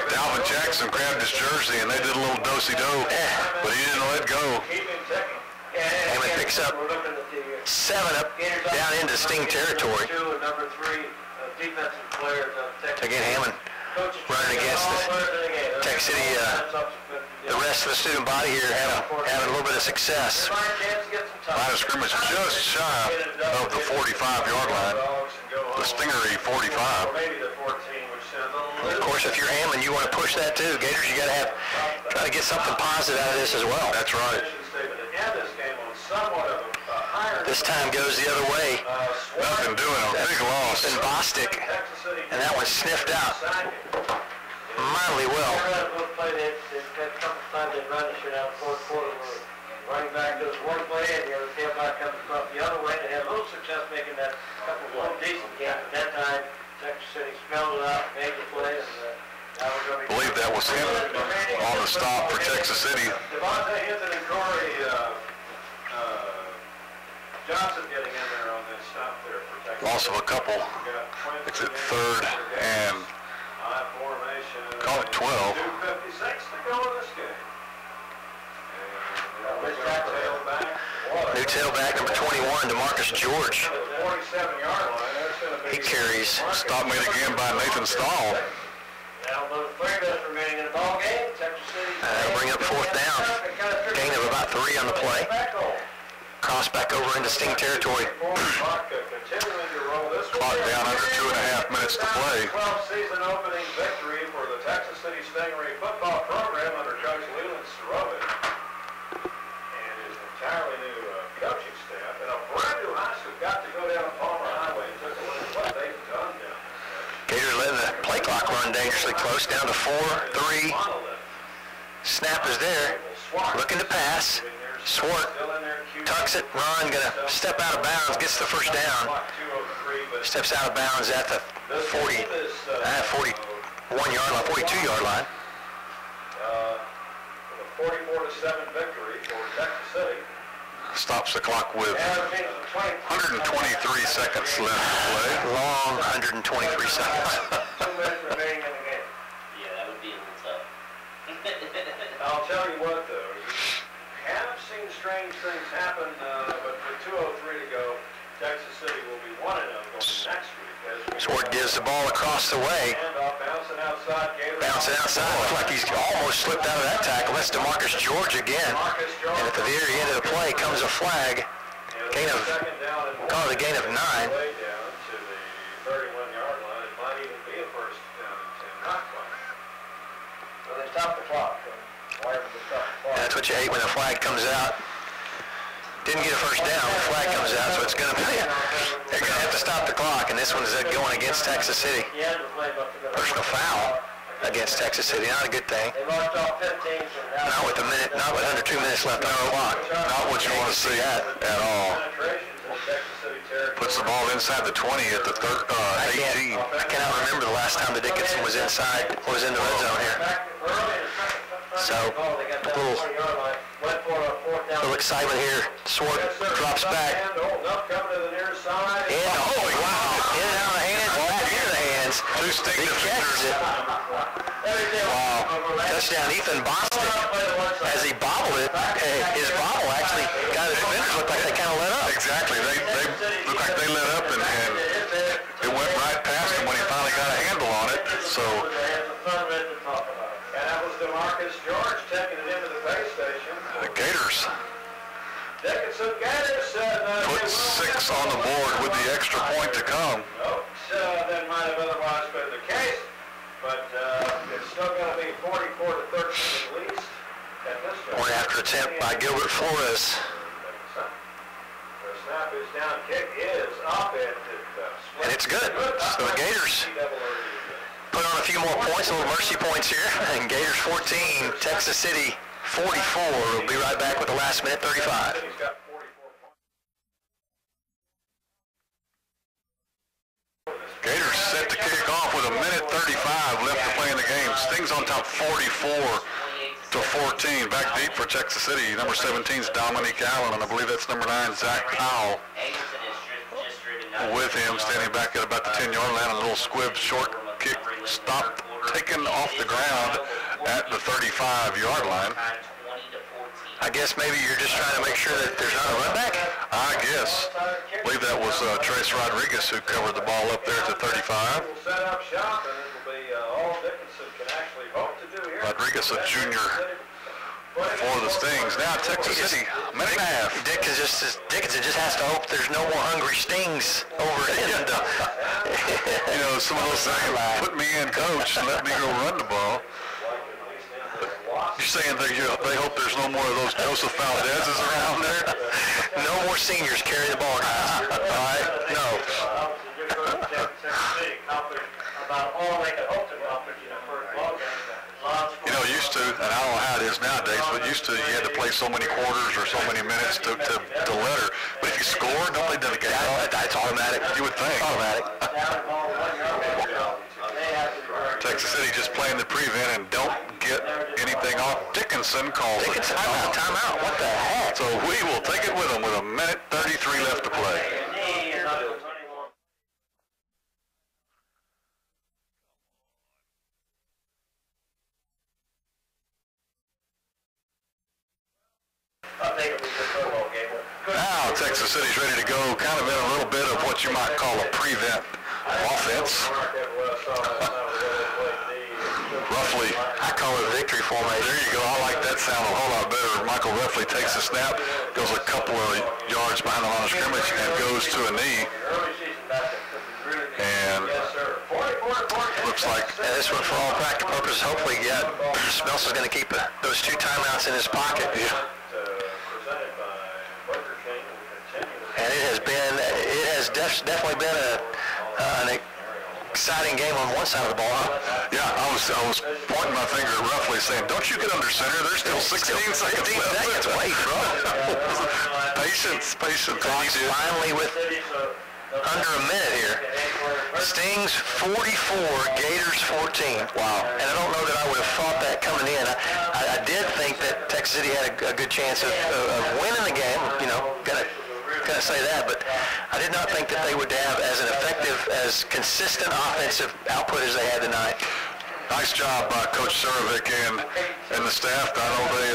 Dalvin Jackson grabbed his jersey and they did a little do-si-do, but he didn't let go. Hammond picks up 7 up down into Sting territory. Again, Hammond running against the Texas City, the rest of the student body here having a little bit of success. Line of scrimmage just shy of the 45-yard line. The Stingaree 45. Of course, if you're Hammond, you want to push that too. Gators, you got to try to get something positive out of this as well. That's right. This time goes the other way. Nothing doing, a big loss. And Bostic, and that one's sniffed out mightily well. Running back does one play, and the other tailback comes across the other way. They had a little success making that couple of decent games. At that time, Texas City spelled it out, made the play, and now we're going to be... I believe that was him on the stop for Texas City. Devontae Hinton and Corey Johnson getting in there on this stop there for Texas. Loss of a couple. It's at 3rd and call it 12. 2:56 to go in this game. New tailback number 21, DeMarcus George. He carries. Stop made again by Nathan Stahl. Now, those 3 minutes remaining in the ball game. Texas City. That'll bring up 4th down. Gain of about 3 on the play. Cross back over into Sting territory. Clock down under 2.5 minutes to play. 12th season opening victory for the Texas City Stingaree football program under Coach Leland Sorovic and his entirely new coaching staff. And a brand new high school got to go down Palmer Highway and took a look at what they've done down there. Gators letting the play clock run dangerously close, down to 4-3. Snap is there. Looking to pass. Swart tucks it, run, gonna step out of bounds, gets the first down. Steps out of bounds at the 41-yard line, 42-yard line. A 44-7 victory for Texas City. Stops the clock with 123 seconds left to play. Long 123 seconds. 2 minutes remaining in the game. as the ball across the way. Bouncing outside. Looked like he's almost slipped out of that tackle. That's DeMarcus George again. And at the very end of the play comes a flag. Call it a gain of 9. And that's what you hate when the flag comes out. Didn't get a first down, the flag comes out, so it's going to be, they're going to have to stop the clock, and this one's going against Texas City. Personal foul against Texas City, not a good thing. Not with under 2 minutes left on the clock. Not what you want to see at all. Puts the ball inside the 20 at the 18. I cannot remember the last time the Dickinson was inside, was in the red zone here. So, a little excitement here. Swart drops back. And, oh, wow. In and out of the hands, back into the hands. Two Sting defenders. Wow. Touchdown, Ethan Bostic. As he bobbled it, his bobble actually got the defenders looked like they kind of let up. Exactly. They looked like they let up, and it went right past him when he finally got a handle on it. So. That was DeMarcus George taking it into the base station. The Gators Dickinson Gators put 6 on the board with the extra point to come. That might have otherwise been the case, but it's still going to be 44-13 at least at this point. Point after attempt by Gilbert Flores. The snap is down, kick is up, and it's good. So the Gators put on a few more points, a little mercy points here, and Gators 14, Texas City 44. We'll be right back with the last minute 35. Gators set to kick off with a minute 35 left to play in the game. Stings on top 44-14. Back deep for Texas City. Number 17 is Dominique Allen, and I believe that's number 9, Zach Powell. With him, standing back at about the 10-yard line, a little squib short kick stopped, taken off the ground at the 35-yard line. I guess maybe you're just trying to make sure that there's not a run back? I guess. I believe that was Trace Rodriguez who covered the ball up there at the 35. Rodriguez, a junior for the Stings. Now Texas City, minute and a half. Dickinson just has to hope there's no more hungry Stings over at him. You know, some of those things, put me in, coach, and let me go run the ball. You're saying they hope there's no more of those Joseph Valdez's around there? No more seniors carry the ball, guys. All right? No. You know, used to, and I don't know how it is nowadays, but used to you had to play so many quarters or so many minutes to letter. But if you score, don't they dedicate it? That's automatic. You would think. Automatic. Texas City just playing the prevent and don't get anything off. Dickinson calls it. Timeout. What the heck? So we will take it with them with a minute 33 left to play. Now Texas City's ready to go, kind of in a little bit of what you might call a prevent offense. Roughly, I call it a victory formation. there you go. I like that sound a whole lot better. Michael Ruffley takes the snap, goes a couple of yards behind the line of scrimmage, and goes to a knee. And looks like this one, for all practical purposes, hopefully, Smelson's going to keep those 2 timeouts in his pocket. Yeah. And it has definitely been an exciting game on one side of the ball. Huh? Yeah, I was pointing my finger at Ruffley saying, don't you get under center, there's still 16 seconds left. Wait, bro. Patience. Clock's finally with under a minute here. Stings 44, Gators 14. Wow. And I don't know that I would have thought that coming in. I did think that Texas City had a good chance of winning the game, you know, gonna say that, but I did not think that they would have as an effective, as consistent offensive output as they had tonight. Nice job by Coach Surovic and the staff. I know they,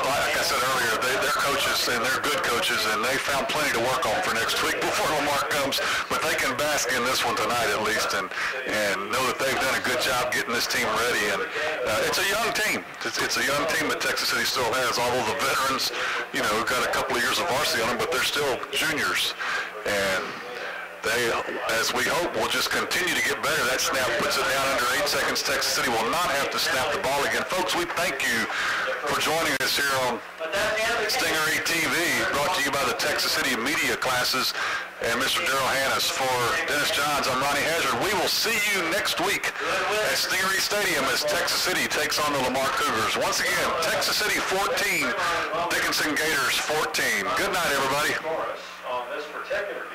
like I said earlier, they're coaches and they're good coaches, and they found plenty to work on for next week before Lamar comes. But they can bask in this one tonight at least, and know that they've done a good job getting this team ready. And it's a young team. It's a young team that Texas City still has. Although the veterans, you know, got a couple of years of varsity on them, but they're still juniors. And they, as we hope, will just continue to get better. That snap puts it down under 8 seconds. Texas City will not have to snap the ball again. Folks, we thank you for joining us here on Stingaree TV, brought to you by the Texas City Media Classes and Mr. Darrell Hannes. For Dennis Johns, I'm Ronnie Hazard. We will see you next week at Stingaree Stadium as Texas City takes on the Lamar Cougars. Once again, Texas City 14, Dickinson Gators 14. Good night, everybody. On this particular